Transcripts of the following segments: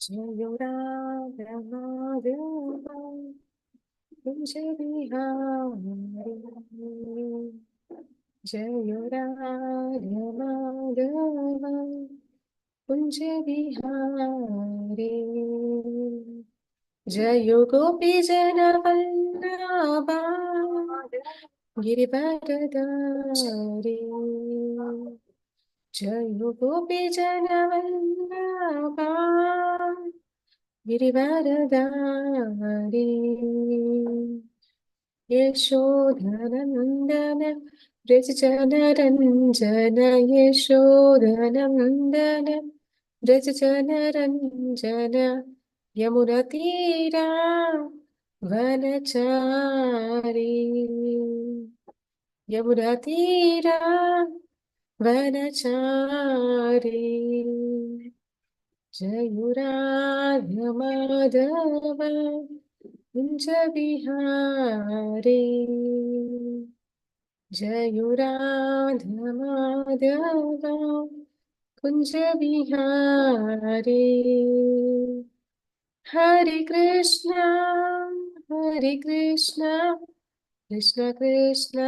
जय राधा माधव कुंज बिहारी। जय राधा माधव कुंज बिहारी। जय गोपी जन वल्लभा गिरिवरधारी। जय गोपी जन वल्लभा गिरिवरधारी। यशोधनन्दन व्रज जनरञ्जन। यशोधनन्दन व्रज जनरञ्जन। यमुनतीरा वनचारी। यमुनतीरा वनचारी। जयुराधमाधव कुञ्ज बिहारी। जयुराधमाधव कुञ्ज बिहारी। हरे कृष्णा कृष्ण कृष्ण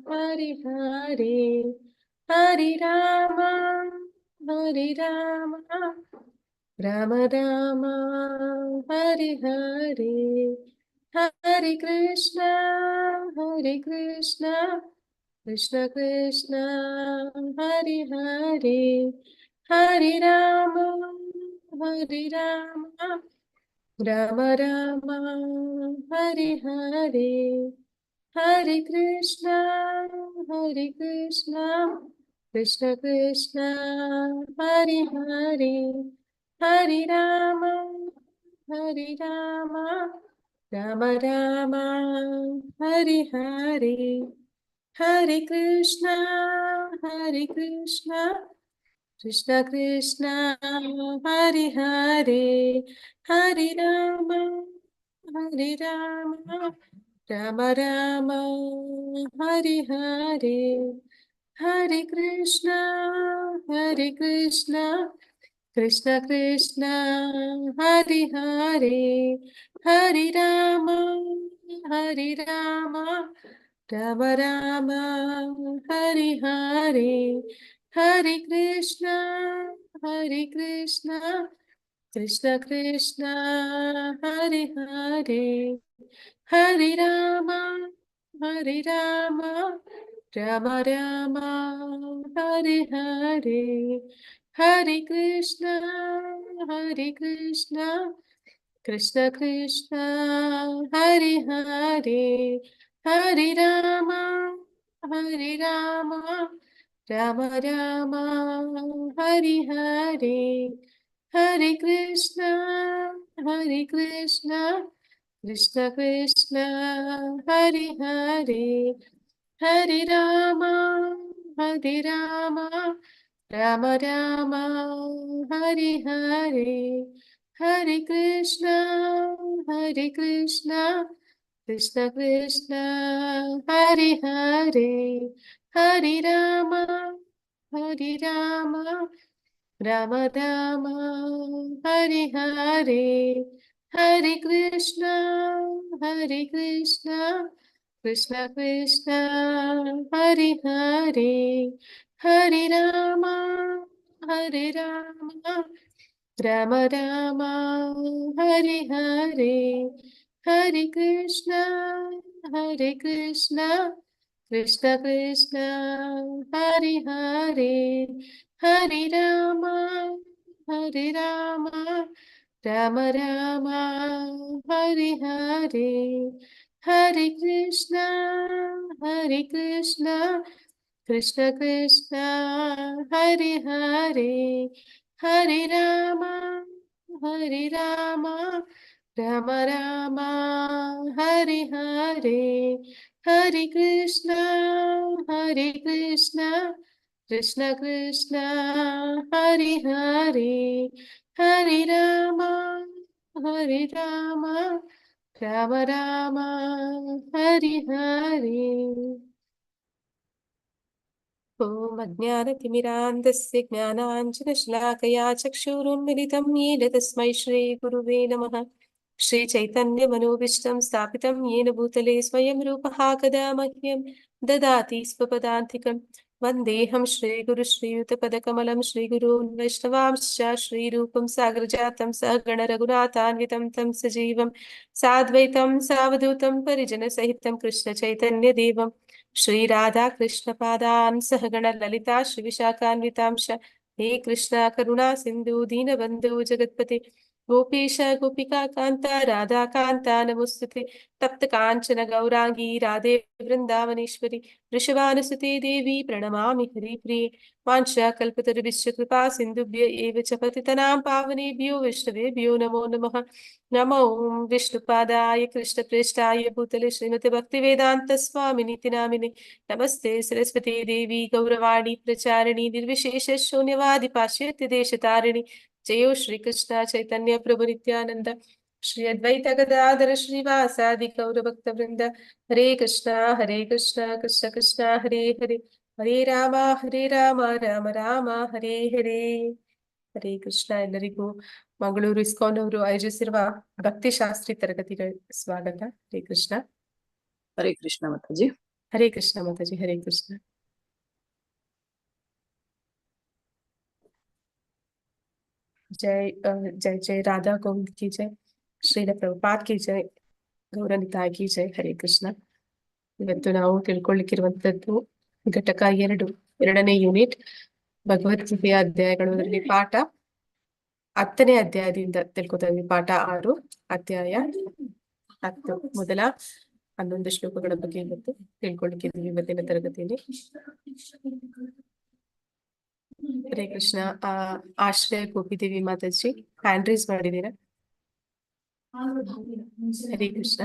हरे हरे। हरे राम राम राम हरे हरे। हरे कृष्ण कृष्ण कृष्ण हरे हरे। हरे राम राम राम हरे हरे। हरे कृष्ण कृष्ण कृष्ण हरे हरे। हरे राम राम राम हरे हरे। हरे कृष्ण कृष्ण कृष्ण हरे हरे। हरे राम राम राम हरे हरे। हरे कृष्ण कृष्ण कृष्ण हरे हरे। हरे राम राम राम हरे हरे। हरे कृष्ण कृष्ण कृष्ण हरे हरे। हरे राम राम राम हरे हरे। हरे कृष्ण कृष्ण कृष्ण हरे हरे। हरे राम राम राम हरे हरे। हरे कृष्ण कृष्ण कृष्ण हरे हरे। हरे राम राम राम हरे हरे। हरे कृष्ण कृष्ण कृष्ण हरे हरे। हरे राम राम राम हरे हरे। हरे कृष्ण कृष्ण कृष्ण हरे हरे। हरे राम राम राम हरे हरे। हरे कृष्ण कृष्ण कृष्ण हरे हरे। हरे राम राम राम हरे हरे। हरे कृष्ण कृष्ण कृष्ण हरे हरे। हरे राम राम राम हरे हरे। हरे कृष्ण कृष्ण कृष्ण हरे हरे। हरे राम राम राम हरे हरे। ॐ अज्ञानतिमिरान्धस्य ज्ञानाञ्जनशलाकया चक्षुरुन्मिलितं येन तस्मै श्रीगुरुवे नमः। श्रीचैतन्यमनोभीष्टं स्थापितं येन भूतले स्वयं रूपः कदा मह्यं ददाति स्वपदान्तिकं। वन्देऽहं श्रीगुरुश्रीयुतपदकमलं श्रीगुरून् वैष्णवांश्च श्रीरूपं सागरजातं सहगण रघुनाथान्वितं तं सजीवं साद्वैतं सावधूतं परिजनसहितं कृष्णचैतन्यदेवं श्रीराधा कृष्णपादान् सहगण ललिता श्रीविशाखान्वितांश हे कृष्ण करुणा सिन्धु दीनबन्धु जगत्पते गोपीश गोपिका कान्ता राधा कान्ता नमोस्तुते तप्त काञ्चन गौरांगी राधे वृन्दावनेश्वरी वृषभानुसुते देवी प्रणमामि हरिप्रिये वाञ्छाकल्पतरुभ्यश्च कृपा सिन्धुभ्य एव च पतितनां पावनेभ्यो वैष्णवेभ्यो नमो नमः। नमो विष्णुपादाय कृष्णप्रेष्ठाय भूतले श्रीमते भक्तिवेदान्त स्वामिनीति नामिने नमस्ते सरस्वती देवी गौरवाणी प्रचारिणी निर्विशेष शून्यवादि पाश्चात्य देशतारिणी जयो श्री कृष्ण चैतन्य प्रभु नित्यानंद श्री अद्वैत गदाधर श्रीवासादि गौरभक्त वृंद हरे कृष्ण कृष्ण कृष्ण हरे हरे हरे राम राम राम हरे हरे ಹರೇ ಕೃಷ್ಣ. ಎಲ್ಲರಿಗೂ ಮಂಗಳೂರು ಇಸ್ಕಾನ್ ಅವರು ಆಯೋಜಿಸಿರುವ ಭಕ್ತಿಶಾಸ್ತ್ರಿ ತರಗತಿಗಳ ಸ್ವಾಗತ. ಹರೇ ಕೃಷ್ಣ. ಹರೇ ಕೃಷ್ಣ ಮಾತಾಜಿ. ಹರೇ ಕೃಷ್ಣ ಮಾತಾಜಿ. ಹರೇ ಕೃಷ್ಣ. ಜೈ ಜೈ ಜೈ ರಾಧಾ ಗೋವಿಂದ್ ಕಿ ಜೈ, ಶ್ರೀಲ ಪ್ರಭುಪಾದ್ ಕಿ ಜೈ, ಗೌರನಿತಾಯಿ ಕಿ ಜೈ. ಹರೇ ಕೃಷ್ಣ. ಇವತ್ತು ನಾವು ತಿಳ್ಕೊಳ್ಳಿಕ್ಕಿರುವಂತದ್ದು ಘಟಕ 2, 2ನೇ ಯೂನಿಟ್ ಭಗವದ್ಗೀತೆಯ ಅಧ್ಯಾಯಗಳು. ಅದರಲ್ಲಿ ಪಾಠ 10ನೇ ಅಧ್ಯಾಯದಿಂದ ತಿಳ್ಕೊತಾ ಇದ್ವಿ. ಪಾಠ 6 ಅಧ್ಯಾಯ 10 ಮೊದಲ 11 ಶ್ಲೋಕಗಳ ಬಗ್ಗೆ ಇವತ್ತು ತಿಳ್ಕೊಳ್ಳಿಕ್ಕಿದ್ವಿ ಇವತ್ತಿನ ತರಗತಿಯಲ್ಲಿ. ಹರೇ ಕೃಷ್ಣ. ಆಶ್ರಯ ಗೋಪಿದೇವಿ ಮಾತಾಜಿ ಹ್ಯಾಂಡ್ ರೈಸ್ ಮಾಡಿದೀರಾ? ಹರೇ ಕೃಷ್ಣ.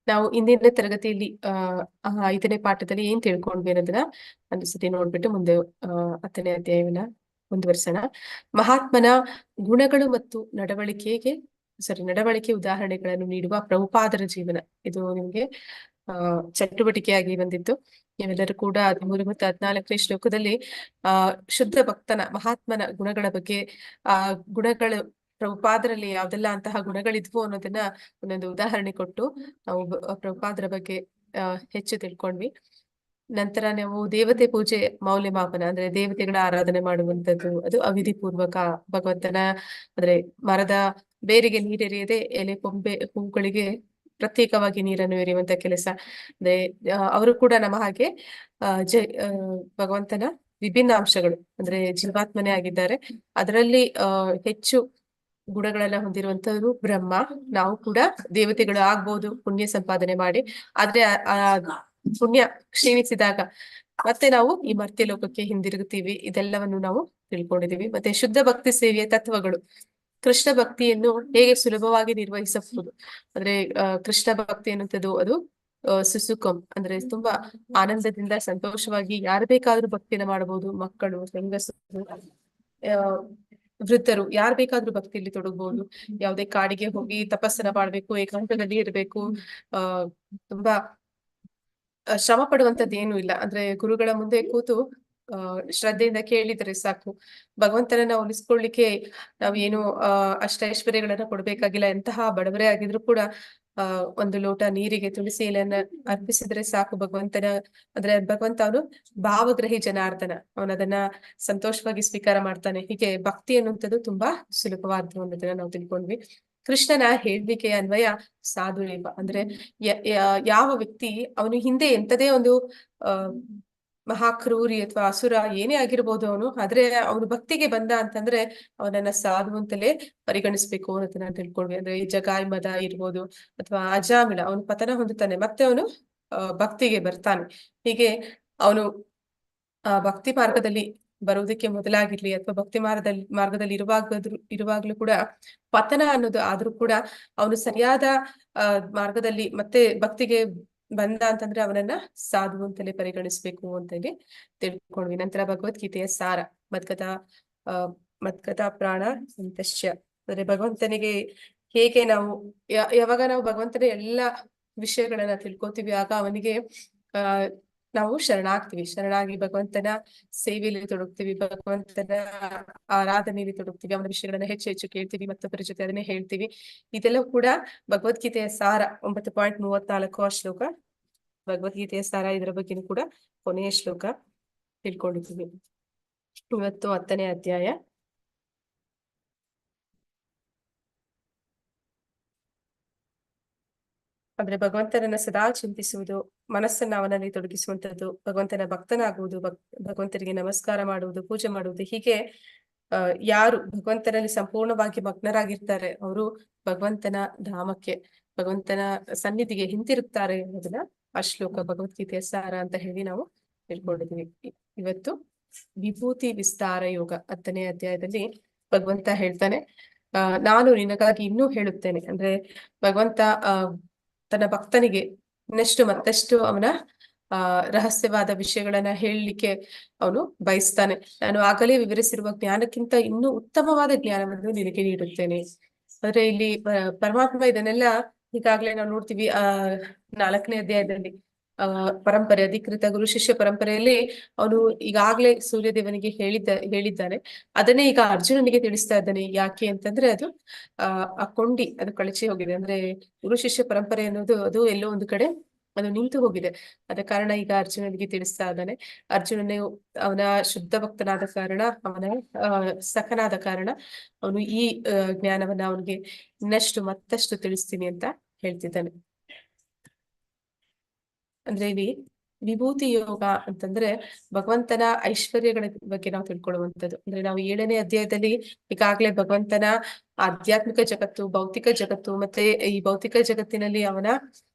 ನಾವು ಇಂದಿನ ತರಗತಿಯಲ್ಲಿ 5ನೇ ಪಾಠದಲ್ಲಿ ಏನ್ ತಿಳ್ಕೊಂಡ್ವಿ ಅನ್ನೋದನ್ನ ಒಂದು ಸತಿ ನೋಡ್ಬಿಟ್ಟು ಮುಂದೆ 10ನೇ ಅಧ್ಯಾಯವನ್ನ ಮುಂದುವರ್ಸೋಣ. ಮಹಾತ್ಮನ ಗುಣಗಳು ಮತ್ತು ನಡವಳಿಕೆ ಉದಾಹರಣೆಗಳನ್ನು ನೀಡುವ ಪ್ರಭುಪಾದರ ಜೀವನ, ಇದು ನಿಮ್ಗೆ ಚಟುವಟಿಕೆಯಾಗಿ ಬಂದಿತ್ತು. ನೀವೆಲ್ಲರೂ ಕೂಡ 13 ಮತ್ತು 14ನೇ ಶ್ಲೋಕದಲ್ಲಿ ಶುದ್ಧ ಭಕ್ತನ ಮಹಾತ್ಮನ ಗುಣಗಳ ಬಗ್ಗೆ, ಗುಣಗಳು ಪ್ರಭುಪಾದರಲ್ಲಿ ಯಾವ್ದೆಲ್ಲ ಅಂತಹ ಗುಣಗಳಿದ್ವು ಅನ್ನೋದನ್ನ ಒಂದೊಂದು ಉದಾಹರಣೆ ಕೊಟ್ಟು ನಾವು ಪ್ರಭುಪಾದರ ಬಗ್ಗೆ ಹೆಚ್ಚು ತಿಳ್ಕೊಂಡ್ವಿ. ನಂತರ ನಾವು ದೇವತೆ ಪೂಜೆ ಮೌಲ್ಯಮಾಪನ, ಅಂದ್ರೆ ದೇವತೆಗಳ ಆರಾಧನೆ ಮಾಡುವಂತದ್ದು, ಅದು ಅವಿಧಿ ಪೂರ್ವಕ ಭಗವಂತನ ಅಂದ್ರೆ ಮರದ ಬೇರಿಗೆ ನೀರೆರಿಯದೆ ಎಲೆ ಕೊಂಬೆ ಹೂಗಳಿಗೆ ಪ್ರತ್ಯೇಕವಾಗಿ ನೀರನ್ನು ಎರೆಯುವಂತ ಕೆಲಸ. ಅಂದ್ರೆ ಅವರು ಕೂಡ ನಮ್ಮ ಹಾಗೆ ಭಗವಂತನ ವಿಭಿನ್ನ ಅಂಶಗಳು, ಅಂದ್ರೆ ಜೀವಾತ್ಮನೇ ಆಗಿದ್ದಾರೆ. ಅದರಲ್ಲಿ ಹೆಚ್ಚು ಗುಣಗಳೆಲ್ಲ ಹೊಂದಿರುವಂತವ್ರು ಬ್ರಹ್ಮ. ನಾವು ಕೂಡ ದೇವತೆಗಳು ಆಗ್ಬೋದು ಪುಣ್ಯ ಸಂಪಾದನೆ ಮಾಡಿ, ಆದ್ರೆ ಆ ಪುಣ್ಯ ಕ್ಷೀಣಿಸಿದಾಗ ಮತ್ತೆ ನಾವು ಈ ಮರ್ತ್ಯ ಲೋಕಕ್ಕೆ ಹಿಂದಿರುಗುತ್ತೀವಿ. ಇದೆಲ್ಲವನ್ನು ನಾವು ತಿಳ್ಕೊಂಡಿದೀವಿ. ಮತ್ತೆ ಶುದ್ಧ ಭಕ್ತಿ ಸೇವೆಯ ತತ್ವಗಳು, ಕೃಷ್ಣ ಭಕ್ತಿಯನ್ನು ಹೇಗೆ ಸುಲಭವಾಗಿ ನಿರ್ವಹಿಸಬಹುದು. ಅಂದ್ರೆ ಕೃಷ್ಣ ಭಕ್ತಿ ಅನ್ನುವಂಥದ್ದು ಅದು ಸುಸುಖಂ, ಅಂದ್ರೆ ತುಂಬಾ ಆನಂದದಿಂದ ಸಂತೋಷವಾಗಿ ಯಾರು ಬೇಕಾದ್ರೂ ಭಕ್ತಿನ ಮಾಡಬಹುದು. ಮಕ್ಕಳು, ಹೆಂಗಸರು, ವೃದ್ಧರು, ಯಾರು ಬೇಕಾದ್ರೂ ಭಕ್ತಿಯಲ್ಲಿ ತೊಡಗಬಹುದು. ಯಾವುದೇ ಕಾಡಿಗೆ ಹೋಗಿ ತಪಸ್ಸನ್ನ ಮಾಡ್ಬೇಕು, ಏಕಾಂತದಲ್ಲಿ ಇರಬೇಕು, ತುಂಬಾ ಶ್ರಮ ಪಡುವಂತದ್ದು ಏನು ಇಲ್ಲ. ಅಂದ್ರೆ ಗುರುಗಳ ಮುಂದೆ ಕೂತು ಶ್ರದ್ಧೆಯಿಂದ ಕೇಳಿದರೆ ಸಾಕು. ಭಗವಂತನನ್ನ ಉಳಿಸ್ಕೊಳ್ಳಿಕ್ಕೆ ನಾವೇನು ಅಷ್ಟೈಶ್ವರ್ಯಗಳನ್ನ ಕೊಡ್ಬೇಕಾಗಿಲ್ಲ. ಎಂತಹ ಬಡವರೇ ಆಗಿದ್ರು ಕೂಡ ಒಂದು ಲೋಟ ನೀರಿಗೆ ತುಳಸಿ ಎಲೆಯನ್ನ ಅರ್ಪಿಸಿದ್ರೆ ಸಾಕು. ಅಂದ್ರೆ ಭಗವಂತ ಅವನು ಭಾವಗ್ರಹಿ ಜನಾರ್ದನ, ಅವನದನ್ನ ಸಂತೋಷವಾಗಿ ಸ್ವೀಕಾರ ಮಾಡ್ತಾನೆ. ಹೀಗೆ ಭಕ್ತಿ ಅನ್ನುವಂಥದ್ದು ತುಂಬಾ ಸುಲಭವಾದ್ದು ಅನ್ನೋದನ್ನ ನಾವು ತಿಳ್ಕೊಂಡ್ವಿ. ಕೃಷ್ಣನ ಹೇಳ್ವಿಕೆಯ ಅನ್ವಯ ಸಾಧುರೇವ, ಅಂದ್ರೆ ಯಾವ ವ್ಯಕ್ತಿ ಅವನು ಹಿಂದೆ ಎಂತದೇ ಒಂದು ಮಹಾಕ್ರೂರಿ ಅಥವಾ ಅಸುರ ಏನೇ ಆಗಿರ್ಬೋದು ಅವನು, ಆದ್ರೆ ಅವನು ಭಕ್ತಿಗೆ ಬಂದ ಅಂತಂದ್ರೆ ಅವನನ್ನ ಸಾಧು ಅಂತಲೇ ಪರಿಗಣಿಸ್ಬೇಕು ಅನ್ನೋದನ್ನ ತಿಳ್ಕೊಂಡ್ವಿ. ಅಂದ್ರೆ ಈ ಜಗಾಯ್ ಮದ ಇರ್ಬೋದು ಅಥವಾ ಅಜಾಮಿಳ, ಅವನು ಪತನ ಹೊಂದುತ್ತಾನೆ, ಮತ್ತೆ ಅವನು ಭಕ್ತಿಗೆ ಬರ್ತಾನೆ. ಹೀಗೆ ಅವನು ಭಕ್ತಿ ಮಾರ್ಗದಲ್ಲಿ ಬರುವುದಕ್ಕೆ ಮೊದಲಾಗಿರ್ಲಿ ಅಥವಾ ಭಕ್ತಿ ಮಾರ್ಗದಲ್ಲಿ ಇರುವಾಗ್ಲೂ ಕೂಡ ಪತನ ಅನ್ನೋದು ಆದ್ರೂ ಕೂಡ ಅವನು ಸರಿಯಾದ ಮಾರ್ಗದಲ್ಲಿ ಮತ್ತೆ ಭಕ್ತಿಗೆ ಬಂದ ಅಂತಂದ್ರೆ ಅವನನ್ನ ಸಾಧು ಅಂತಲೇ ಪರಿಗಣಿಸ್ಬೇಕು ಅಂತೇಳಿ ತಿಳ್ಕೊಂಡ್ವಿ. ನಂತರ ಭಗವದ್ಗೀತೆಯ ಸಾರ, ಮದ್ಗದ ಮತ್ಕಥಾ ಪ್ರಾಣ ಸಂತಶ್ಯ. ಅಂದ್ರೆ ಭಗವಂತನಿಗೆ ಹೇಗೆ ನಾವು ಯಾವಾಗ ನಾವು ಭಗವಂತನ ಎಲ್ಲಾ ವಿಷಯಗಳನ್ನ ತಿಳ್ಕೊತೀವಿ, ಆಗ ಅವನಿಗೆ ಆ ನಾವು ಶರಣಾಗ್ತೀವಿ. ಶರಣಾಗಿ ಭಗವಂತನ ಸೇವೆಯಲ್ಲಿ ತೊಡಗ್ತೀವಿ, ಭಗವಂತನ ಆರಾಧನೆಯಲ್ಲಿ ತೊಡಗ್ತೀವಿ, ಅವನ ವಿಷಯಗಳನ್ನ ಹೆಚ್ಚು ಹೆಚ್ಚು ಕೇಳ್ತೀವಿ, ಮತ್ತೊಬ್ಬರ ಜೊತೆ ಅದನ್ನೇ ಹೇಳ್ತೀವಿ. ಇದೆಲ್ಲವೂ ಕೂಡ ಭಗವದ್ಗೀತೆಯ ಸಾರ. 9.34 ಆ ಶ್ಲೋಕ ಭಗವದ್ಗೀತೆಯ ಸಾರ. ಇದರ ಬಗ್ಗೆನೂ ಕೂಡ ಕೊನೆಯ ಶ್ಲೋಕ ತಿಳ್ಕೊಂಡಿದ್ದೀವಿ. ಇವತ್ತು 10ನೇ ಅಧ್ಯಾಯ. ಅಂದ್ರೆ ಭಗವಂತನನ್ನ ಸದಾ ಚಿಂತಿಸುವುದು, ಮನಸ್ಸನ್ನ ಅವನಲ್ಲಿ ತೊಡಗಿಸುವಂತದ್ದು, ಭಗವಂತನ ಭಕ್ತನಾಗುವುದು, ಭಗವಂತನಿಗೆ ನಮಸ್ಕಾರ ಮಾಡುವುದು, ಪೂಜೆ ಮಾಡುವುದು. ಹೀಗೆ ಯಾರು ಭಗವಂತನಲ್ಲಿ ಸಂಪೂರ್ಣವಾಗಿ ಮಗ್ನರಾಗಿರ್ತಾರೆ ಅವರು ಭಗವಂತನ ಧಾಮಕ್ಕೆ, ಭಗವಂತನ ಸನ್ನಿಧಿಗೆ ಹಿಂತಿರುಗ್ತಾರೆ ಅನ್ನೋದನ್ನ ಆ ಶ್ಲೋಕ ಭಗವದ್ಗೀತೆಯ ಸಾರ ಅಂತ ಹೇಳಿ ನಾವು ತಿಳ್ಕೊಂಡಿದ್ವಿ. ಇವತ್ತು ವಿಭೂತಿ ವಿಸ್ತಾರ ಯೋಗ 10ನೇ ಅಧ್ಯಾಯದಲ್ಲಿ ಭಗವಂತ ಹೇಳ್ತಾನೆ, ನಾನು ನಿನಗಾಗಿ ಇನ್ನೂ ಹೇಳುತ್ತೇನೆ. ಅಂದ್ರೆ ಭಗವಂತ ತನ್ನ ಭಕ್ತನಿಗೆ ಇನ್ನಷ್ಟು ಮತ್ತಷ್ಟು ಅವನ ರಹಸ್ಯವಾದ ವಿಷಯಗಳನ್ನ ಹೇಳಲಿಕ್ಕೆ ಅವನು ಬಯಸ್ತಾನೆ. ನಾನು ಆಗಲೇ ವಿವರಿಸಿರುವ ಜ್ಞಾನಕ್ಕಿಂತ ಇನ್ನೂ ಉತ್ತಮವಾದ ಜ್ಞಾನವನ್ನು ನಿನಗೆ ನೀಡುತ್ತೇನೆ. ಆದ್ರೆ ಇಲ್ಲಿ ಪರಮಾತ್ಮ ಇದನ್ನೆಲ್ಲ ಈಗಾಗ್ಲೇ ನಾವು ನೋಡ್ತೀವಿ 4ನೇ ಅಧ್ಯಾಯದಲ್ಲಿ ಪರಂಪರೆ, ಅಧಿಕೃತ ಗುರು ಶಿಷ್ಯ ಪರಂಪರೆಯಲ್ಲಿ ಅವನು ಈಗಾಗ್ಲೇ ಸೂರ್ಯದೇವನಿಗೆ ಹೇಳಿದ್ದಾನೆ. ಅದನ್ನೇ ಈಗ ಅರ್ಜುನನಿಗೆ ತಿಳಿಸ್ತಾ ಇದ್ದಾನೆ. ಯಾಕೆ ಅಂತಂದ್ರೆ ಅದು ಆ ಕೊಂಡಿ ಅದು ಕಳಚಿ ಹೋಗಿದೆ. ಅಂದ್ರೆ ಗುರು ಶಿಷ್ಯ ಪರಂಪರೆ ಅನ್ನೋದು ಅದು ಎಲ್ಲೋ ಒಂದು ಕಡೆ ಅದು ನಿಂತು ಹೋಗಿದೆ. ಅದ ಕಾರಣ ಈಗ ಅರ್ಜುನನಿಗೆ ತಿಳಿಸ್ತಾ ಇದ್ದಾನೆ. ಅರ್ಜುನನೇ ಅವನ ಶುದ್ಧ ಭಕ್ತನಾದ ಕಾರಣ, ಅವನ ಸಖನಾದ ಕಾರಣ ಅವನು ಈ ಜ್ಞಾನವನ್ನ ಅವನಿಗೆ ಇನ್ನಷ್ಟು ಮತ್ತಷ್ಟು ತಿಳಿಸ್ತೀನಿ ಅಂತ ಹೇಳ್ತಿದ್ದಾನೆ. ಅಂದ್ರೆ ಇಲ್ಲಿ ವಿಭೂತಿ ಯೋಗ ಅಂತಂದ್ರೆ ಭಗವಂತನ ಐಶ್ವರ್ಯಗಳ ಬಗ್ಗೆ ನಾವು ತಿಳ್ಕೊಳ್ಳುವಂಥದ್ದು. ಅಂದ್ರೆ ನಾವು 7ನೇ ಅಧ್ಯಾಯದಲ್ಲಿ ಈಗಾಗ್ಲೇ ಭಗವಂತನ ಆಧ್ಯಾತ್ಮಿಕ ಜಗತ್ತು, ಭೌತಿಕ ಜಗತ್ತು, ಮತ್ತೆ ಈ ಭೌತಿಕ ಜಗತ್ತಿನಲ್ಲಿ ಅವನು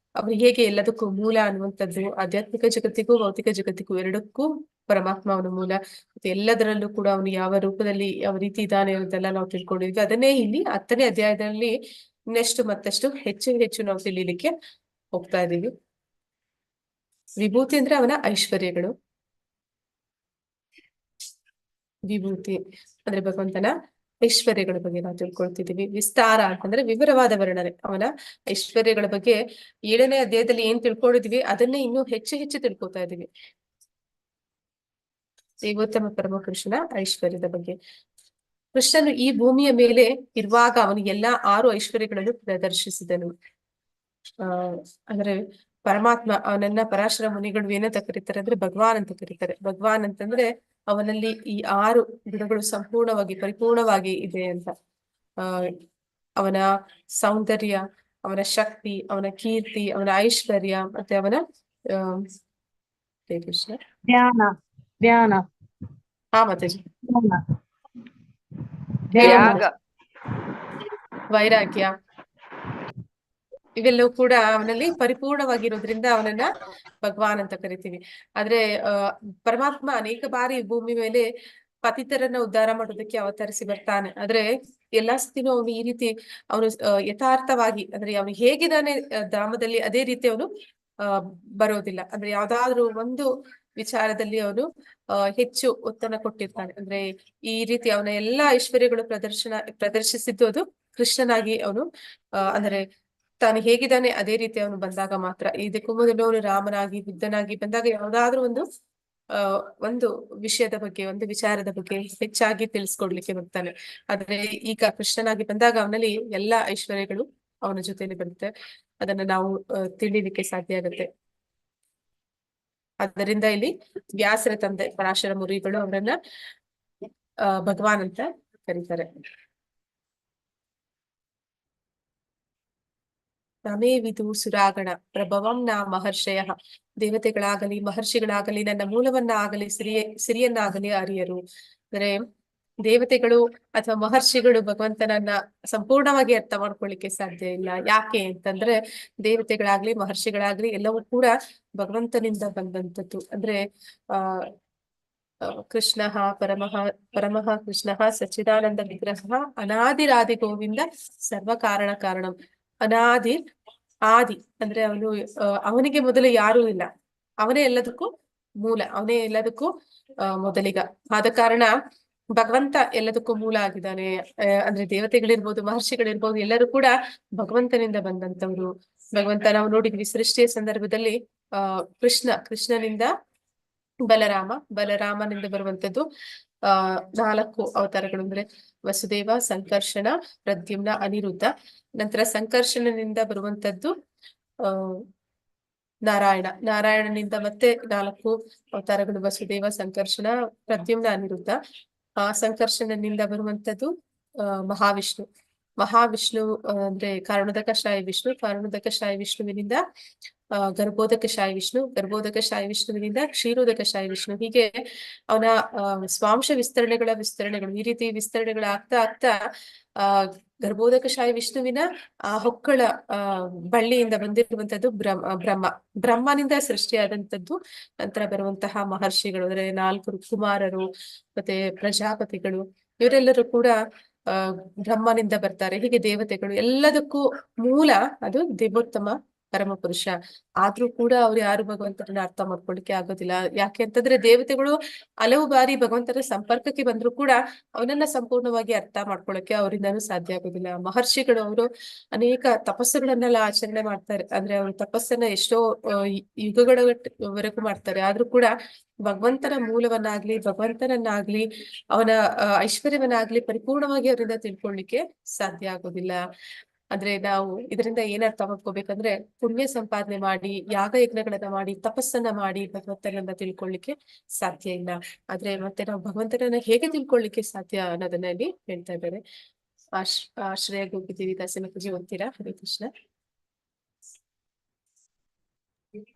ಹೇಗೆ ಎಲ್ಲದಕ್ಕೂ ಮೂಲ ಅನ್ನುವಂಥದ್ದು, ಆಧ್ಯಾತ್ಮಿಕ ಜಗತ್ತಿಗೂ ಭೌತಿಕ ಜಗತ್ತಿಗೂ ಎರಡಕ್ಕೂ ಪರಮಾತ್ಮ ಅವನ ಮೂಲ, ಮತ್ತೆ ಎಲ್ಲದರಲ್ಲೂ ಕೂಡ ಅವನು ಯಾವ ರೂಪದಲ್ಲಿ ಯಾವ ರೀತಿ ಇದ್ದಾನೆ ಅನ್ನೋದೆಲ್ಲ ನಾವು ತಿಳ್ಕೊಂಡಿದ್ವಿ. ಅದನ್ನೇ ಇಲ್ಲಿ 10ನೇ ಅಧ್ಯಾಯದಲ್ಲಿ ಇನ್ನಷ್ಟು ಮತ್ತಷ್ಟು ಹೆಚ್ಚು ಹೆಚ್ಚು ನಾವು ತಿಳಿಲಿಕ್ಕೆ ಹೋಗ್ತಾ ಇದೀವಿ. ವಿಭೂತಿ ಅಂದ್ರೆ ಅವನ ಐಶ್ವರ್ಯಗಳು. ವಿಭೂತಿ ಅಂದ್ರೆ ಭಗವಂತನ ಐಶ್ವರ್ಯಗಳ ಬಗ್ಗೆ ನಾವು ತಿಳ್ಕೊಳ್ತಿದೀವಿ. ವಿಸ್ತಾರ ಅಂತಂದ್ರೆ ವಿವರವಾದ ವರ್ಣನೆ ಅವನ ಐಶ್ವರ್ಯಗಳ ಬಗ್ಗೆ. 7ನೇ ಅಧ್ಯಾಯದಲ್ಲಿ ಏನ್ ತಿಳ್ಕೊಂಡಿದೀವಿ ಅದನ್ನೇ ಇನ್ನೂ ಹೆಚ್ಚು ಹೆಚ್ಚು ತಿಳ್ಕೊತಾ ಇದೀವಿ. ದೇವೋತ್ತಮ ಪರಮ ಕೃಷ್ಣನ ಐಶ್ವರ್ಯದ ಬಗ್ಗೆ. ಕೃಷ್ಣನು ಈ ಭೂಮಿಯ ಮೇಲೆ ಇರುವಾಗ ಅವನು ಎಲ್ಲಾ 6 ಐಶ್ವರ್ಯಗಳನ್ನು ಪ್ರದರ್ಶಿಸಿದನು. ಅಂದ್ರೆ ಪರಮಾತ್ಮ ಅವನನ್ನ ಪರಾಶರ ಮುನಿಗಳು ಏನಂತ ಕರೀತಾರೆ ಅಂದ್ರೆ ಭಗವಾನ್ ಅಂತ ಕರೀತಾರೆ. ಭಗವಾನ್ ಅಂತಂದ್ರೆ ಅವನಲ್ಲಿ ಈ 6 ಗುಣಗಳು ಸಂಪೂರ್ಣವಾಗಿ ಪರಿಪೂರ್ಣವಾಗಿ ಇದೆ ಅಂತ. ಅವನ ಸೌಂದರ್ಯ, ಅವನ ಶಕ್ತಿ, ಅವನ ಕೀರ್ತಿ, ಅವನ ಐಶ್ವರ್ಯ, ಮತ್ತೆ ಅವನ ಕೃಷ್ಣ ಧ್ಯಾನ ಮಾತಾಜಿ ತ್ಯಾಗ, ವೈರಾಗ್ಯ, ಇವೆಲ್ಲವೂ ಕೂಡ ಅವನಲ್ಲಿ ಪರಿಪೂರ್ಣವಾಗಿರೋದ್ರಿಂದ ಅವನನ್ನ ಭಗವಾನ್ ಅಂತ ಕರಿತೀವಿ. ಆದ್ರೆ ಪರಮಾತ್ಮ ಅನೇಕ ಬಾರಿ ಭೂಮಿ ಮೇಲೆ ಪತಿತರನ್ನ ಉದ್ಧಾರ ಮಾಡೋದಕ್ಕೆ ಅವತರಿಸಿ ಬರ್ತಾನೆ. ಆದ್ರೆ ಎಲ್ಲಾ ಸತಿನೂ ಅವನು ಈ ರೀತಿ ಅವನು ಯಥಾರ್ಥವಾಗಿ ಅಂದ್ರೆ ಅವನು ಹೇಗಿದ್ದಾನೆ ಧಾಮದಲ್ಲಿ ಅದೇ ರೀತಿ ಅವನು ಬರೋದಿಲ್ಲ. ಅಂದ್ರೆ ಯಾವ್ದಾದ್ರು ಒಂದು ವಿಚಾರದಲ್ಲಿ ಅವನು ಹೆಚ್ಚು ಒತ್ತನ್ನು ಕೊಟ್ಟಿರ್ತಾನೆ. ಅಂದ್ರೆ ಈ ರೀತಿ ಅವನ ಎಲ್ಲಾ ಐಶ್ವರ್ಯಗಳು ಪ್ರದರ್ಶಿಸಿದ್ದು ಅದು ಕೃಷ್ಣನಾಗಿ ಅವನು ಅಂದ್ರೆ ತಾನು ಹೇಗಿದ್ದಾನೆ ಅದೇ ರೀತಿ ಅವನು ಬಂದಾಗ ಮಾತ್ರ. ಇದಕ್ಕೂ ಮೊದಲು ಅವನು ರಾಮನಾಗಿ ಬುದ್ಧನಾಗಿ ಬಂದಾಗ ಯಾವ್ದಾದ್ರು ಒಂದು ವಿಷಯದ ಬಗ್ಗೆ, ಒಂದು ವಿಚಾರದ ಬಗ್ಗೆ ಹೆಚ್ಚಾಗಿ ತಿಳಿಸ್ಕೊಡ್ಲಿಕ್ಕೆ ಬರ್ತಾನೆ. ಆದ್ರೆ ಈಗ ಕೃಷ್ಣನಾಗಿ ಬಂದಾಗ ಅವನಲ್ಲಿ ಎಲ್ಲಾ ಐಶ್ವರ್ಯಗಳು ಅವನ ಜೊತೆಲಿ ಬರುತ್ತೆ. ಅದನ್ನ ನಾವು ತಿಳಿಲಿಕ್ಕೆ ಸಾಧ್ಯ ಆಗುತ್ತೆ. ಆದ್ದರಿಂದ ಇಲ್ಲಿ ವ್ಯಾಸರ ತಂದೆ ಪರಾಶರ ಮುನಿಗಳು ಅವರನ್ನ ಭಗವಾನ್ ಅಂತ ಕರೀತಾರೆ. ನಮೇವಿದು ಸುರಾಗಣ ಪ್ರಭವಂ ನಾ ಮಹರ್ಷಯ. ದೇವತೆಗಳಾಗಲಿ ಮಹರ್ಷಿಗಳಾಗಲಿ ನನ್ನ ಮೂಲವನ್ನ ಆಗಲಿ ಸಿರಿಯನ್ನಾಗಲಿ ಅರಿಯರು. ಅಂದ್ರೆ ದೇವತೆಗಳು ಅಥವಾ ಮಹರ್ಷಿಗಳು ಭಗವಂತನನ್ನ ಸಂಪೂರ್ಣವಾಗಿ ಅರ್ಥ ಮಾಡ್ಕೊಳ್ಳಿಕ್ಕೆ ಸಾಧ್ಯ ಇಲ್ಲ. ಯಾಕೆ ಅಂತಂದ್ರೆ ದೇವತೆಗಳಾಗ್ಲಿ ಮಹರ್ಷಿಗಳಾಗ್ಲಿ ಎಲ್ಲವೂ ಕೂಡ ಭಗವಂತನಿಂದ ಬಂದಂಥದ್ದು. ಅಂದ್ರೆ ಕೃಷ್ಣ ಪರಮಃ ಕೃಷ್ಣ ಸಚ್ಚಿದಾನಂದ ವಿಗ್ರಹ ಅನಾದಿರಾದಿ ಗೋವಿಂದ ಸರ್ವ ಕಾರಣ ಕಾರಣಂ. ಆದಿ ಅಂದ್ರೆ ಅವನಿಗೆ ಮೊದಲು ಯಾರೂ ಇಲ್ಲ, ಅವನೇ ಎಲ್ಲದಕ್ಕೂ ಮೂಲ, ಅವನೇ ಎಲ್ಲದಕ್ಕೂ ಮೊದಲಿಗ. ಆದ ಕಾರಣ ಭಗವಂತ ಎಲ್ಲದಕ್ಕೂ ಮೂಲ ಆಗಿದ್ದಾನೆ. ಅಂದ್ರೆ ದೇವತೆಗಳಿರ್ಬೋದು, ಮಹರ್ಷಿಗಳಿರ್ಬೋದು, ಎಲ್ಲರೂ ಕೂಡ ಭಗವಂತನಿಂದ ಬಂದಂತವ್ರು. ಭಗವಂತ ನಾವು ನೋಡಿದ್ವಿ ಸೃಷ್ಟಿಯ ಸಂದರ್ಭದಲ್ಲಿ ಕೃಷ್ಣನಿಂದ ಬಲರಾಮನಿಂದ ಬರುವಂತದ್ದು 4 ಅವತಾರಗಳು. ಅಂದ್ರೆ ವಸುದೇವ, ಸಂಕರ್ಷಣ, ಪ್ರದ್ಯುಮ್ನ, ಅನಿರುದ್ಧ. ನಂತರ ಸಂಕರ್ಷಣನಿಂದ ಬರುವಂತದ್ದು ಆ ನಾರಾಯಣನಿಂದ ಮತ್ತೆ 4 ಅವತಾರಗಳು: ವಸುದೇವ, ಸಂಕರ್ಷಣ, ಪ್ರದ್ಯುಮ್ನ, ಅನಿರುದ್ಧ. ಸಂಕರ್ಷಣನಿಂದ ಬರುವಂತದ್ದು ಮಹಾವಿಷ್ಣು ಅಂದ್ರೆ ಕಾರಣೋದಕಶಾಯಿ ವಿಷ್ಣುವಿನಿಂದ ಗರ್ಭೋದಕಶಾಯಿ ವಿಷ್ಣುವಿನಿಂದ ಕ್ಷೀರೋದಕಶಾಯಿ ವಿಷ್ಣು. ಹೀಗೆ ಅವನ ಸ್ವಾಂಶ ವಿಸ್ತರಣೆಗಳು ಈ ರೀತಿ ವಿಸ್ತರಣೆಗಳಾಗ್ತಾ ಗರ್ಭೋದಕಶಾಯಿ ವಿಷ್ಣುವಿನ ಹೊಕ್ಕಳ ಬಳ್ಳಿಯಿಂದ ಬಂದಿರುವಂತದ್ದು ಬ್ರಹ್ಮನಿಂದ ಸೃಷ್ಟಿಯಾದಂತದ್ದು. ನಂತರ ಬರುವಂತಹ ಮಹರ್ಷಿಗಳು ಅಂದ್ರೆ 4 ಕುಮಾರರು ಮತ್ತೆ ಪ್ರಜಾಪತಿಗಳು, ಇವರೆಲ್ಲರೂ ಕೂಡ ಬ್ರಹ್ಮನಿಂದ ಬರ್ತಾರೆ. ಹೀಗೆ ದೇವತೆಗಳು ಎಲ್ಲದಕ್ಕೂ ಮೂಲ ಅದು ದೇವೋತ್ತಮ ಪರಮಪುರುಷ. ಆದ್ರೂ ಕೂಡ ಅವ್ರು ಯಾರು ಭಗವಂತನ ಅರ್ಥ ಮಾಡ್ಕೊಳಿಕ್ಕೆ ಆಗೋದಿಲ್ಲ. ಯಾಕೆ ಅಂತಂದ್ರೆ ದೇವತೆಗಳು ಹಲವು ಬಾರಿ ಭಗವಂತನ ಸಂಪರ್ಕಕ್ಕೆ ಬಂದ್ರು ಕೂಡ ಅವನನ್ನ ಸಂಪೂರ್ಣವಾಗಿ ಅರ್ಥ ಮಾಡ್ಕೊಳಕ್ಕೆ ಅವರಿಂದನೂ ಸಾಧ್ಯ ಆಗೋದಿಲ್ಲ. ಮಹರ್ಷಿಗಳು ಅವರು ಅನೇಕ ತಪಸ್ಸುಗಳನ್ನೆಲ್ಲ ಆಚರಣೆ ಮಾಡ್ತಾರೆ. ಅಂದ್ರೆ ಅವರು ತಪಸ್ಸನ್ನ ಎಷ್ಟೋ ಯುಗಗಳವರೆಗೂ ಮಾಡ್ತಾರೆ. ಆದ್ರೂ ಕೂಡ ಭಗವಂತನ ಭಗವಂತನನ್ನಾಗ್ಲಿ ಅವನ ಐಶ್ವರ್ಯವನ್ನಾಗ್ಲಿ ಪರಿಪೂರ್ಣವಾಗಿ ಅವರಿಂದ ತಿಳ್ಕೊಳ್ಳಿಕ್ಕೆ ಸಾಧ್ಯ ಆಗೋದಿಲ್ಲ. ಅಂದ್ರೆ ನಾವು ಇದರಿಂದ ಏನ್ ಅರ್ಥ ಮಾಡ್ಕೋಬೇಕಂದ್ರೆ, ಪುಣ್ಯ ಸಂಪಾದನೆ ಮಾಡಿ, ಯಾಗ ಯಜ್ಞಗಳನ್ನ ಮಾಡಿ, ತಪಸ್ಸನ್ನ ಮಾಡಿ ಭಗವಂತನನ್ನ ತಿಳ್ಕೊಳ್ಳಿಕ್ಕೆ ಸಾಧ್ಯ ಇಲ್ಲ. ಆದ್ರೆ ಮತ್ತೆ ನಾವು ಭಗವಂತನನ್ನ ಹೇಗೆ ತಿಳ್ಕೊಳ್ಳಿಕ್ಕೆ ಸಾಧ್ಯ ಅನ್ನೋದನ್ನ ಇಲ್ಲಿ ಹೇಳ್ತಾ ಇದ್ದಾರೆ. ಆಶ್ರಯ ಗೋಪಿದೇವಿ ದಾಸನಕಜಿ ಓದ್ತೀರಾ? ಹರೇ ಕೃಷ್ಣ.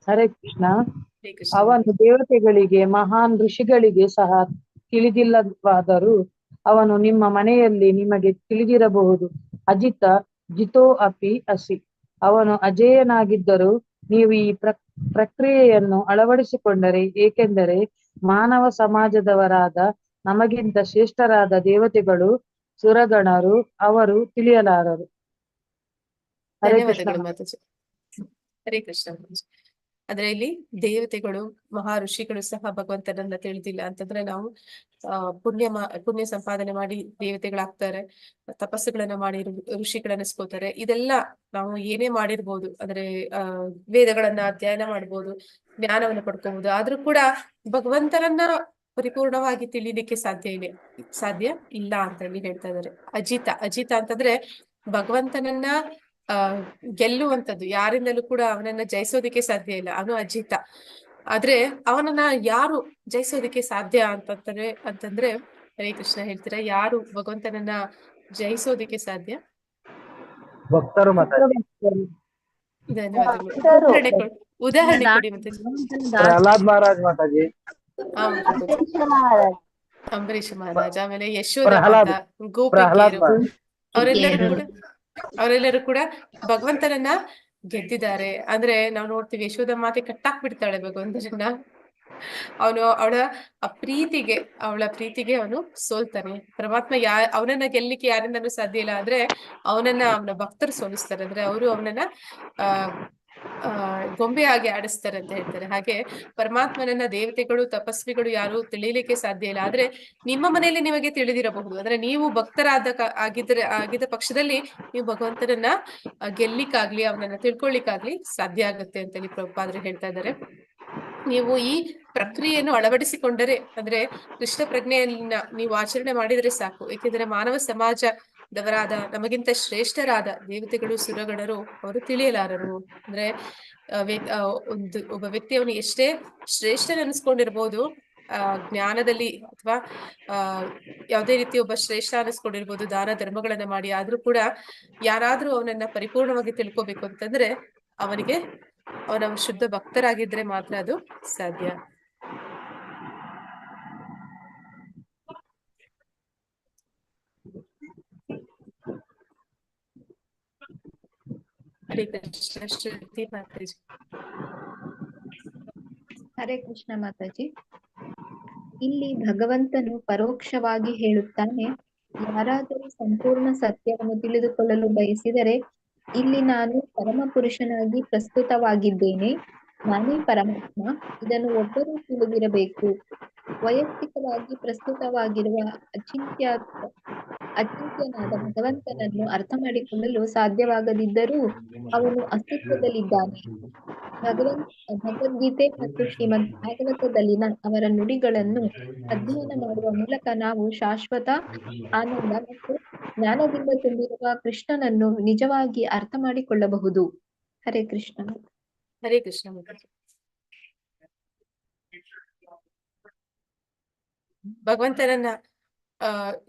ಹರೇ ಕೃಷ್ಣ. ಹರೇ ಕೃಷ್ಣ. ಅವನು ದೇವತೆಗಳಿಗೆ ಮಹಾನ್ ಋಷಿಗಳಿಗೆ ಸಹ ತಿಳಿದಿಲ್ಲವಾದರೂ ಅವನು ನಿಮ್ಮ ಮನೆಯಲ್ಲಿ ನಿಮಗೆ ತಿಳಿದಿರಬಹುದು. ಜಿತೋ ಅಪಿ ಅಸಿ. ಅವನು ಅಜೇಯನಾಗಿದ್ದರೂ ನೀವು ಈ ಪ್ರಕ್ರಿಯೆಯನ್ನು ಅಳವಡಿಸಿಕೊಂಡರೆ, ಏಕೆಂದರೆ ಮಾನವ ಸಮಾಜದವರಾದ ನಮಗಿಂತ ಶ್ರೇಷ್ಠರಾದ ದೇವತೆಗಳು, ಸುರಗಣರು ಅವರು ತಿಳಿಯಲಾರರು. ಹರೇ ಕೃಷ್ಣ. ಧನ್ಯವಾದಗಳು ಮಾತಾಜಿ. ಹರೇ ಕೃಷ್ಣ. ಅಂದ್ರೆ ಇಲ್ಲಿ ದೇವತೆಗಳು ಮಹಾ ಋಷಿಗಳು ಸಹ ಭಗವಂತನನ್ನ ತಿಳಿದಿಲ್ಲ ಅಂತಂದ್ರೆ ನಾವು ಪುಣ್ಯ ಸಂಪಾದನೆ ಮಾಡಿ ದೇವತೆಗಳಾಗ್ತಾರೆ, ತಪಸ್ಸುಗಳನ್ನ ಮಾಡಿ ಋಷಿಗಳನ್ನಿಸ್ಕೋತಾರೆ. ಇದೆಲ್ಲ ನಾವು ಏನೇ ಮಾಡಿರ್ಬೋದು, ಅಂದ್ರೆ ವೇದಗಳನ್ನ ಅಧ್ಯಯನ ಮಾಡ್ಬೋದು, ಜ್ಞಾನವನ್ನು ಪಡ್ಕೋಬಹುದು. ಆದ್ರೂ ಕೂಡ ಭಗವಂತನನ್ನ ಪರಿಪೂರ್ಣವಾಗಿ ತಿಳಿಲಿಕ್ಕೆ ಸಾಧ್ಯ ಇಲ್ಲ ಅಂತ ಹೇಳಿ ಹೇಳ್ತಾ ಇದ್ದಾರೆ. ಅಜಿತ ಅಂತಂದ್ರೆ ಭಗವಂತನನ್ನ ಗೆಲ್ಲುವಂಥದ್ದು, ಯಾರಿಂದಲೂ ಕೂಡ ಅವನನ್ನ ಜಯಿಸೋದಿಕ್ಕೆ ಸಾಧ್ಯ ಇಲ್ಲ, ಅವನು ಅಜಿತ. ಆದ್ರೆ ಅವನನ್ನ ಯಾರು ಜಯಿಸೋದಿಕ್ಕೆ ಸಾಧ್ಯ ಅಂತಂದ್ರೆ ಹರೇ ಕೃಷ್ಣ ಹೇಳ್ತೀರಾ, ಯಾರು ಭಗವಂತನನ್ನ ಜಯಿಸೋದಿಕ್ಕೆ ಸಾಧ್ಯ? ಭಕ್ತರು ಧನ್ಯವಾದಗಳು. ಉದಾಹರಣೆ ಕೊಡಿ ಮತ್ತೆ. ಪ್ರಹ್ಲಾದ್ ಮಹಾರಾಜ್ ಮಾತಾಜಿ, ಅಂಬರೀಷ ಮಹಾರಾಜ, ಆಮೇಲೆ ಯಶೋಧ ಮಾತಾ, ಗೋಪಿಕೆಯರು, ಅವರೆಲ್ಲರೂ ಕೂಡ ಭಗವಂತನನ್ನ ಗೆದ್ದಿದ್ದಾರೆ. ಅಂದ್ರೆ ನಾವು ನೋಡ್ತೀವಿ, ಯಶೋಧ ಮಾತೆ ಕಟ್ಟಾಕ್ ಬಿಡ್ತಾಳೆ ಭಗವಂತನನ್ನ. ಅವಳ ಪ್ರೀತಿಗೆ ಅವನು ಸೋಲ್ತಾನೆ. ಪರಮಾತ್ಮ ಅವನನ್ನ ಗೆಲ್ಲಿಕ್ಕೆ ಯಾರಿಂದನೂ ಸಾಧ್ಯ ಇಲ್ಲ. ಆದ್ರೆ ಅವನ ಭಕ್ತರು ಸೋಲಿಸ್ತಾರೆ. ಅಂದ್ರೆ ಅವರು ಅವನನ್ನ ಗೊಂಬೆಯಾಗಿ ಆಡಿಸ್ತಾರೆ ಅಂತ ಹೇಳ್ತಾರೆ. ಹಾಗೆ ಪರಮಾತ್ಮನನ್ನ ದೇವತೆಗಳು, ತಪಸ್ವಿಗಳು ಯಾರು ತಿಳಿಲಿಕ್ಕೆ ಸಾಧ್ಯ ಇಲ್ಲ. ಆದ್ರೆ ನಿಮ್ಮ ಮನೆಯಲ್ಲಿ ನಿಮಗೆ ತಿಳಿದಿರಬಹುದು. ಅಂದ್ರೆ ನೀವು ಆಗಿದ್ದ ಪಕ್ಷದಲ್ಲಿ ನೀವು ಭಗವಂತನನ್ನ ಗೆಲ್ಲಿಕ್ಕಾಗ್ಲಿ, ಅವನನ್ನ ತಿಳ್ಕೊಳ್ಳಿಕ್ಕಾಗ್ಲಿ ಸಾಧ್ಯ ಆಗುತ್ತೆ ಅಂತೇಳಿ ಪ್ರಭುಪಾದರು ಹೇಳ್ತಾ ಇದ್ದಾರೆ. ನೀವು ಈ ಪ್ರಕ್ರಿಯೆಯನ್ನು ಅಳವಡಿಸಿಕೊಂಡರೆ, ಅಂದ್ರೆ ಕೃಷ್ಣ ಪ್ರಜ್ಞೆಯನ್ನ ನೀವು ಆಚರಣೆ ಮಾಡಿದ್ರೆ ಸಾಕು. ಏಕೆಂದ್ರೆ ಮಾನವ ಸಮಾಜದವರಾದ ನಮಗಿಂತ ಶ್ರೇಷ್ಠರಾದ ದೇವತೆಗಳು, ಸುರಗಣರು ಅವರು ತಿಳಿಯಲಾರರು. ಅಂದ್ರೆ ಒಬ್ಬ ವ್ಯಕ್ತಿ ಅವನು ಎಷ್ಟೇ ಶ್ರೇಷ್ಠನೆನಿಸ್ಕೊಂಡಿರ್ಬೋದು ಜ್ಞಾನದಲ್ಲಿ, ಅಥವಾ ಯಾವುದೇ ರೀತಿ ಒಬ್ಬ ಶ್ರೇಷ್ಠ ಅನಿಸ್ಕೊಂಡಿರ್ಬೋದು ದಾನ ಧರ್ಮಗಳನ್ನ ಮಾಡಿ, ಆದ್ರೂ ಕೂಡ ಯಾರಾದ್ರೂ ಅವನನ್ನ ಪರಿಪೂರ್ಣವಾಗಿ ತಿಳ್ಕೊಬೇಕು ಅಂತಂದ್ರೆ ಅವನ ಶುದ್ಧ ಭಕ್ತರಾಗಿದ್ರೆ ಮಾತ್ರ ಅದು ಸಾಧ್ಯ. ಹರೇ ಕೃಷ್ಣ. ಶ್ರುತಿ ಮಾತಾಜಿ. ಹರೇ ಕೃಷ್ಣ ಮಾತಾಜಿ. ಇಲ್ಲಿ ಭಗವಂತನು ಪರೋಕ್ಷವಾಗಿ ಹೇಳುತ್ತಾನೆ, ಯಾರಾದರೂ ಸಂಪೂರ್ಣ ಸತ್ಯವನ್ನು ತಿಳಿದುಕೊಳ್ಳಲು ಬಯಸಿದರೆ ಇಲ್ಲಿ ನಾನು ಪರಮ ಪುರುಷನಾಗಿ ಪ್ರಸ್ತುತವಾಗಿದ್ದೇನೆ, ನಾನೇ ಪರಮಾತ್ಮ, ಇದನ್ನು ಒಬ್ಬರು ತಿಳಿದಿರಬೇಕು. ವೈಯಕ್ತಿಕವಾಗಿ ಪ್ರಸ್ತುತವಾಗಿರುವ ಅಚಿಂತ್ಯನಾದ ಭಗವಂತನನ್ನು ಅರ್ಥ ಮಾಡಿಕೊಳ್ಳಲು ಸಾಧ್ಯವಾಗದಿದ್ದರೂ ಅವನು ಅಸ್ತಿತ್ವದಲ್ಲಿದ್ದಾನೆ. ಭಗವದ್ಗೀತೆ ಮತ್ತು ಶ್ರೀಮದ್ ಭಾಗವತದಲ್ಲಿನ ಅವರ ನುಡಿಗಳನ್ನು ಅಧ್ಯಯನ ಮಾಡುವ ಮೂಲಕ ನಾವು ಶಾಶ್ವತ ಆನಂದ ಮತ್ತು ಜ್ಞಾನದಿಂದ ತುಂಬಿರುವ ಕೃಷ್ಣನನ್ನು ನಿಜವಾಗಿ ಅರ್ಥ ಮಾಡಿಕೊಳ್ಳಬಹುದು. ಹರೇ ಕೃಷ್ಣ. ಹರೇ ಕೃಷ್ಣ ಮಾತಾಜಿ. ಭಗವಂತನನ್ನ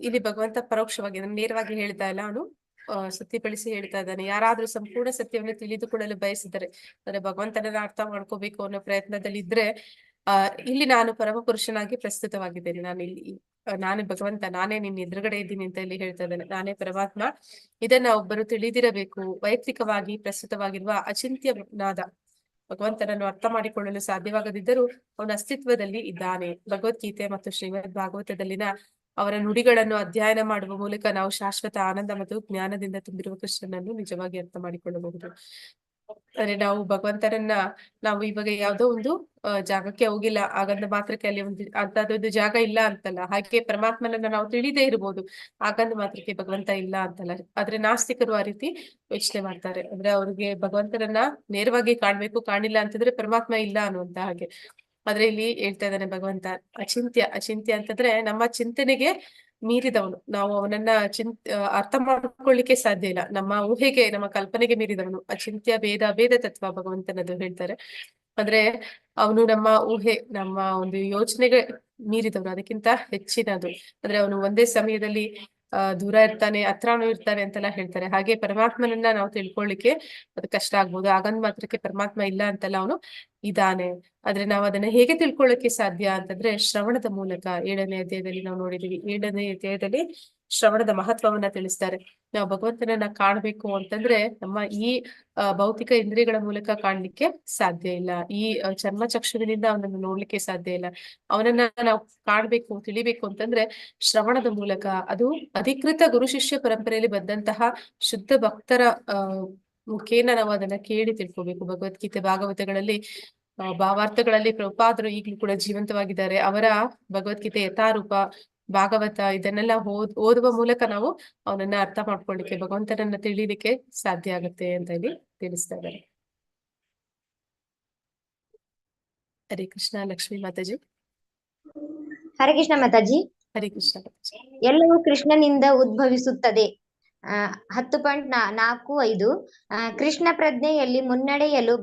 ಇಲ್ಲಿ ಭಗವಂತ ಪರೋಕ್ಷವಾಗಿ ನೇರವಾಗಿ ಹೇಳ್ತಾ ಇಲ್ಲ, ಅವನು ಸುತ್ತಿಪಡಿಸಿ ಹೇಳ್ತಾ ಇದ್ದಾನೆ. ಯಾರಾದ್ರೂ ಸಂಪೂರ್ಣ ಸತ್ಯವನ್ನು ತಿಳಿದುಕೊಳ್ಳಲು ಬಯಸಿದರೆ, ಅಂದ್ರೆ ಭಗವಂತನನ್ನ ಅರ್ಥ ಮಾಡ್ಕೋಬೇಕು ಅನ್ನೋ ಪ್ರಯತ್ನದಲ್ಲಿ ಇದ್ರೆ ಇಲ್ಲಿ ನಾನು ಪರಮ ಪುರುಷನಾಗಿ ಪ್ರಸ್ತುತವಾಗಿದ್ದೇನೆ. ನಾನೇ ಭಗವಂತ, ನಾನೇ ನಿನ್ನ ಎದುರುಗಡೆ ಇದ್ದೀನಿ ಅಂತ ಇಲ್ಲಿ ಹೇಳ್ತಾ ಇದ್ದಾನೆ. ನಾನೇ ಪರಮಾತ್ಮ. ಇದನ್ನ ಒಬ್ಬರು ತಿಳಿದಿರಬೇಕು. ವೈಯಕ್ತಿಕವಾಗಿ ಪ್ರಸ್ತುತವಾಗಿರುವ ಅಚಿಂತ್ಯನಾದ ಭಗವಂತನನ್ನು ಅರ್ಥ ಮಾಡಿಕೊಳ್ಳಲು ಸಾಧ್ಯವಾಗದಿದ್ದರೂ ಅವನ ಅಸ್ತಿತ್ವದಲ್ಲಿ ಇದ್ದಾನೆ. ಭಗವದ್ಗೀತೆ ಮತ್ತು ಶ್ರೀಮದ್ ಭಾಗವತದಲ್ಲಿನ ಅವರ ನುಡಿಗಳನ್ನು ಅಧ್ಯಯನ ಮಾಡುವ ಮೂಲಕ ನಾವು ಶಾಶ್ವತ ಆನಂದ ಮತ್ತು ಜ್ಞಾನದಿಂದ ತುಂಬಿರುವ ಕೃಷ್ಣನನ್ನು ನಿಜವಾಗಿ ಅರ್ಥ ಮಾಡಿಕೊಳ್ಳಬಹುದು. ಅಂದ್ರೆ ನಾವು ಭಗವಂತನನ್ನ ನಾವು ಇವಾಗ ಯಾವ್ದೋ ಒಂದು ಜಾಗಕ್ಕೆ ಹೋಗಿಲ್ಲ, ಹಾಗಂದ ಮಾತ್ರಕ್ಕೆ ಅಲ್ಲಿ ಅಂತದೊಂದು ಜಾಗ ಇಲ್ಲ ಅಂತಲ್ಲ. ಹಾಗೆ ಪರಮಾತ್ಮನನ್ನ ನಾವು ತಿಳಿದೇ ಇರ್ಬೋದು, ಹಾಗಂದ ಮಾತ್ರಕ್ಕೆ ಭಗವಂತ ಇಲ್ಲ ಅಂತಲ್ಲ. ಆದ್ರೆ ನಾಸ್ತಿಕರು ಆ ರೀತಿ ಯೋಚನೆ ಮಾಡ್ತಾರೆ. ಅಂದ್ರೆ ಅವ್ರಿಗೆ ಭಗವಂತನನ್ನ ನೇರವಾಗಿ ಕಾಣ್ಬೇಕು, ಕಾಣಿಲ್ಲ ಅಂತಂದ್ರೆ ಪರಮಾತ್ಮ ಇಲ್ಲ ಅನ್ನುವಂತ ಹಾಗೆ. ಆದ್ರೆ ಇಲ್ಲಿ ಹೇಳ್ತಾ ಇದ್ದಾನೆ ಭಗವಂತ ಅಚಿಂತ್ಯ ಅಂತಂದ್ರೆ ನಮ್ಮ ಚಿಂತನೆಗೆ ಮೀರಿದವನು. ನಾವು ಅವನನ್ನ ಅರ್ಥ ಮಾಡ್ಕೊಳ್ಳಿಕ್ಕೆ ಸಾಧ್ಯ ಇಲ್ಲ. ನಮ್ಮ ಊಹೆಗೆ, ನಮ್ಮ ಕಲ್ಪನೆಗೆ ಮೀರಿದವನು. ಅಚಿಂತ್ಯ ಭೇದ ತತ್ವ ಭಗವಂತನದು ಹೇಳ್ತಾರೆ. ಅಂದ್ರೆ ಅವನು ನಮ್ಮ ಊಹೆ, ನಮ್ಮ ಒಂದು ಯೋಚನೆಗೆ ಮೀರಿದವನು, ಅದಕ್ಕಿಂತ ಹೆಚ್ಚಿನದು. ಅಂದ್ರೆ ಅವನು ಒಂದೇ ಸಮಯದಲ್ಲಿ ದೂರ ಇರ್ತಾನೆ, ಹತ್ರನೂ ಇರ್ತಾನೆ ಅಂತೆಲ್ಲ ಹೇಳ್ತಾರೆ. ಹಾಗೆ ಪರಮಾತ್ಮನನ್ನ ನಾವು ತಿಳ್ಕೊಳ್ಳಿಕ್ಕೆ ಅದು ಕಷ್ಟ ಆಗ್ಬೋದು. ಹಾಗಂದ್ ಮಾತ್ರಕ್ಕೆ ಪರಮಾತ್ಮ ಇಲ್ಲ ಅಂತಲ್ಲ, ಅವನು ಇದ್ದಾನೆ. ಆದ್ರೆ ನಾವು ಅದನ್ನ ಹೇಗೆ ತಿಳ್ಕೊಳ್ಳಕ್ಕೆ ಸಾಧ್ಯ ಅಂತಂದ್ರೆ ಶ್ರವಣದ ಮೂಲಕ. 7ನೇ ಅಧ್ಯಾಯದಲ್ಲಿ ನಾವು ನೋಡಿದೀವಿ. 7ನೇ ಅಧ್ಯಾಯದಲ್ಲಿ ಶ್ರವಣದ ಮಹತ್ವವನ್ನ ತಿಳಿಸ್ತಾರೆ. ನಾವು ಭಗವಂತನನ್ನ ಕಾಣ್ಬೇಕು ಅಂತಂದ್ರೆ ನಮ್ಮ ಈ ಭೌತಿಕ ಇಂದ್ರಿಯಗಳ ಮೂಲಕ ಕಾಣ್ಲಿಕ್ಕೆ ಸಾಧ್ಯ ಇಲ್ಲ. ಈ ಚರ್ಮಚಕ್ಷುವಿನಿಂದ ಅವನನ್ನು ನೋಡ್ಲಿಕ್ಕೆ ಸಾಧ್ಯ ಇಲ್ಲ. ಅವನನ್ನ ನಾವು ಕಾಣ್ಬೇಕು, ತಿಳಿಬೇಕು ಅಂತಂದ್ರೆ ಶ್ರವಣದ ಮೂಲಕ. ಅದು ಅಧಿಕೃತ ಗುರು ಶಿಷ್ಯ ಪರಂಪರೆಯಲ್ಲಿ ಬಂದಂತಹ ಶುದ್ಧ ಭಕ್ತರ ಮುಖೇನ ನಾವು ಅದನ್ನ ಕೇಳಿ ತಿಳ್ಕೊಬೇಕು. ಭಗವದ್ಗೀತೆ ಭಾಗವತಗಳಲ್ಲಿ ಭಾವಾರ್ಥಗಳಲ್ಲಿ ಪ್ರಭುಪಾದರು ಈಗಲೂ ಕೂಡ ಜೀವಂತವಾಗಿದ್ದಾರೆ. ಅವರ ಭಗವದ್ಗೀತೆ ಯಥಾರೂಪ, ಭಾಗವತ ಇದನ್ನೆಲ್ಲ ಓದುವ ಮೂಲಕ ನಾವು ಅವನನ್ನ ಅರ್ಥ ಮಾಡ್ಕೊಳ್ಳಿಕ್ಕೆ, ಭಗವಂತನನ್ನ ತಿಳಿಲಿಕ್ಕೆ ಸಾಧ್ಯ ಆಗುತ್ತೆ ಅಂತ ಇಲ್ಲಿ ತಿಳಿಸ್ತಾ ಇದ್ದಾರೆ. ಹರೇ ಕೃಷ್ಣ. ಲಕ್ಷ್ಮೀ ಮಾತಾಜಿ. ಹರೇ ಕೃಷ್ಣ ಮಾತಾಜಿ. ಹರೇ ಕೃಷ್ಣ ಮಾತಾಜಿ. ಎಲ್ಲವೂ ಕೃಷ್ಣನಿಂದ ಉದ್ಭವಿಸುತ್ತದೆ. 10.45 ಕೃಷ್ಣ ಪ್ರಜ್ಞೆಯಲ್ಲಿ ಮುನ್ನಡೆಯಲು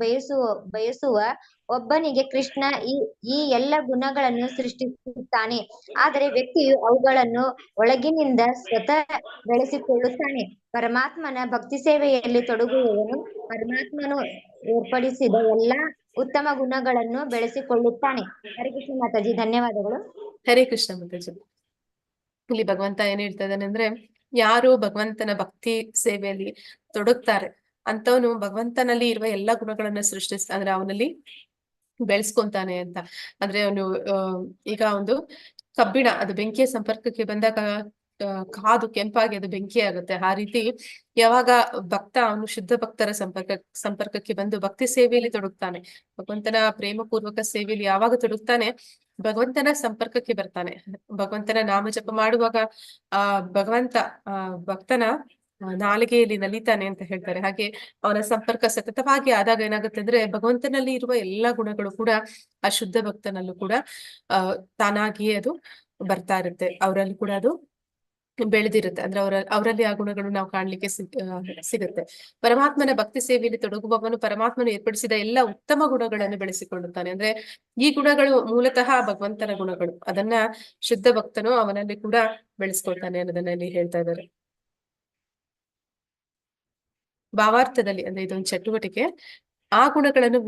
ಬಯಸುವ ಒಬ್ಬನಿಗೆ ಕೃಷ್ಣ ಈ ಎಲ್ಲ ಗುಣಗಳನ್ನು ಸೃಷ್ಟಿಸುತ್ತಾನೆ. ಆದರೆ ವ್ಯಕ್ತಿಯು ಅವುಗಳನ್ನು ಒಳಗಿನಿಂದ ಸ್ವತಃ ಬೆಳೆಸಿಕೊಳ್ಳುತ್ತಾನೆ. ಪರಮಾತ್ಮನ ಭಕ್ತಿ ಸೇವೆಯಲ್ಲಿ ತೊಡಗುವವನು ಪರಮಾತ್ಮನು ಏರ್ಪಡಿಸಿದ ಎಲ್ಲಾ ಉತ್ತಮ ಗುಣಗಳನ್ನು ಬೆಳೆಸಿಕೊಳ್ಳುತ್ತಾನೆ. ಹರೇ ಕೃಷ್ಣ ಮಾತಾಜಿ, ಧನ್ಯವಾದಗಳು. ಹರೇ ಕೃಷ್ಣ ಮಾತಾಜಿ. ಇಲ್ಲಿ ಭಗವಂತ ಏನ್ ಹೇಳ್ತಾ ಇದ್ದಾನೆ ಅಂದ್ರೆ, ಯಾರು ಭಗವಂತನ ಭಕ್ತಿ ಸೇವೆಯಲ್ಲಿ ತೊಡಗ್ತಾರೆ ಅಂತವನು ಭಗವಂತನಲ್ಲಿ ಇರುವ ಎಲ್ಲಾ ಗುಣಗಳನ್ನ ಅಂದ್ರೆ ಅವನಲ್ಲಿ ಬೆಳೆಸ್ಕೊಂತಾನೆ ಅಂತ. ಅಂದ್ರೆ ಅವನು ಈಗ ಒಂದು ಕಬ್ಬಿಣ ಅದು ಬೆಂಕಿಯ ಸಂಪರ್ಕಕ್ಕೆ ಬಂದಾಗ ಕಾದು ಕೆಂಪಾಗಿ ಅದು ಬೆಂಕಿ ಆಗುತ್ತೆ. ಆ ರೀತಿ ಯಾವಾಗ ಭಕ್ತ ಅವನು ಶುದ್ಧ ಭಕ್ತರ ಸಂಪರ್ಕಕ್ಕೆ ಬಂದು ಭಕ್ತಿ ಸೇವೆಯಲ್ಲಿ ತೊಡಗ್ತಾನೆ, ಭಗವಂತನ ಪ್ರೇಮಪೂರ್ವಕ ಸೇವೆಯಲ್ಲಿ ಯಾವಾಗ ತೊಡಗ್ತಾನೆ, ಭಗವಂತನ ಸಂಪರ್ಕಕ್ಕೆ ಬರ್ತಾನೆ. ಭಗವಂತನ ನಾಮ ಜಪ ಮಾಡುವಾಗ ಭಗವಂತ ಭಕ್ತನ ನಾಲಿಗೆಯಲ್ಲಿ ನಲಿತಾನೆ ಅಂತ ಹೇಳ್ತಾರೆ. ಹಾಗೆ ಅವನ ಸಂಪರ್ಕ ಸತತವಾಗಿ ಆದಾಗ ಏನಾಗುತ್ತೆ ಅಂದ್ರೆ ಭಗವಂತನಲ್ಲಿ ಇರುವ ಎಲ್ಲಾ ಗುಣಗಳು ಕೂಡ ಆ ಶುದ್ಧ ಭಕ್ತನಲ್ಲೂ ಕೂಡ ತಾನಾಗಿಯೇ ಅದು ಬರ್ತಾ ಇರುತ್ತೆ. ಅವರಲ್ಲಿ ಕೂಡ ಅದು ಬೆಳೆದಿರುತ್ತೆ. ಅಂದ್ರೆ ಅವರಲ್ಲಿ ಆ ಗುಣಗಳು ನಾವು ಕಾಣ್ಲಿಕ್ಕೆ ಸಿಗುತ್ತೆ. ಪರಮಾತ್ಮನ ಭಕ್ತಿ ಸೇವೆಯಲ್ಲಿ ತೊಡಗುವವನು ಪರಮಾತ್ಮನು ಏರ್ಪಡಿಸಿದ ಎಲ್ಲ ಉತ್ತಮ ಗುಣಗಳನ್ನು ಬೆಳೆಸಿಕೊಳ್ಳುತ್ತಾನೆ. ಅಂದ್ರೆ ಈ ಗುಣಗಳು ಮೂಲತಃ ಭಗವಂತನ ಗುಣಗಳು. ಅದನ್ನ ಶುದ್ಧ ಭಕ್ತನು ಅವನಲ್ಲಿ ಕೂಡ ಬೆಳೆಸ್ಕೊಳ್ತಾನೆ ಅನ್ನೋದನ್ನ ಇಲ್ಲಿ ಹೇಳ್ತಾ ಇದ್ದಾರೆ. ಭಾವಾರ್ಥದಲ್ಲಿ ಅಂದ್ರೆ ಇದೊಂದು ಚಟುವಟಿಕೆ. ಆ ಗುಣಗಳನ್ನು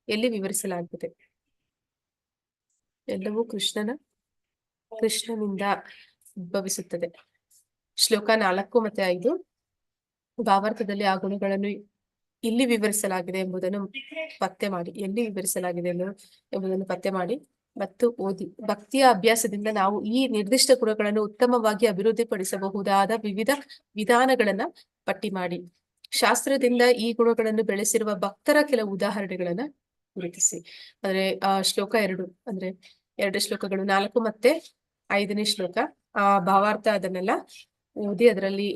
ಎಲ್ಲಿ ವಿವರಿಸಲಾಗಿದೆ? ಎಲ್ಲವೂ ಕೃಷ್ಣನಿಂದ ಉದ್ಭವಿಸುತ್ತದೆ. ಶ್ಲೋಕ 4 ಮತ್ತು 5 ಭಾವಾರ್ಥದಲ್ಲಿ ಆ ಗುಣಗಳನ್ನು ಇಲ್ಲಿ ವಿವರಿಸಲಾಗಿದೆ ಎಂಬುದನ್ನು ಪತ್ತೆ ಮಾಡಿ, ಎಲ್ಲಿ ವಿವರಿಸಲಾಗಿದೆ ಎಂಬುದನ್ನು ಪತ್ತೆ ಮಾಡಿ ಮತ್ತು ಓದಿ. ಭಕ್ತಿಯ ಅಭ್ಯಾಸದಿಂದ ನಾವು ಈ ನಿರ್ದಿಷ್ಟ ಗುಣಗಳನ್ನು ಉತ್ತಮವಾಗಿ ಅಭಿವೃದ್ಧಿಪಡಿಸಬಹುದಾದ ವಿವಿಧ ವಿಧಾನಗಳನ್ನ ಪಟ್ಟಿ ಮಾಡಿ ಶಾಸ್ತ್ರದಿಂದ ಈ ಗುಣಗಳನ್ನು ಬೆಳೆಸಿರುವ ಭಕ್ತರ ಕೆಲವು ಉದಾಹರಣೆಗಳನ್ನ ಗುರುತಿಸಿ. ಅಂದ್ರೆ ಶ್ಲೋಕ 2 ಅಂದ್ರೆ 2 ಶ್ಲೋಕಗಳು 4 ಮತ್ತೆ 5ನೇ ಶ್ಲೋಕ. ಆ ಭಾವಾರ್ಥ ಅದನ್ನೆಲ್ಲ ಓದಿ ಅದರಲ್ಲಿ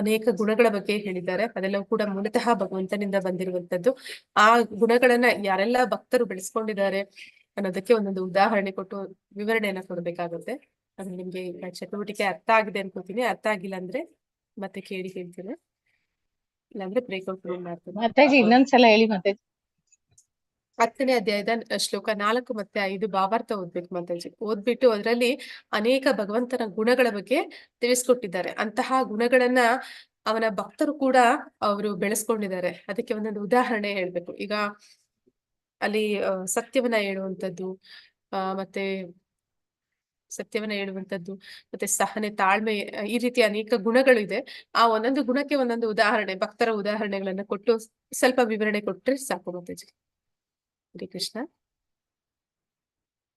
ಅನೇಕ ಗುಣಗಳ ಬಗ್ಗೆ ಹೇಳಿದ್ದಾರೆ. ಅದೆಲ್ಲವೂ ಕೂಡ ಮೂಲತಃ ಭಗವಂತನಿಂದ ಬಂದಿರುವಂತದ್ದು. ಆ ಗುಣಗಳನ್ನ ಯಾರೆಲ್ಲ ಭಕ್ತರು ಬೆಳೆಸ್ಕೊಂಡಿದ್ದಾರೆ ಅನ್ನೋದಕ್ಕೆ ಒಂದೊಂದು ಉದಾಹರಣೆ ಕೊಟ್ಟು ವಿವರಣೆಯನ್ನ ಕೊಡ್ಬೇಕಾಗುತ್ತೆ. ಅದು ನಿಮ್ಗೆ ಚಟುವಟಿಕೆ ಅರ್ಥ ಆಗಿದೆ ಅನ್ಕೋತೀನಿ. ಅರ್ಥ ಆಗಿಲ್ಲ ಅಂದ್ರೆ ಮತ್ತೆ ಕೇಳಿ ಹೇಳ್ತೀನಿ, ಇಲ್ಲಾಂದ್ರೆ ಬ್ರೇಕ್ಔಟ್ ರೂಮ್ ಮಾಡ್ತೀನಿ. ಮಾತಾಜಿ ಇನ್ನೊಂದ್ಸಲ ಹೇಳಿ ಮಾತಾಜಿ. 10ನೇ ಅಧ್ಯಾಯದ ಶ್ಲೋಕ 4 ಮತ್ತೆ 5 ಭಾವಾರ್ಥ ಓದ್ಬೇಕು ಮಾತಾಜಿ. ಓದ್ಬಿಟ್ಟು ಅದರಲ್ಲಿ ಅನೇಕ ಭಗವಂತನ ಗುಣಗಳ ಬಗ್ಗೆ ತಿಳಿಸ್ಕೊಟ್ಟಿದ್ದಾರೆ. ಅಂತಹ ಗುಣಗಳನ್ನ ಅವನ ಭಕ್ತರು ಕೂಡ ಅವರು ಬೆಳೆಸ್ಕೊಂಡಿದ್ದಾರೆ. ಅದಕ್ಕೆ ಒಂದೊಂದು ಉದಾಹರಣೆ ಹೇಳ್ಬೇಕು. ಈಗ ಅಲ್ಲಿ ಸತ್ಯವನ್ನ ಹೇಳುವಂಥದ್ದು, ಮತ್ತೆ ಸತ್ಯವನ್ನ ಹೇಳುವಂಥದ್ದು, ಮತ್ತೆ ಸಹನೆ, ತಾಳ್ಮೆ, ಈ ರೀತಿ ಅನೇಕ ಗುಣಗಳು ಇದೆ. ಆ ಒಂದೊಂದು ಗುಣಕ್ಕೆ ಒಂದೊಂದು ಉದಾಹರಣೆ, ಭಕ್ತರ ಉದಾಹರಣೆಗಳನ್ನ ಕೊಟ್ಟು ಸ್ವಲ್ಪ ವಿವರಣೆ ಕೊಟ್ರೆ ಸಾಕು ಮಾತಾಜಿ. ಹರೇ ಕೃಷ್ಣ.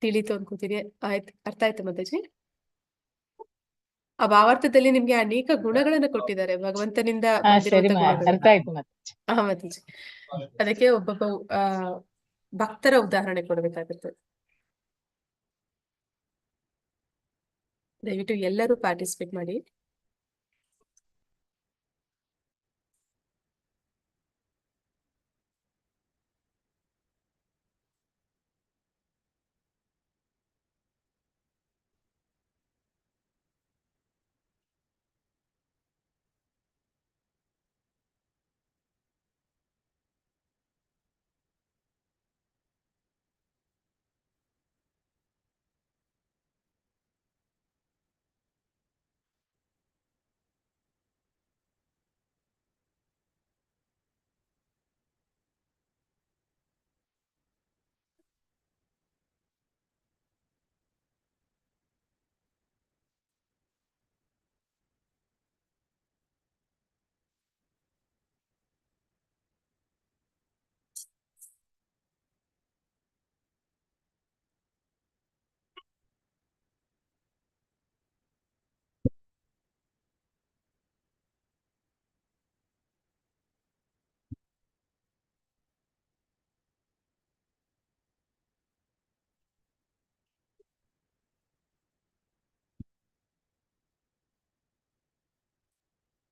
ತಿಳಿತು ಅನ್ಕೋತೀನಿ. ಆಯ್ತು, ಅರ್ಥ ಆಯ್ತು ಮಾತಾಜಿ. ಆ ಭಾವಾರ್ಥದಲ್ಲಿ ನಿಮ್ಗೆ ಅನೇಕ ಗುಣಗಳನ್ನ ಕೊಟ್ಟಿದ್ದಾರೆ, ಭಗವಂತನಿಂದ ಸರಿ ಬಂದಿರುವಂತ ಅರ್ಥ ಗುಣಗಳನ್ನ. ಆಯ್ತು ಮಾತಾಜಿ. ಮಾತಾಜಿ, ಅದಕ್ಕೆ ಒಬ್ಬೊಬ್ಬ ಭಕ್ತರ ಉದಾಹರಣೆ ಕೊಡ್ಬೇಕಾಗುತ್ತೆ. ದಯವಿಟ್ಟು ಎಲ್ಲರೂ ಪಾರ್ಟಿಸಿಪೇಟ್ ಮಾಡಿ.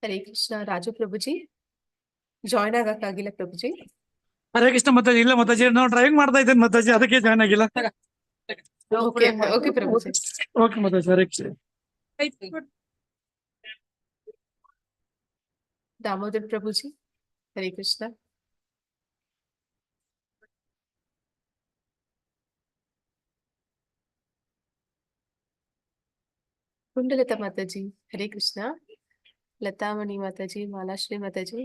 ಹರೇ ಕೃಷ್ಣ. ರಾಜು ಪ್ರಭುಜಿ ಜಾಯ್ನ್ ಆಗಕ್ಕಾಗಿಲ್ಲ ಪ್ರಭುಜಿ. ಹರೇ ಕೃಷ್ಣ ಮಾತಾಜಿ. ಇಲ್ಲ ಮಾತಾಜಿ, ನಾವು ಡ್ರೈವಿಂಗ್ ಮಾಡ್ತಾ ಇದ್ದೇನೆ ಮಾತಾಜಿ, ಅದಕ್ಕೆ ಜಾಯ್ನ್ ಆಗಿಲ್ಲ. Okay okay Prabhuji. Okay Mataji. Hare Krishna. Damodar Prabhuji. Hare Krishna. Kundalata Mataji. Hare Krishna. Latamani Mataji, Malashri Mataji.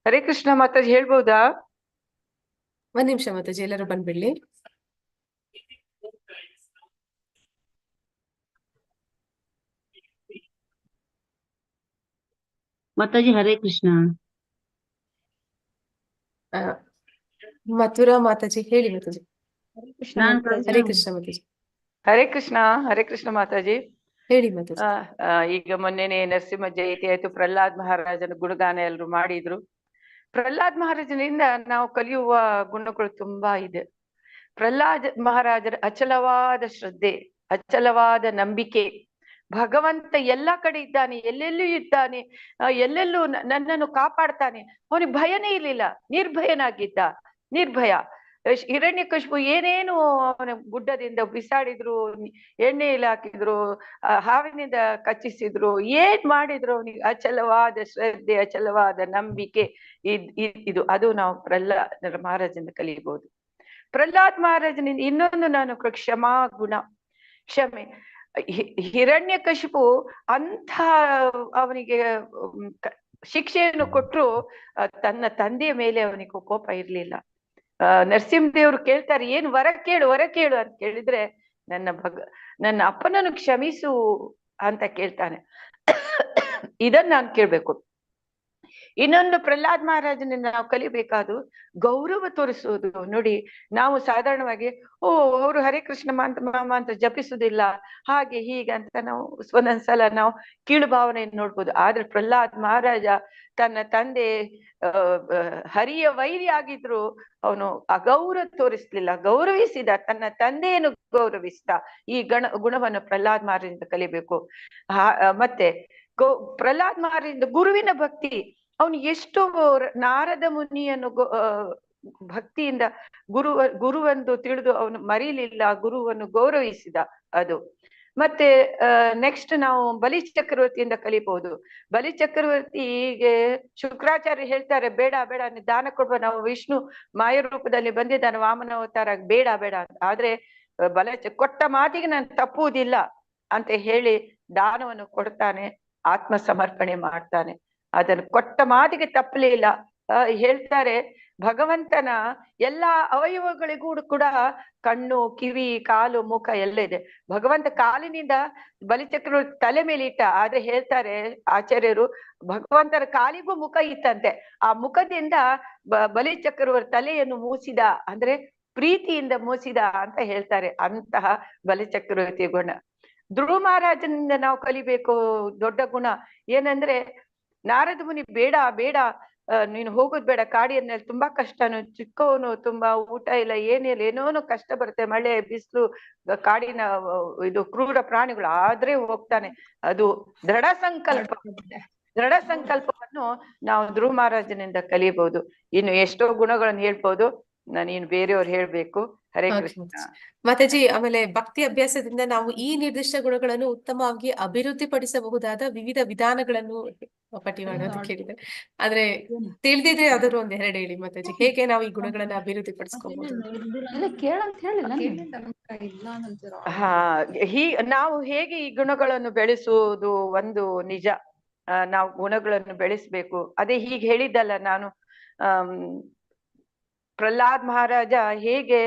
Hare Krishna Mataji ಹೇಳ್ಬೋದಾ? ಒಂದ್ ನಿಮಿಷ ಮಾತಾಜಿ, ಎಲ್ಲರೂ ಬಂದ್ಬಿಡ್ಲಿ. ಮಾತಾಜಿ ಹರೇ ಕೃಷ್ಣ. ಆ, ಮಥುರಾ ಮಾತಾಜಿ ಹೇಳಿ ಮಾತಾಜಿ. ಹರೇ ಕೃಷ್ಣ ನಾನ್ ಮಾತಾಜಿ. ಹರೇ ಕೃಷ್ಣ ಮಾತಾಜಿ ಹರೇ ಕೃಷ್ಣ ಮಾತಾಜಿ. ಹೇಳಿ ಮಾತಾಜಿ. ಈಗ ಮೊನ್ನೆನೆ ನರಸಿಂಹ ಜಯಂತಿ ಆಯ್ತು, ಪ್ರಹ್ಲಾದ್ ಮಹಾರಾಜನ ಗುಣಗಾನ ಎಲ್ರು ಮಾಡಿದ್ರು. ಪ್ರಹ್ಲಾದ್ ಮಹಾರಾಜನಿಂದ ನಾವು ಕಲಿಯುವ ಗುಣಗಳು ತುಂಬಾ ಇದೆ. ಪ್ರಹ್ಲಾದ್ ಮಹಾರಾಜರ ಅಚಲವಾದ ಶ್ರದ್ಧೆ, ಅಚಲವಾದ ನಂಬಿಕೆ, ಭಗವಂತ ಎಲ್ಲಾ ಕಡೆ ಇದ್ದಾನೆ, ಎಲ್ಲೆಲ್ಲೂ ಇದ್ದಾನೆ, ಎಲ್ಲೆಲ್ಲೂ ನನ್ನನ್ನು ಕಾಪಾಡ್ತಾನೆ. ಅವನಿಗೆ ಭಯನೇ ಇರ್ಲಿಲ್ಲ, ನಿರ್ಭಯನಾಗಿದ್ದ, ನಿರ್ಭಯ. ಹಿರಣ್ಯಕಶಿಪು ಏನೇನು ಅವನ ಗುಡ್ಡದಿಂದ ಬಿಸಾಡಿದ್ರು, ಎಣ್ಣೆ ಇಲ್ಲ ಹಾಕಿದ್ರು, ಹಾವಿನಿಂದ ಕಚ್ಚಿಸಿದ್ರು, ಏನ್ ಮಾಡಿದ್ರು ಅವನಿಗೆ ಅಚಲವಾದ ಶ್ರದ್ಧೆ, ಅಚಲವಾದ ನಂಬಿಕೆ. ಇದು ಅದು ನಾವು ಪ್ರಹ್ಲಾದ ಮಹಾರಾಜನಿಂದ ಕಲಿಬಹುದು. ಪ್ರಹ್ಲಾದ್ ಮಹಾರಾಜನಿಂದ ಇನ್ನೊಂದು ನಾನು ಕ್ಷಮಾ ಗುಣ, ಕ್ಷಮೆ. ಹಿರಣ್ಯಕಶಿಪು ಅಂಥ ಅವನಿಗೆ ಶಿಕ್ಷೆಯನ್ನು ಕೊಟ್ರು ತನ್ನ ತಂದೆಯ ಮೇಲೆ ಅವನಿಗೆ ಕೋಪ ಇರ್ಲಿಲ್ಲ. ನರಸಿಂಹದೇವ್ರು ಕೇಳ್ತಾರೆ, ಏನ್ ವರ ಕೇಳು, ವರ ಕೇಳು ಅಂತ ಕೇಳಿದ್ರೆ, ನನ್ನ ಅಪ್ಪನನ್ನು ಕ್ಷಮಿಸು ಅಂತ ಕೇಳ್ತಾನೆ. ಇದನ್ನ ನಾನು ಕೇಳ್ಬೇಕು. ಇನ್ನೊಂದು ಪ್ರಹ್ಲಾದ್ ಮಹಾರಾಜನಿಂದ ನಾವು ಕಲಿಬೇಕಾದ್ರು ಗೌರವ ತೋರಿಸುವುದು. ನೋಡಿ, ನಾವು ಸಾಧಾರಣವಾಗಿ ಅವರು ಹರೇ ಕೃಷ್ಣ ಮಾಮ ಅಂತ ಜಪಿಸುದಿಲ್ಲ, ಹಾಗೆ ಹೀಗೆ ಅಂತ ನಾವು ಒಂದೊಂದ್ಸಲ ನಾವು ಕೀಳು ಭಾವನೆಯನ್ನು ನೋಡ್ಬೋದು. ಆದ್ರೆ ಪ್ರಹ್ಲಾದ್ ಮಹಾರಾಜ ತನ್ನ ತಂದೆ ಹರಿಯ ವೈರಿ ಆಗಿದ್ರು ಅವನು ಅಗೌರವ ತೋರಿಸ್ಲಿಲ್ಲ, ಗೌರವಿಸಿದ, ತನ್ನ ತಂದೆಯನ್ನು ಗೌರವಿಸಿದ. ಈ ಗುಣವನ್ನು ಪ್ರಹ್ಲಾದ್ ಮಹಾರಾಜನಿಂದ ಕಲಿಬೇಕು. ಮತ್ತೆ ಪ್ರಹ್ಲಾದ್ ಮಹಾರಾಜನಿಂದ ಗುರುವಿನ ಭಕ್ತಿ. ಅವನು ಎಷ್ಟು ನಾರದ ಮುನಿಯನ್ನು ಭಕ್ತಿಯಿಂದ ಗುರುವೆಂದು ತಿಳಿದು ಅವನು ಮರೀಲಿಲ್ಲ, ಗುರುವನ್ನು ಗೌರವಿಸಿದ. ಅದು ಮತ್ತೆ ನೆಕ್ಸ್ಟ್ ನಾವು ಬಲಿ ಚಕ್ರವರ್ತಿಯಿಂದ ಕಲಿಬಹುದು. ಬಲಿ ಚಕ್ರವರ್ತಿಗೆ ಶುಕ್ರಾಚಾರ್ಯ ಹೇಳ್ತಾರೆ, ಬೇಡ ಬೇಡ ನೀನು ದಾನ ಕೊಡ್ಬ, ನಾವು ವಿಷ್ಣು ಮಾಯ ರೂಪದಲ್ಲಿ ಬಂದಿದ್ದಾನೆ, ವಾಮನ ಅವತಾರ, ಬೇಡ ಬೇಡ ಅಂತ. ಆದ್ರೆ ಕೊಟ್ಟ ಮಾತಿಗೆ ನಾನು ತಪ್ಪುವುದಿಲ್ಲ ಅಂತ ಹೇಳಿ ದಾನವನ್ನು ಕೊಡ್ತಾನೆ, ಆತ್ಮ ಸಮರ್ಪಣೆ ಮಾಡ್ತಾನೆ. ಅದನ್ನು ಕೊಟ್ಟ ಮಾತಿಗೆ ತಪ್ಪಲಿಲ್ಲ. ಹೇಳ್ತಾರೆ, ಭಗವಂತನ ಎಲ್ಲಾ ಅವಯವಗಳಿಗೂ ಕೂಡ ಕಣ್ಣು, ಕಿವಿ, ಕಾಲು, ಮುಖ ಎಲ್ಲ ಇದೆ. ಭಗವಂತ ಕಾಲಿನಿಂದ ಬಲಿಚಕ್ರವರ್ತಿ ತಲೆ ಮೇಲೆ ಇಟ್ಟ. ಆದ್ರೆ ಹೇಳ್ತಾರೆ ಆಚಾರ್ಯರು, ಭಗವಂತನ ಕಾಲಿಗೂ ಮುಖ ಇತ್ತಂತೆ. ಆ ಮುಖದಿಂದ ಬಲಿಚಕ್ರವರ್ತಿ ತಲೆಯನ್ನು ಮೂಸಿದ, ಅಂದ್ರೆ ಪ್ರೀತಿಯಿಂದ ಮೂಸಿದ ಅಂತ ಹೇಳ್ತಾರೆ. ಅಂತಹ ಬಲಿಚಕ್ರವರ್ತಿ ಗುಣ. ಧ್ರುವ ಮಹಾರಾಜನಿಂದ ನಾವು ಕಲಿಬೇಕು ದೊಡ್ಡ ಗುಣ ಏನಂದ್ರೆ, ನಾರದ ಮುನಿ ಬೇಡ ಬೇಡ ನೀನು ಹೋಗೋದ್ ಬೇಡ, ಕಾಡಿಯಲ್ಲಿ ತುಂಬಾ ಕಷ್ಟನು, ಚಿಕ್ಕವನು, ತುಂಬಾ ಊಟ ಇಲ್ಲ, ಏನಿಲ್ಲ, ಏನೋನು ಕಷ್ಟ ಬರುತ್ತೆ, ಮಳೆ, ಬಿಸಿಲು, ಕಾಡಿನ ಇದು ಕ್ರೂರ ಪ್ರಾಣಿಗಳು, ಆದ್ರೆ ಹೋಗ್ತಾನೆ. ಅದು ದೃಢ ಸಂಕಲ್ಪವನ್ನು ನಾವು ಧ್ರುವ ಮಹಾರಾಜನಿಂದ ಕಲಿಯಬಹುದು. ಇನ್ನು ಎಷ್ಟೋ ಗುಣಗಳನ್ನು ಹೇಳ್ಬೋದು, ನಾನೇನು ಬೇರೆಯವ್ರು ಹೇಳ್ಬೇಕು. ಹರೇ ಕೃಷ್ಣ. ಮಾತಾಜಿ, ಆಮೇಲೆ ಭಕ್ತಿ ಅಭ್ಯಾಸದಿಂದ ನಾವು ಈ ನಿರ್ದಿಷ್ಟ ಗುಣಗಳನ್ನು ಉತ್ತಮವಾಗಿ ಅಭಿವೃದ್ಧಿ ಪಡಿಸಬಹುದಾದ ವಿವಿಧ ವಿಧಾನಗಳನ್ನು ಪಟ್ಟಿ ಮಾಡೋದು ಕೇಳಿದೆ. ಆದ್ರೆ ತಿಳಿದಿದ್ರೆ ಯಾವ್ದಾದ್ರು ಒಂದ್ ಎರಡು ಹೇಳಿ ಮಾತಾಜಿ, ಹೇಗೆ ನಾವು ಈ ಗುಣಗಳನ್ನ ಅಭಿವೃದ್ಧಿ ಪಡಿಸ್ಕೋಬಹುದು? ನಾವು ಹೇಗೆ ಈ ಗುಣಗಳನ್ನು ಬೆಳೆಸುವುದು ಒಂದು ನಿಜ. ನಾವು ಗುಣಗಳನ್ನು ಬೆಳೆಸ್ಬೇಕು. ಅದೇ ಹೀಗೆ ಹೇಳಿದ್ದಲ್ಲ ನಾನು, ಪ್ರಹ್ಲಾದ್ ಮಹಾರಾಜ ಹೇಗೆ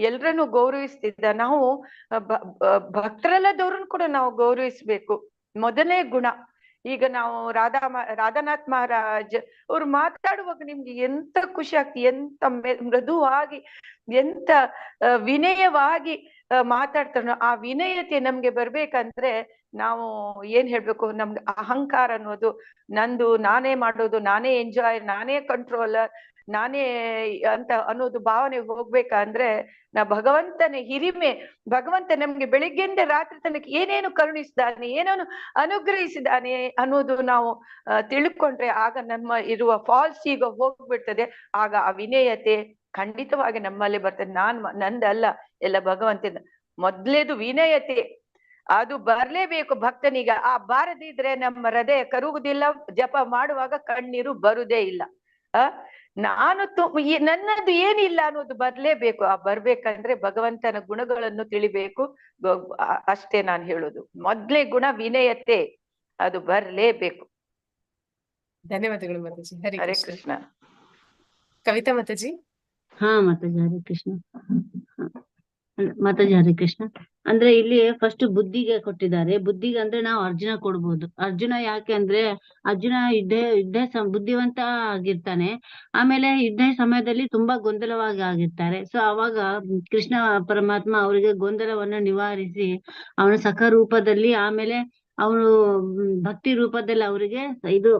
ಎಲ್ರನ್ನು ಗೌರವಿಸ್ತಿದ್ದ. ನಾವು ಭಕ್ತರಲ್ಲದವ್ರನ್ನು ಕೂಡ ನಾವು ಗೌರವಿಸ್ಬೇಕು. ಮೊದಲನೇ ಗುಣ. ಈಗ ನಾವು ರಾಧಾನಾಥ್ ಮಹಾರಾಜ್ ಅವ್ರು ಮಾತಾಡುವಾಗ ನಿಮ್ಗೆ ಎಂತ ಖುಷಿ ಆಗ್ತಿ, ಎಂತ ಮೃದುವಾಗಿ, ಎಂತ ವಿನಯವಾಗಿ ಮಾತಾಡ್ತಾರೋ. ಆ ವಿನಯತೆ ನಮ್ಗೆ ಬರ್ಬೇಕಂದ್ರೆ ನಾವು ಏನ್ ಹೇಳ್ಬೇಕು, ನಮ್ಗೆ ಅಹಂಕಾರ ಅನ್ನೋದು, ನಂದು, ನಾನೇ ಮಾಡೋದು, ನಾನೇ ಎಂಜಾಯ್, ನಾನೇ ಕಂಟ್ರೋಲರ್, ನಾನೇ ಅಂತ ಅನ್ನೋದು ಭಾವನೆ ಹೋಗ್ಬೇಕಂದ್ರೆ ಭಗವಂತನ ಹಿರಿಮೆ, ಭಗವಂತ ನಮ್ಗೆ ಬೆಳಿಗ್ಗೆಯಿಂದ ರಾತ್ರಿ ತನಕ ಏನೇನು ಕರುಣಿಸಿದಾನೆ, ಏನೇನು ಅನುಗ್ರಹಿಸಿದಾನೆ ಅನ್ನೋದು ನಾವು ತಿಳ್ಕೊಂಡ್ರೆ ಆಗ ನಮ್ಮ ಇರುವ ಫಾಲ್ಸ್ ಈಗ ಹೋಗ್ಬಿಡ್ತದೆ. ಆಗ ಆ ವಿನಯತೆ ಖಂಡಿತವಾಗಿ ನಮ್ಮಲ್ಲಿ ಬರ್ತದೆ. ನಂದಲ್ಲ, ಎಲ್ಲ ಭಗವಂತನ. ಮೊದ್ಲೇದು ವಿನಯತೆ, ಅದು ಬರ್ಲೇಬೇಕು ಭಕ್ತನಿಗ. ಆ ಬಾರದಿದ್ರೆ ನಮ್ಮ ಹೃದಯ ಕರುಗುದಿಲ್ಲ, ಜಪ ಮಾಡುವಾಗ ಕಣ್ಣೀರು ಬರುದೇ ಇಲ್ಲ. ನನ್ನದು ಏನಿಲ್ಲ ಅನ್ನೋದು ಬರ್ಲೇಬೇಕು. ಆ ಬರ್ಬೇಕಂದ್ರೆ ಭಗವಂತನ ಗುಣಗಳನ್ನು ತಿಳಿಬೇಕು. ಅಷ್ಟೇ ನಾನು ಹೇಳುದು. ಮೊದ್ಲೇ ಗುಣ ವಿನಯತೆ, ಅದು ಬರ್ಲೇಬೇಕು. ಧನ್ಯವಾದಗಳು ಮಾತಾಜಿ. ಹರೇ ಕೃಷ್ಣ. ಕವಿತಾ ಮಾತಾಜಿ. ಹಾ ಮಾತಾಜಿ, ಹರೇ ಕೃಷ್ಣ. ಮಾತಾಜಿ ಹರೇ ಕೃಷ್ಣ. ಅಂದ್ರೆ ಇಲ್ಲಿ ಫಸ್ಟ್ ಬುದ್ಧಿಗೆ ಕೊಟ್ಟಿದ್ದಾರೆ. ಬುದ್ಧಿಗೆ ಅಂದ್ರೆ ನಾವು ಅರ್ಜುನ ಕೊಡ್ಬೋದು. ಅರ್ಜುನ ಯಾಕೆ ಅಂದ್ರೆ ಅರ್ಜುನ ಬುದ್ಧಿವಂತ ಆಗಿರ್ತಾನೆ. ಆಮೇಲೆ ಯುದ್ಧ ಸಮಯದಲ್ಲಿ ತುಂಬಾ ಗೊಂದಲವಾಗಿ ಆಗಿರ್ತಾರೆ. ಸೊ ಅವಾಗ ಕೃಷ್ಣ ಪರಮಾತ್ಮ ಅವರಿಗೆ ಗೊಂದಲವನ್ನು ನಿವಾರಿಸಿ ಅವನ ಸಖ ರೂಪದಲ್ಲಿ, ಆಮೇಲೆ ಅವನು ಭಕ್ತಿ ರೂಪದಲ್ಲಿ ಅವರಿಗೆ ಇದು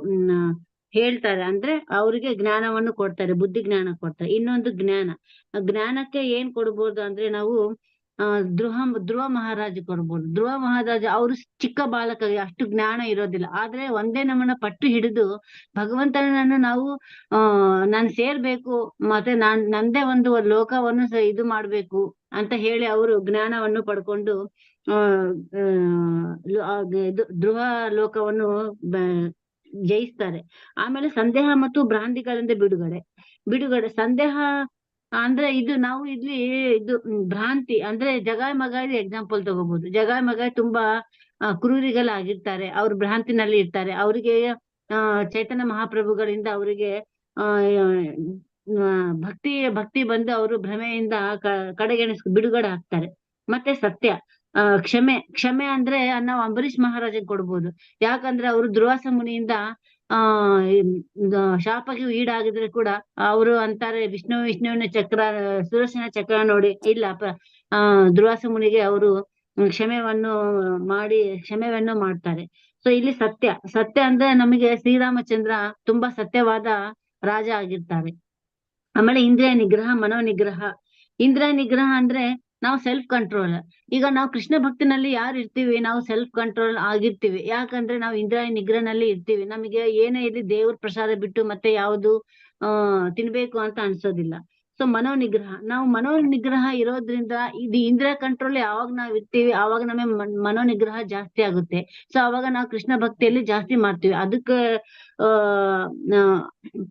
ಹೇಳ್ತಾರೆ. ಅಂದ್ರೆ ಅವ್ರಿಗೆ ಜ್ಞಾನವನ್ನು ಕೊಡ್ತಾರೆ, ಬುದ್ಧಿ ಜ್ಞಾನ ಕೊಡ್ತಾರೆ. ಇನ್ನೊಂದು ಜ್ಞಾನಕ್ಕೆ ಏನ್ ಕೊಡ್ಬೋದು ಅಂದ್ರೆ ನಾವು ಧ್ರುವ ಮಹಾರಾಜ ಕೊಡ್ಬೋದು. ಧ್ರುವ ಮಹಾರಾಜ ಅವರು ಚಿಕ್ಕ ಬಾಲಕ, ಅಷ್ಟು ಜ್ಞಾನ ಇರೋದಿಲ್ಲ. ಆದ್ರೆ ಒಂದೇ ನಮ್ಮನ್ನ ಪಟ್ಟು ಹಿಡಿದು ಭಗವಂತನನ್ನು ನಾವು ನಾನು ಸೇರ್ಬೇಕು, ಮತ್ತೆ ನಂದೇ ಒಂದು ಲೋಕವನ್ನು ಇದು ಮಾಡ್ಬೇಕು ಅಂತ ಹೇಳಿ ಅವರು ಜ್ಞಾನವನ್ನು ಪಡ್ಕೊಂಡು ಧ್ರುವ ಲೋಕವನ್ನು ಜಯಿಸ್ತಾರೆ. ಆಮೇಲೆ ಸಂದೇಹ ಮತ್ತು ಭ್ರಾಂತಿಗಳಿಂದ ಬಿಡುಗಡೆ. ಸಂದೇಹ ಅಂದ್ರೆ ಇದು ನಾವು ಇಲ್ಲಿ ಇದು ಭ್ರಾಂತಿ ಅಂದ್ರೆ ಜಗಾಯ್ ಮಗಾಯ್ ಎಕ್ಸಾಂಪಲ್ ತಗೋಬಹುದು. ಜಗಾಯ್ ಮಗಾಯ್ ತುಂಬಾ ಕ್ರೂರಿಗಳಾಗಿರ್ತಾರೆ, ಅವ್ರು ಭ್ರಾಂತಿನಲ್ಲಿ ಇರ್ತಾರೆ. ಅವರಿಗೆ ಚೈತನ್ಯ ಮಹಾಪ್ರಭುಗಳಿಂದ ಅವರಿಗೆ ಭಕ್ತಿ ಬಂದು ಅವರು ಭ್ರಮೆಯಿಂದ ಬಿಡುಗಡೆ ಆಗ್ತಾರೆ. ಮತ್ತೆ ಸತ್ಯ, ಕ್ಷಮೆ ಅಂದ್ರೆ ನಾವು ಅಂಬರೀಷ್ ಮಹಾರಾಜನ್ ಕೊಡ್ಬೋದು. ಯಾಕಂದ್ರೆ ಅವರು ದುರ್ವಾಸ ಮುನಿಯಿಂದ ಶಾಪಕ್ಕೆ ಈಡಾಗಿದ್ರೆ ಕೂಡ ಅವರು ಅಂತಾರೆ ವಿಷ್ಣುವಿನ ಚಕ್ರ, ಸುದರ್ಶನ ಚಕ್ರ ನೋಡಿ ಇಲ್ಲ ದುರ್ವಾಸ ಮುನಿಗೆ ಅವರು ಕ್ಷಮೆಯನ್ನು ಮಾಡ್ತಾರೆ. ಸೊ ಇಲ್ಲಿ ಸತ್ಯ ಅಂದ್ರೆ ನಮಗೆ ಶ್ರೀರಾಮಚಂದ್ರ ತುಂಬಾ ಸತ್ಯವಾದ ರಾಜ ಆಗಿರ್ತಾರೆ. ಆಮೇಲೆ ಇಂದ್ರಿಯ ನಿಗ್ರಹ, ಮನೋನಿಗ್ರಹ. ಇಂದ್ರಿಯ ನಿಗ್ರಹ ಅಂದ್ರೆ ನಾವು ಸೆಲ್ಫ್ ಕಂಟ್ರೋಲ್. ಈಗ ನಾವು ಕೃಷ್ಣ ಭಕ್ತಿನಲ್ಲಿ ಯಾರು ಇರ್ತೀವಿ, ನಾವು ಸೆಲ್ಫ್ ಕಂಟ್ರೋಲ್ ಆಗಿರ್ತೀವಿ. ಯಾಕಂದ್ರೆ ನಾವು ಇಂದ್ರಿಯ ನಿಗ್ರಹನಲ್ಲಿ ಇರ್ತೀವಿ. ನಮಗೆ ಏನೇ ಇಲ್ಲಿ ದೇವ್ರ ಪ್ರಸಾದ ಬಿಟ್ಟು ಮತ್ತೆ ಯಾವುದು ತಿನ್ಬೇಕು ಅಂತ ಅನ್ಸೋದಿಲ್ಲ. ಸೊ ನಾವು ಮನೋನಿಗ್ರಹ ಇರೋದ್ರಿಂದ ಇದು ಇಂದ್ರಿಯ ಕಂಟ್ರೋಲ್ ಯಾವಾಗ ನಾವ್ ಇರ್ತೀವಿ ಆವಾಗ ನಮಗೆ ಮನೋನಿಗ್ರಹ ಜಾಸ್ತಿ ಆಗುತ್ತೆ. ಸೊ ಅವಾಗ ನಾವು ಕೃಷ್ಣ ಭಕ್ತಿಯಲ್ಲಿ ಜಾಸ್ತಿ ಮಾಡ್ತೀವಿ. ಅದಕ್ಕೆ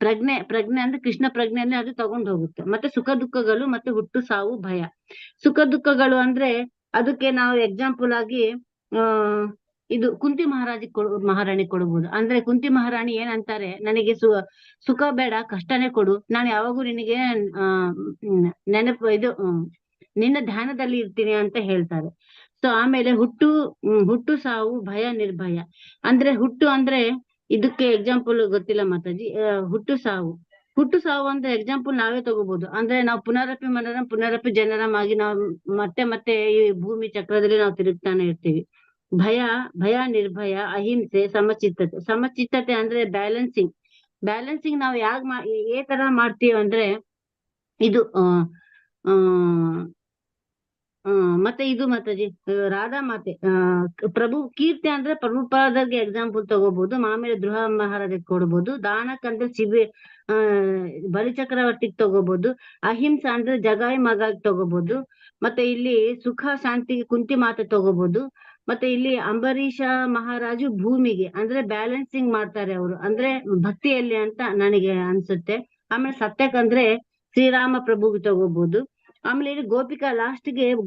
ಪ್ರಜ್ಞೆ ಅಂದ್ರೆ ಕೃಷ್ಣ ಪ್ರಜ್ಞೆಯಲ್ಲಿ ಅದು ತಗೊಂಡು ಹೋಗುತ್ತೆ. ಮತ್ತೆ ಸುಖ ದುಃಖಗಳು ಮತ್ತೆ ಹುಟ್ಟು ಸಾವು ಭಯ. ಸುಖ ದುಃಖಗಳು ಅಂದ್ರೆ ಅದಕ್ಕೆ ನಾವು ಎಕ್ಸಾಂಪಲ್ ಆಗಿ ಇದು ಕುಂತಿ ಮಹಾರಾಣಿ ಕೊಡ್ಬೋದು. ಅಂದ್ರೆ ಕುಂತಿ ಮಹಾರಾಣಿ ಏನಂತಾರೆ, ನನಗೆ ಸುಖ ಬೇಡ, ಕಷ್ಟನೇ ಕೊಡು, ನಾನು ಯಾವಾಗೂ ನಿನಗೆ ನಿನ್ನ ಧ್ಯಾನದಲ್ಲಿ ಇರ್ತೀನಿ ಅಂತ ಹೇಳ್ತಾರೆ. ಸೊ ಆಮೇಲೆ ಹುಟ್ಟು ಸಾವು ಭಯ ನಿರ್ಭಯ. ಅಂದ್ರೆ ಹುಟ್ಟು ಅಂದ್ರೆ ಇದಕ್ಕೆ ಎಕ್ಸಾಂಪಲ್ ಗೊತ್ತಿಲ್ಲ ಮಾತಾಜಿ. ಹುಟ್ಟು ಸಾವು ಅಂದ್ರೆ ಎಕ್ಸಾಂಪಲ್ ನಾವೇ ತಗೋಬಹುದು. ಅಂದ್ರೆ ನಾವು ಪುನರಪಿ ಜನರಮಾಗಿ ನಾವು ಮತ್ತೆ ಈ ಭೂಮಿ ಚಕ್ರದಲ್ಲಿ ನಾವು ತಿರುಗ್ತಾನೆ ಇರ್ತೀವಿ. ಭಯ ನಿರ್ಭಯ, ಅಹಿಂಸೆ, ಸಮಚಿತ್ತತೆ ಅಂದ್ರೆ ಬ್ಯಾಲೆನ್ಸಿಂಗ್ ನಾವು ಏ ತರ ಮಾಡ್ತೀವಿ ಅಂದ್ರೆ ಇದು ಮತ್ತೆ ಇದು ಮಾತಾಜಿ ರಾಧಾ ಮಾತೆ ಪ್ರಭು ಕೀರ್ತಿ ಅಂದ್ರೆ ಪ್ರಭುಪಾದಕ್ಕೆ ಎಕ್ಸಾಂಪಲ್ ತಗೋಬಹುದು. ಆಮೇಲೆ ಧ್ರುವ ಮಹಾರಾಜ ಕೊಡ್ಬೋದು. ದಾನಕ್ಕಂದ್ರೆ ಬಲಿಚಕ್ರವರ್ತಿಗೆ ತಗೋಬಹುದು. ಅಹಿಂಸಾ ಅಂದ್ರೆ ಜಗಾಯ್ ಮಗಾಗ್ ತಗೋಬಹುದು. ಮತ್ತೆ ಇಲ್ಲಿ ಸುಖ ಶಾಂತಿಗೆ ಕುಂತಿ ಮಾತೆ ತಗೋಬಹುದು. ಮತ್ತೆ ಇಲ್ಲಿ ಅಂಬರೀಷ ಮಹಾರಾಜು ಭೂಮಿಗೆ ಅಂದ್ರೆ ಬ್ಯಾಲೆನ್ಸಿಂಗ್ ಮಾಡ್ತಾರೆ ಅವರು, ಅಂದ್ರೆ ಭಕ್ತಿಯಲ್ಲಿ ಅಂತ ನನಗೆ ಅನ್ಸುತ್ತೆ. ಆಮೇಲೆ ಸತ್ಯಕ್ಕಂದ್ರೆ ಶ್ರೀರಾಮ ಪ್ರಭುಗೆ ತಗೋಬಹುದು. ಆಮೇಲೆ ಇಲ್ಲಿ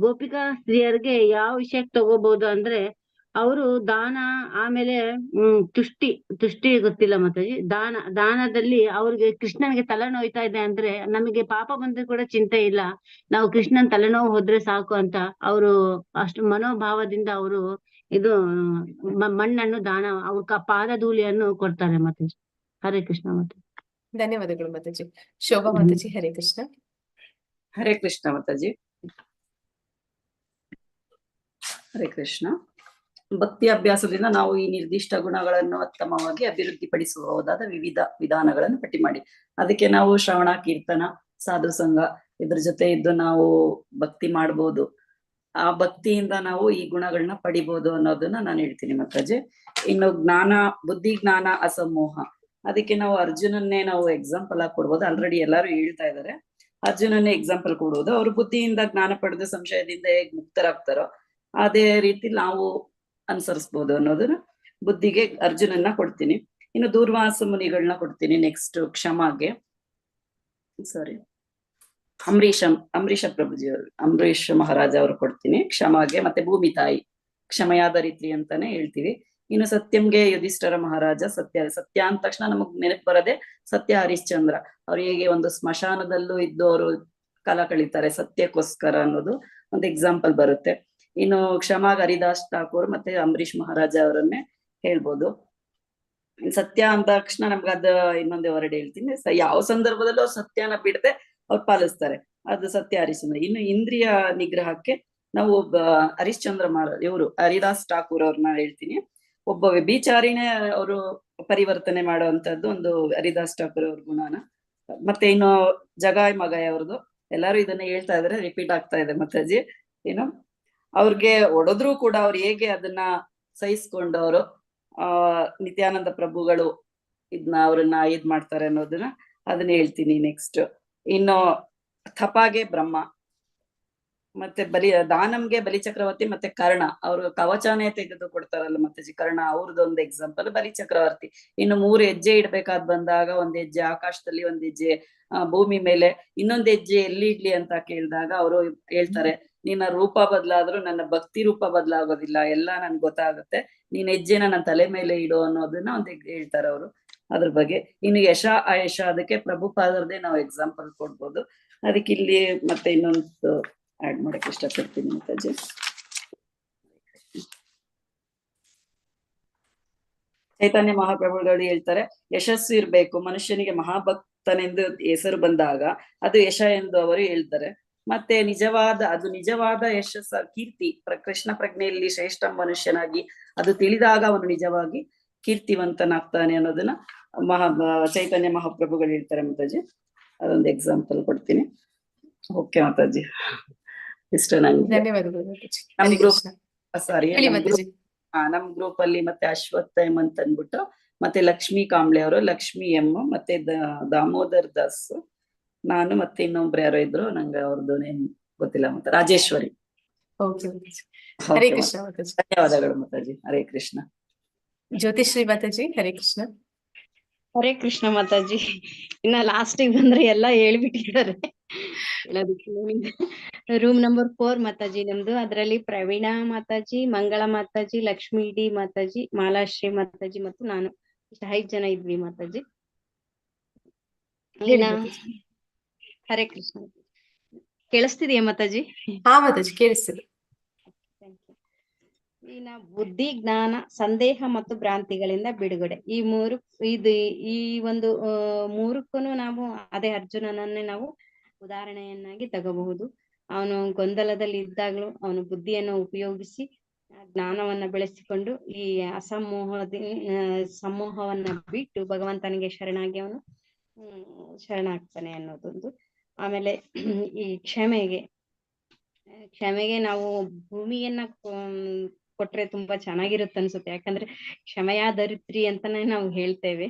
ಗೋಪಿಕಾ ಸ್ತ್ರೀಯರಿಗೆ ಯಾವ ವಿಷಯಕ್ಕೆ ತಗೋಬಹುದು ಅಂದ್ರೆ ಅವರು ದಾನ, ಆಮೇಲೆ ತುಷ್ಟಿ ಗೊತ್ತಿಲ್ಲ ಮಾತಾಜಿ. ದಾನದಲ್ಲಿ ಅವ್ರಿಗೆ ಕೃಷ್ಣನಿಗೆ ತಲೆನೋಯ್ತಾ ಇದೆ ಅಂದ್ರೆ ನಮಗೆ ಪಾಪ ಬಂದ್ರೆ ಕೂಡ ಚಿಂತೆ ಇಲ್ಲ, ನಾವು ಕೃಷ್ಣನ್ ತಲೆನೋವು ಹೋದ್ರೆ ಸಾಕು ಅಂತ ಅವರು ಅಷ್ಟು ಮನೋಭಾವದಿಂದ ಅವರು ಇದು ಮಣ್ಣನ್ನು ದಾನ, ಅವ್ರ ಪಾದಧೂಳಿಯನ್ನು ಕೊಡ್ತಾರೆ ಮಾತಾಜಿ. ಹರೇ ಕೃಷ್ಣ ಮಾತಾಜಿ. ಧನ್ಯವಾದಗಳು ಮಾತಾಜಿ. ಶೋಭಾ ಮಾತಾಜಿ, ಹರೇ ಕೃಷ್ಣ. ಹರೇ ಕೃಷ್ಣ ಮಾತಾಜಿ. ಹರೇ ಕೃಷ್ಣ. ಭಕ್ತಿ ಅಭ್ಯಾಸದಿಂದ ನಾವು ಈ ನಿರ್ದಿಷ್ಟ ಗುಣಗಳನ್ನು ಉತ್ತಮವಾಗಿ ಅಭಿವೃದ್ಧಿಪಡಿಸಬಹುದಾದ ವಿವಿಧ ವಿಧಾನಗಳನ್ನು ಪಟ್ಟಿ ಮಾಡಿ, ಅದಕ್ಕೆ ನಾವು ಶ್ರವಣ, ಕೀರ್ತನ, ಸಾಧು ಸಂಘ ಇದ್ರ ಜೊತೆ ಇದ್ದು ನಾವು ಭಕ್ತಿ ಮಾಡ್ಬೋದು. ಆ ಭಕ್ತಿಯಿಂದ ನಾವು ಈ ಗುಣಗಳನ್ನ ಪಡಿಬಹುದು ಅನ್ನೋದನ್ನ ನಾನು ಹೇಳ್ತೀನಿ ಮಾತಾಜಿ. ಇನ್ನು ಬುದ್ಧಿ ಜ್ಞಾನ ಅಸಮೋಹ, ಅದಕ್ಕೆ ನಾವು ಅರ್ಜುನನ್ನೇ ನಾವು ಎಕ್ಸಾಂಪಲ್ ಆಗಿ ಕೊಡ್ಬೋದು. ಆಲ್ರೆಡಿ ಎಲ್ಲರೂ ಹೇಳ್ತಾ ಇದ್ದಾರೆ, ಅರ್ಜುನನ್ನೇ ಎಕ್ಸಾಂಪಲ್ ಕೊಡುವುದು. ಅವರು ಬುದ್ಧಿಯಿಂದ ಜ್ಞಾನ ಪಡೆದು ಸಂಶಯದಿಂದ ಹೇಗ್ ಮುಕ್ತರಾಗ್ತಾರೋ ಅದೇ ರೀತಿ ನಾವು ಅನುಸರಿಸ್ಬೋದು ಅನ್ನೋದನ್ನ ಬುದ್ಧಿಗೆ ಅರ್ಜುನನ್ನ ಕೊಡ್ತೀನಿ. ಇನ್ನು ದೂರ್ವಾಸ ಮುನಿಗಳನ್ನ ಕೊಡ್ತೀನಿ. ನೆಕ್ಸ್ಟ್ ಕ್ಷಮಾಗೆ ಅಂಬರೀಷ ಪ್ರಭುಜಿಯವರು, ಅಂಬರೀಷ್ ಮಹಾರಾಜ ಅವರು ಕೊಡ್ತೀನಿ ಕ್ಷಮಾಗೆ. ಮತ್ತೆ ಭೂಮಿ ತಾಯಿ ಕ್ಷಮೆಯಾದ ರೀತಿ ಅಂತಾನೆ ಹೇಳ್ತೀವಿ. ಇನ್ನು ಸತ್ಯಂಗೆ ಯುಧಿಷ್ಠರ ಮಹಾರಾಜ. ಸತ್ಯ ಅಂದ ತಕ್ಷಣ ನಮಗ್ ನೆನಪು ಬರದೆ ಸತ್ಯ ಹರಿಶ್ಚಂದ್ರ. ಅವ್ರು ಹೇಗೆ ಒಂದು ಸ್ಮಶಾನದಲ್ಲೂ ಇದ್ದು ಅವರು ಕಾಲ ಕಳೀತಾರೆ ಸತ್ಯಕ್ಕೋಸ್ಕರ ಅನ್ನೋದು ಒಂದು ಎಕ್ಸಾಂಪಲ್ ಬರುತ್ತೆ. ಇನ್ನು ಕ್ಷಮಾಗ್ ಹರಿದಾಸ್ ಠಾಕೂರ್ ಮತ್ತೆ ಅಂಬರೀಷ್ ಮಹಾರಾಜ ಅವರನ್ನೇ ಹೇಳ್ಬೋದು. ಸತ್ಯ ಅಂದ ತಕ್ಷಣ ನಮ್ಗದ ಇನ್ನೊಂದೇ ವರ್ಡ್ ಹೇಳ್ತೀನಿ, ಯಾವ ಸಂದರ್ಭದಲ್ಲೂ ಅವ್ರು ಸತ್ಯನ ಬಿಡದೆ ಅವ್ರು ಪಾಲಿಸ್ತಾರೆ, ಅದು ಸತ್ಯ ಹರಿಶ್ಚಂದ್ರ. ಇನ್ನು ಇಂದ್ರಿಯ ನಿಗ್ರಹಕ್ಕೆ ನಾವು ಹರಿಶ್ಚಂದ್ರ ಇವರು ಹರಿದಾಸ್ ಠಾಕೂರ್ ಅವ್ರನ್ನ ಹೇಳ್ತೀನಿ. ಒಬ್ಬ ವ್ಯಭಿಚಾರಿನೇ ಅವರು ಪರಿವರ್ತನೆ ಮಾಡುವಂತದ್ದು ಒಂದು ಹರಿದಾಸ್ ಠಾಕೂರ್ ಅವ್ರ ಗುಣನ. ಮತ್ತೆ ಇನ್ನು ಜಗಾಯ್ ಮಗಾಯ್ ಅವ್ರದ್ದು, ಎಲ್ಲಾರು ಇದನ್ನ ಹೇಳ್ತಾ ಇದಾರೆ, ರಿಪೀಟ್ ಆಗ್ತಾ ಇದೆ ಮಾತಾಜಿ. ಏನು ಅವ್ರಿಗೆ ಹೊಡೆದ್ರು ಕೂಡ ಅವ್ರು ಹೇಗೆ ಅದನ್ನ ಸಹಿಸ್ಕೊಂಡು ಅವರು ನಿತ್ಯಾನಂದ ಪ್ರಭುಗಳು ಇದನ್ನ ಅವ್ರನ್ನ ಇದ್ ಮಾಡ್ತಾರೆ ಅನ್ನೋದನ್ನ ಅದನ್ನ ಹೇಳ್ತೀನಿ. ನೆಕ್ಸ್ಟ್ ಇನ್ನು ಥಪಾಗೆ ಬ್ರಹ್ಮ, ಮತ್ತೆ ದಾನಂಗೆ ಬಲಿ ಚಕ್ರವರ್ತಿ ಮತ್ತೆ ಕರ್ಣ, ಅವರು ಕವಚನೇ ತೆಗೆದು ಕೊಡ್ತಾರಲ್ಲ ಮಾತಾಜಿ, ಕರ್ಣ ಅವ್ರದ್ದೊಂದು ಎಕ್ಸಾಂಪಲ್. ಬಲಿ ಚಕ್ರವರ್ತಿ ಇನ್ನು 3 ಹೆಜ್ಜೆ ಇಡ್ಬೇಕಾದ್ ಬಂದಾಗ 1 ಹೆಜ್ಜೆ ಆಕಾಶದಲ್ಲಿ, 1 ಹೆಜ್ಜೆ ಭೂಮಿ ಮೇಲೆ, ಇನ್ನೊಂದು ಹೆಜ್ಜೆ ಎಲ್ಲಿ ಇಡ್ಲಿ ಅಂತ ಕೇಳಿದಾಗ ಅವರು ಹೇಳ್ತಾರೆ, ನಿನ್ನ ರೂಪ ಬದಲಾದ್ರೂ ನನ್ನ ಭಕ್ತಿ ರೂಪ ಬದಲಾಗೋದಿಲ್ಲ, ಎಲ್ಲ ನನ್ಗೆ ಗೊತ್ತಾಗುತ್ತೆ, ನೀನ್ ಹೆಜ್ಜೆನ ನನ್ನ ತಲೆ ಮೇಲೆ ಇಡು ಅನ್ನೋದನ್ನ ಒಂದು ಹೇಳ್ತಾರೆ ಅವರು. ಅದ್ರ ಬಗ್ಗೆ ಇನ್ನು ಯಶ ಅಯಶ, ಅದಕ್ಕೆ ಪ್ರಭುಪಾದರದೇ ನಾವು ಎಕ್ಸಾಂಪಲ್ ಕೊಡ್ಬೋದು. ಅದಕ್ಕೆ ಇಲ್ಲಿ ಮತ್ತೆ ಇನ್ನೊಂದು ಆಡ್ ಮಾಡಕ್ ಇಷ್ಟಪಡ್ತೀನಿ ಮಾತಾಜಿ. ಚೈತನ್ಯ ಮಹಾಪ್ರಭುಗಳು ಹೇಳ್ತಾರೆ, ಯಶಸ್ಸು ಇರ್ಬೇಕು, ಮನುಷ್ಯನಿಗೆ ಮಹಾಭಕ್ತನೆಂದು ಹೆಸರು ಬಂದಾಗ ಅದು ಯಶ ಎಂದು ಅವರು ಹೇಳ್ತಾರೆ. ಮತ್ತೆ ನಿಜವಾದ ಯಶಸ್ಸ ಕೀರ್ತಿ, ಕೃಷ್ಣ ಪ್ರಜ್ಞೆಯಲ್ಲಿ ಶ್ರೇಷ್ಠ ಮನುಷ್ಯನಾಗಿ ಅದು ತಿಳಿದಾಗ ಅವನು ನಿಜವಾಗಿ ಕೀರ್ತಿವಂತನಾಗ್ತಾನೆ ಅನ್ನೋದನ್ನ ಚೈತನ್ಯ ಮಹಾಪ್ರಭುಗಳು ಹೇಳ್ತಾರೆ ಮಾತಾಜಿ. ಅದೊಂದು ಎಕ್ಸಾಂಪಲ್ ಕೊಡ್ತೀನಿ. ಓಕೆ ಮಾತಾಜಿ, ಇಷ್ಟ ನಂಗೆ. ಧನ್ಯವಾದಗಳು ಮಾತಾಜಿ. ನಮ್ ಹರೇ ಗ್ರೂಪ್ ಕೃಷ್ಣ. ಸಾರಿ ಹೇಳಿ ಮಾತಾಜಿ. ನಮ್ ಗ್ರೂಪ್ ಅಲ್ಲಿ ಮತ್ತೆ ಅಶ್ವತ್ಥ ಎಂ ಅಂತ ಅಂದ್ಬಿಟ್ಟು, ಮತ್ತೆ ಲಕ್ಷ್ಮೀ ಕಾಂಬ್ಳೆ ಅವರು, ಲಕ್ಷ್ಮಿ ಎಂ, ಮತ್ತೆ ದಾಮೋದರ್ ದಾಸ್, ನಾನು ಮತ್ತೆ ಇನ್ನೊಬ್ರು ಯಾರೋ ಇದ್ರು, ನಂಗೆ ಅವ್ರದ್ದು ನೇಮ್ ಗೊತ್ತಿಲ್ಲ, ಮತ್ತೆ ರಾಜೇಶ್ವರಿ. ಓಕೆ ಮಾತಾಜಿ. ಹರೇ ಕೃಷ್ಣ ಮಾತಾಜಿ. ಧನ್ಯವಾದಗಳು ಮಾತಾಜಿ. ಹರೇ ಕೃಷ್ಣ. ಜ್ಯೋತಿಶ್ರೀ ಮಾತಾಜಿ. ಹರೇ ಕೃಷ್ಣ. ಹರೇ ಕೃಷ್ಣ ಮಾತಾಜಿ. ಇನ್ನ ಲಾಸ್ಟಿಗೆ ಬಂದ್ರೆ ಎಲ್ಲಾ ಹೇಳ್ಬಿಟ್ಟಿದ್ದಾರೆ. ರೂಮ್ ನಂಬರ್ 4 ಮಾತಾಜಿ ನಮ್ದು. ಅದ್ರಲ್ಲಿ ಪ್ರವೀಣಾ ಮಾತಾಜಿ, ಮಂಗಳ ಮಾತಾಜಿ, ಲಕ್ಷ್ಮೀ ಡಿ ಮಾತಾಜಿ, ಮಾಲಾಶ್ರೀ ಮಾತಾಜಿ ಮತ್ತು ನಾನು, ಇಷ್ಟ 5 ಜನ ಇದ್ವಿ ಮಾತಾಜಿ. ಹರೇ ಕೃಷ್ಣ. ಕೇಳಿಸ್ತಿದೆಯಾ ಮಾತಾಜಿ? ಹಾ ಮಾತಾಜಿ, ಕೇಳಿಸ್ತಿದೆ. ಇನ್ನ ಬುದ್ಧಿ, ಜ್ಞಾನ, ಸಂದೇಹ ಮತ್ತು ಭ್ರಾಂತಿಗಳಿಂದ ಬಿಡುಗಡೆ, ಈ ಒಂದು ಮೂರಕ್ಕೂನು ನಾವು ಅದೇ ಅರ್ಜುನನನ್ನೇ ನಾವು ಉದಾಹರಣೆಯನ್ನಾಗಿ ತಗೋಬಹುದು. ಅವನು ಗೊಂದಲದಲ್ಲಿ ಇದ್ದಾಗಲೂ ಅವನು ಬುದ್ಧಿಯನ್ನು ಉಪಯೋಗಿಸಿ ಜ್ಞಾನವನ್ನ ಬೆಳೆಸಿಕೊಂಡು ಈ ಸಮೂಹವನ್ನ ಬಿಟ್ಟು ಭಗವಂತನಿಗೆ ಶರಣಾಗಿ ಅವನು ಶರಣಾಗ್ತಾನೆ ಅನ್ನೋದೊಂದು. ಆಮೇಲೆ ಈ ಕ್ಷಮೆಗೆ ನಾವು ಭೂಮಿಯನ್ನ ಕೊಟ್ರೆ ತುಂಬಾ ಚೆನ್ನಾಗಿರುತ್ತೆ ಅನ್ಸುತ್ತೆ. ಯಾಕಂದ್ರೆ ಕ್ಷಮೆಯ ಧರಿತ್ರಿ ಅಂತಾನೆ ನಾವು ಹೇಳ್ತೇವೆ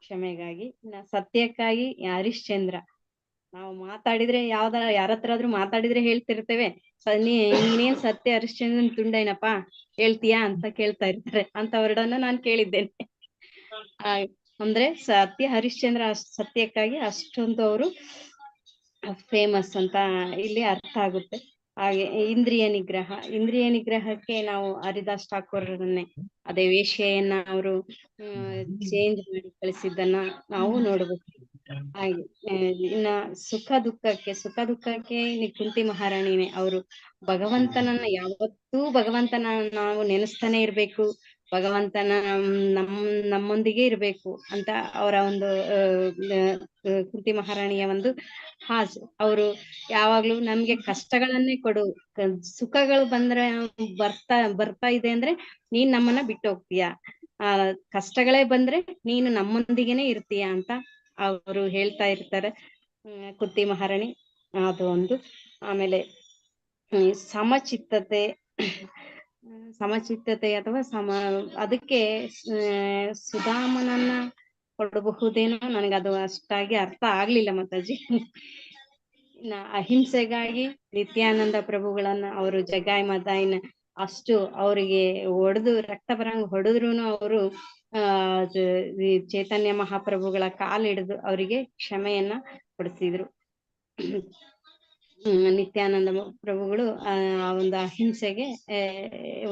ಕ್ಷಮೆಗಾಗಿ. ಸತ್ಯಕ್ಕಾಗಿ ಹರಿಶ್ಚಂದ್ರ, ನಾವು ಮಾತಾಡಿದ್ರೆ ಯಾರತ್ರಾದ್ರೂ ಮಾತಾಡಿದ್ರೆ ಹೇಳ್ತಿರ್ತೇವೆ, ನೀನೇನ್ ಸತ್ಯ ಹರಿಶ್ಚಂದ್ರನ್ ತುಂಡೇನಪ್ಪಾ ಹೇಳ್ತೀಯಾ ಅಂತ ಕೇಳ್ತಾ ಇರ್ತಾರೆ. ಅಂತ ವರ್ಡನ್ನ ನಾನು ಕೇಳಿದ್ದೇನೆ. ಅಂದ್ರೆ ಹರಿಶ್ಚಂದ್ರ ಸತ್ಯಕ್ಕಾಗಿ ಅಷ್ಟೊಂದು ಅವರು ಫೇಮಸ್ ಅಂತ ಇಲ್ಲಿ ಅರ್ಥ ಆಗುತ್ತೆ. ಹಾಗೆ ಇಂದ್ರಿಯ ನಿಗ್ರಹಕ್ಕೆ ನಾವು ಹರಿದಾಸ್ ಠಾಕೂರನ್ನೇ ಅದೇ ವೇಶ್ಯೆಯನ್ನ ಅವರು ಚೇಂಜ್ ಮಾಡಿ ಕಳಿಸಿದ್ದನ್ನ ನಾವು ನೋಡ್ಬೇಕು. ಹಾಗೆ ಇನ್ನ ಸುಖ ದುಃಖಕ್ಕೆ ಕುಂತಿ ಮಹಾರಾಣಿನೇ ಅವರು ಭಗವಂತನನ್ನ ಯಾವತ್ತೂ ನಾವು ನೆನೆಸ್ತಾನೆ ಇರ್ಬೇಕು, ಭಗವಂತನ ನಮ್ಮೊಂದಿಗೆ ಇರ್ಬೇಕು ಅಂತ ಅವರ ಒಂದು ಕುಂತಿ ಮಹಾರಾಣಿಯ ಒಂದು ಅವರು ಯಾವಾಗ್ಲೂ ನಮ್ಗೆ ಕಷ್ಟಗಳನ್ನೇ ಕೊಡು, ಸುಖಗಳು ಬಂದ್ರೆ ಬರ್ತಾ ಇದೆ ಅಂದ್ರೆ ನೀನ್ ನಮ್ಮನ್ನ ಬಿಟ್ಟು ಹೋಗ್ತೀಯ, ಕಷ್ಟಗಳೇ ಬಂದ್ರೆ ನೀನು ನಮ್ಮೊಂದಿಗೆನೆ ಇರ್ತೀಯ ಅಂತ ಅವರು ಹೇಳ್ತಾ ಇರ್ತಾರೆ ಕುಂತಿ ಮಹಾರಾಣಿ. ಅದು ಒಂದು. ಆಮೇಲೆ ಸಮಚಿತ್ತತೆ ಅಥವಾ ಅದಕ್ಕೆ ಸುಧಾಮನನ್ನ ಕೊಡಬಹುದೇನೋ, ನನಗದು ಅಷ್ಟಾಗಿ ಅರ್ಥ ಆಗ್ಲಿಲ್ಲ ಮಾತಾಜಿ. ಅಹಿಂಸೆಗಾಗಿ ನಿತ್ಯಾನಂದ ಪ್ರಭುಗಳನ್ನ ಅವರು ಜಗಾಯ್ ಮದಾಯಿನ ಅಷ್ಟು ಅವರಿಗೆ ರಕ್ತ ಬರಂಗ್ ಹೊಡೆದ್ರುನು ಅವರು ಚೈತನ್ಯ ಮಹಾಪ್ರಭುಗಳ ಕಾಲಿಡಿದು ಅವರಿಗೆ ಕ್ಷಮೆಯನ್ನ ಕೊಡಿಸಿದ್ರು. ನಿತ್ಯಾನಂದ ಪ್ರಭುಗಳು ಆ ಒಂದು ಅಹಿಂಸೆಗೆ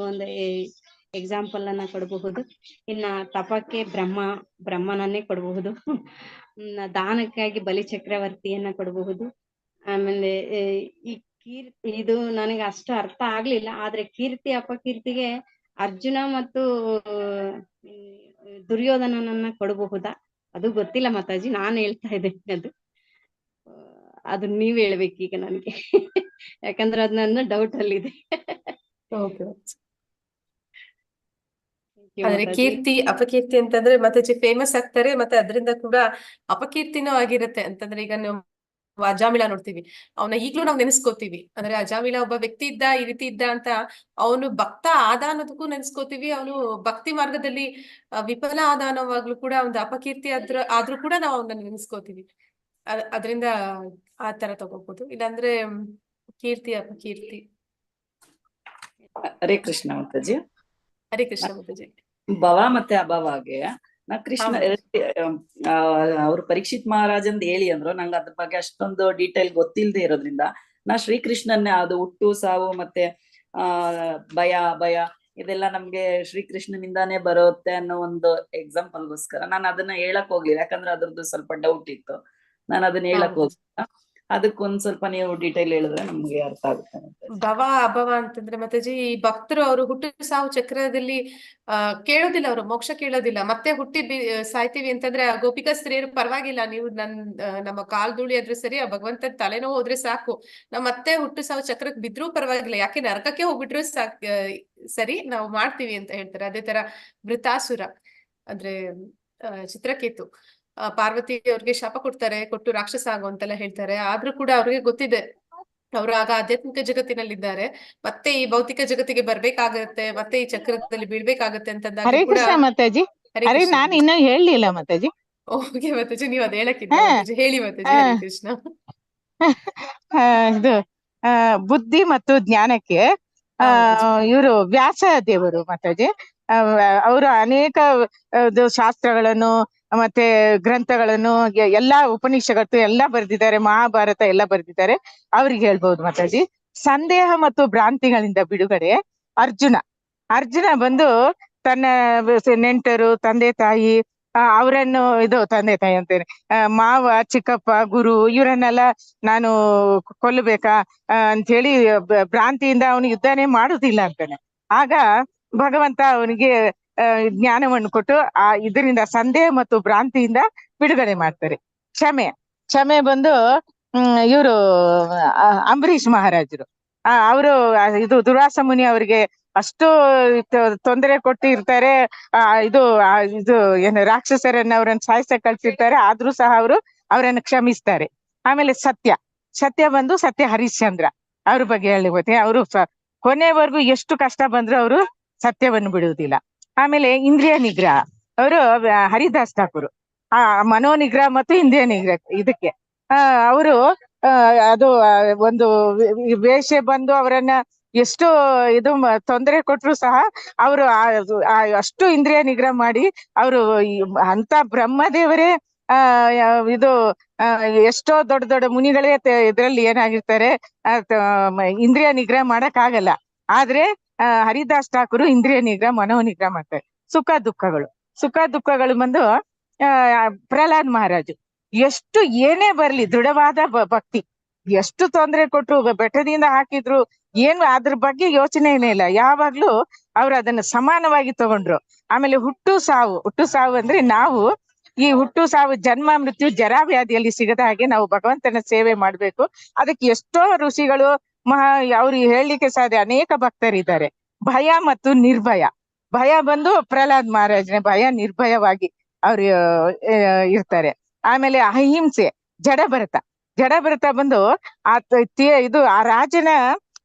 ಒಂದು ಎಕ್ಸಾಂಪಲ್ ಅನ್ನ ಕೊಡಬಹುದು. ಇನ್ನ ತಪಕ್ಕೆ ಬ್ರಹ್ಮನನ್ನೇ ಕೊಡಬಹುದು. ದಾನಕ್ಕಾಗಿ ಬಲಿ ಚಕ್ರವರ್ತಿಯನ್ನ ಕೊಡಬಹುದು. ಆಮೇಲೆ ಈ ಇದು ನನಗೆ ಅಷ್ಟು ಅರ್ಥ ಆಗ್ಲಿಲ್ಲ. ಆದ್ರೆ ಕೀರ್ತಿ ಅಪಕೀರ್ತಿಗೆ ಅರ್ಜುನ ಮತ್ತು ದುರ್ಯೋಧನನನ್ನ ಕೊಡಬಹುದಾ ಅದು ಗೊತ್ತಿಲ್ಲ ಮಾತಾಜಿ, ನಾನು ಹೇಳ್ತಾ ಇದ್ದೇನೆ. ಅದು ನೀವ್ ಹೇಳ್ಬೇಕೀಗ ನನ್ಗೆ, ಯಾಕಂದ್ರೆ ಅದ್ ನನ್ನ ಡೌಟ್ ಅಲ್ಲಿದೆ. ಆದ್ರೆ ಕೀರ್ತಿ ಅಪಕೀರ್ತಿ ಅಂತಂದ್ರೆ ಮಾತಾಜಿ ಫೇಮಸ್ ಆಗ್ತಾರೆ, ಮತ್ತೆ ಅದರಿಂದ ಕೂಡ ಅಪಕೀರ್ತಿನೂ ಆಗಿರುತ್ತೆ. ಅಂತಂದ್ರೆ ಈಗ ನೀವು ಅಜಾಮಿಳ ನೋಡ್ತೀವಿ, ಅವನ ಈಗ್ಲೂ ನಾವು ನೆನೆಸ್ಕೋತೀವಿ. ಅಂದ್ರೆ ಅಜಾಮಿಳ ಒಬ್ಬ ವ್ಯಕ್ತಿ ಇದ್ದ, ಈ ರೀತಿ ಇದ್ದ ಅಂತ. ಅವನು ಭಕ್ತ ಆದ ಅನ್ನೋದಕ್ಕೂ ನೆನೆಸ್ಕೋತೀವಿ. ಅವನು ಭಕ್ತಿ ಮಾರ್ಗದಲ್ಲಿ ವಿಫಲ ಆದ ಅನ್ನೋವಾಗ್ಲೂ ಕೂಡ ಒಂದು ಅಪಕೀರ್ತಿ ಆದ್ರೂ ಕೂಡ ನಾವು ಅವನ್ನ ನೆನೆಸ್ಕೋತೀವಿ. ಅದರಿಂದ ಆ ತರ ತಗೋಬಹುದು. ಇಲ್ಲಾಂದ್ರೆ ಕೀರ್ತಿ ಅಪಕೀರ್ತಿ. ಹರೇ ಕೃಷ್ಣ ಮಾತಾಜಿ. ಹರೇ ಕೃಷ್ಣ ಮಾತಾಜಿ. ಭವ ಮತ್ತೆ ಅಭವಾಗೆ ನಾ ಕೃಷ್ಣ ಅವ್ರು ಪರೀಕ್ಷಿತ್ ಮಹಾರಾಜಂದ್ ಹೇಳಿ ಅಂದ್ರು. ನಂಗೆ ಅದ್ರ ಬಗ್ಗೆ ಅಷ್ಟೊಂದು ಡೀಟೇಲ್ ಗೊತ್ತಿಲ್ಲದೆ ಇರೋದ್ರಿಂದ ನಾ ಶ್ರೀಕೃಷ್ಣನ್ನೇ ಅದು ಹುಟ್ಟು ಸಾವು ಮತ್ತೆ ಭಯ ಅಭಯ ಇದೆಲ್ಲ ನಮ್ಗೆ ಶ್ರೀಕೃಷ್ಣನಿಂದಾನೇ ಬರುತ್ತೆ ಅನ್ನೋ ಒಂದು ಎಕ್ಸಾಂಪಲ್ಗೋಸ್ಕರ ನಾನು ಅದನ್ನ ಹೇಳಕ್ ಹೋಗ್ಲಿಲ್ಲ. ಯಾಕಂದ್ರೆ ಅದ್ರದ್ದು ಸ್ವಲ್ಪ ಡೌಟ್ ಇತ್ತು. ನಾನು ಅದನ್ನ ಹೇಳಕ್ ಹೋಗ್ಲಿಲ್ಲ. ಅದಕ್ಕೊಂದ್ ಸ್ವಲ್ಪ ನೀವು ಡೀಟೇಲ್ ಹೇಳಿದ್ರೆ ನಮ್ಗೆ ಅರ್ಥ ಆಗುತ್ತೆ. ಭವ ಅಭವ ಅಂತಂದ್ರೆ ಮಾತಾಜಿ, ಈ ಭಕ್ತರು ಅವರು ಹುಟ್ಟು ಸಾವು ಚಕ್ರದಲ್ಲಿ ಕೇಳೋದಿಲ್ಲ, ಅವರು ಮೋಕ್ಷ ಕೇಳೋದಿಲ್ಲ. ಮತ್ತೆ ಹುಟ್ಟಿ ಸಾಯ್ತೀವಿ ಅಂತಂದ್ರೆ ಆ ಗೋಪಿಕಾ ಸ್ತ್ರೀಯರು ಪರವಾಗಿಲ್ಲ, ನೀವು ನಮ್ಮ ಕಾಲ್ ಧೂಳಿ ಆದ್ರೆ ಸರಿ, ಆ ಭಗವಂತನ ತಲೆನೋವು ಹೋದ್ರೆ ಸಾಕು, ನಾವ್ ಮತ್ತೆ ಹುಟ್ಟು ಸಾವು ಚಕ್ರಕ್ಕೆ ಬಿದ್ರೂ ಪರವಾಗಿಲ್ಲ, ಯಾಕೆ ನರಕಕ್ಕೆ ಹೋಗ್ಬಿಟ್ರು ಸರಿ, ನಾವು ಮಾಡ್ತೀವಿ ಅಂತ ಹೇಳ್ತಾರೆ. ಅದೇ ತರ ವೃತಾಸುರ ಅಂದ್ರೆ ಚಿತ್ರಕೇತು, ಪಾರ್ವತಿ ಅವ್ರಿಗೆ ಶಾಪ ಕೊಟ್ಟು ರಾಕ್ಷಸ ಆಗೋ ಅಂತೆಲ್ಲ ಹೇಳ್ತಾರೆ. ಆದ್ರೂ ಕೂಡ ಅವ್ರಿಗೆ ಗೊತ್ತಿದೆ ಅವರು ಆಗ ಆಧ್ಯಾತ್ಮಿಕ ಜಗತ್ತಿನಲ್ಲಿದ್ದಾರೆ, ಮತ್ತೆ ಈ ಭೌತಿಕ ಜಗತ್ತಿಗೆ ಬರ್ಬೇಕಾಗತ್ತೆ, ಮತ್ತೆ ಈ ಚಕ್ರದಲ್ಲಿ ಬೀಳ್ಬೇಕಾಗತ್ತೆ ಅಂತಂದಾಗ ಹರೇ ಕೂಡ. ಕೃಷ್ಣ ಮಾತಾಜಿ. ಹರೇ ನಾನು ಇನ್ನೂ ಹೇಳಲಿಲ್ಲ ಮಾತಾಜಿ. ಓಕೆ ಮಾತಾಜಿ, ನೀವು ಅದ್ ಹೇಳಕ್ಕಿದ್ದ ಮಾತಾಜಿ, ಹೇಳಿ ಮಾತಾಜಿ. ಹರೇ ಕೃಷ್ಣ. ಇದು ಬುದ್ಧಿ ಮತ್ತು ಜ್ಞಾನಕ್ಕೆ ಇವರು ವ್ಯಾಸ ದೇವರು ಮಾತಾಜಿ. ಅವರು ಅನೇಕ ಶಾಸ್ತ್ರಗಳನ್ನು ಮತ್ತೆ ಗ್ರಂಥಗಳನ್ನು ಎಲ್ಲಾ ಉಪನಿಷತ್ತು ಎಲ್ಲಾ ಬರೆದಿದ್ದಾರೆ, ಮಹಾಭಾರತ ಎಲ್ಲ ಬರೆದಿದ್ದಾರೆ. ಅವ್ರಿಗೆ ಹೇಳ್ಬಹುದು ಮಾತಾಜಿ. ಸಂದೇಹ ಮತ್ತು ಭ್ರಾಂತಿಗಳಿಂದ ಬಿಡುಗಡೆ. ಅರ್ಜುನ ಬಂದು ತನ್ನ ನೆಂಟರು, ತಂದೆ ತಾಯಿ ಅವರನ್ನು ತಂದೆ ತಾಯಿ ಅಂತೇನೆ, ಮಾವ, ಚಿಕ್ಕಪ್ಪ, ಗುರು ಇವರನ್ನೆಲ್ಲ ನಾನು ಕೊಲ್ಲಬೇಕಾ ಅಂತ ಹೇಳಿ ಭ್ರಾಂತಿಯಿಂದ ಅವನು ಯುದ್ಧನೇ ಮಾಡುದಿಲ್ಲ ಅಂತಾನೆ. ಆಗ ಭಗವಂತ ಅವನಿಗೆ ಜ್ಞಾನವನ್ನು ಕೊಟ್ಟು ಇದರಿಂದ ಸಂದೇಹ ಮತ್ತು ಭ್ರಾಂತಿಯಿಂದ ಬಿಡುಗಡೆ ಮಾಡ್ತಾರೆ. ಕ್ಷಮೆ ಬಂದು ಇವರು ಅಂಬರೀಷ್ ಮಹಾರಾಜರು, ಅವರು ದುರ್ವಾಸ ಮುನಿ ಅವರಿಗೆ ಅಷ್ಟು ತೊಂದರೆ ಕೊಟ್ಟು ಇರ್ತಾರೆ. ಇದು ಏನು ರಾಕ್ಷಸರನ್ನ ಅವರನ್ನು ಸಾಯಿಸಕ್ಕೆ ಕಳ್ಸಿರ್ತಾರೆ. ಆದ್ರೂ ಸಹ ಅವರನ್ನು ಕ್ಷಮಿಸ್ತಾರೆ. ಆಮೇಲೆ ಸತ್ಯ ಬಂದು ಸತ್ಯ ಹರಿಶ್ಚಂದ್ರ, ಅವ್ರ ಬಗ್ಗೆ ಹೇಳಿ. ಅವರು ಕೊನೆವರೆಗೂ ಎಷ್ಟು ಕಷ್ಟ ಬಂದ್ರು ಅವರು ಸತ್ಯವನ್ನು ಬಿಡುವುದಿಲ್ಲ. ಆಮೇಲೆ ಇಂದ್ರಿಯ ನಿಗ್ರಹ, ಅವರು ಹರಿದಾಸ್ ಠಾಕೂರ್, ಮನೋನಿಗ್ರಹ ಮತ್ತು ಇಂದ್ರಿಯ ನಿಗ್ರಹ ಇದಕ್ಕೆ ಅವರು ಅದು ಒಂದು ವೇಷ ಬಂದು ಅವರನ್ನ ಎಷ್ಟು ತೊಂದರೆ ಕೊಟ್ರು ಸಹ ಅವರು ಅಷ್ಟು ಇಂದ್ರಿಯ ನಿಗ್ರಹ ಮಾಡಿ ಅವರು ಅಂತ ಬ್ರಹ್ಮದೇವರೇ ಎಷ್ಟೋ ದೊಡ್ಡ ಮುನಿಗಳೇ ಇದ್ರಲ್ಲಿ ಏನಾಗಿರ್ತಾರೆ, ಇಂದ್ರಿಯ ನಿಗ್ರಹ ಮಾಡಕ್ ಆಗಲ್ಲ. ಆದ್ರೆ ಹರಿದಾಸ್ ಠಾಕೂರ್ ಇಂದ್ರಿಯ ನಿಗ್ರಹ, ಮನೋನಿಗ್ರಹ ಮಾಡ್ತಾರೆ. ಸುಖ ದುಃಖಗಳು ಬಂದು ಪ್ರಹ್ಲಾದ್ ಮಹಾರಾಜು ಎಷ್ಟು ಏನೇ ಬರ್ಲಿ ದೃಢವಾದ ಭಕ್ತಿ, ಎಷ್ಟು ತೊಂದರೆ ಕೊಟ್ರು, ಬೆಟ್ಟದಿಂದ ಹಾಕಿದ್ರು, ಏನು ಅದ್ರ ಬಗ್ಗೆ ಯೋಚನೆನೇ ಇಲ್ಲ. ಯಾವಾಗ್ಲೂ ಅವ್ರು ಅದನ್ನ ಸಮಾನವಾಗಿ ತಗೊಂಡ್ರು. ಆಮೇಲೆ ಹುಟ್ಟು ಸಾವು ಅಂದ್ರೆ ನಾವು ಈ ಹುಟ್ಟು ಸಾವು, ಜನ್ಮ ಮೃತ್ಯು, ಜರಾ ವ್ಯಾಧಿಯಲ್ಲಿ ಸಿಗದ ಹಾಗೆ ನಾವು ಭಗವಂತನ ಸೇವೆ ಮಾಡ್ಬೇಕು. ಅದಕ್ಕೆ ಎಷ್ಟೋ ಋಷಿಗಳು ಅವ್ರು ಹೇಳಲಿಕ್ಕೆ ಸಾಧ್ಯ ಅನೇಕ ಭಕ್ತರಿದ್ದಾರೆ. ಭಯ ಮತ್ತು ನಿರ್ಭಯ. ಭಯ ಬಂದು ಪ್ರಹ್ಲಾದ್ ಮಹಾರಾಜನೇ, ಭಯ ನಿರ್ಭಯವಾಗಿ ಅವ್ರು ಇರ್ತಾರೆ. ಆಮೇಲೆ ಅಹಿಂಸೆ. ಜಡಭರತ ಬಂದು ಆ ರಾಜನ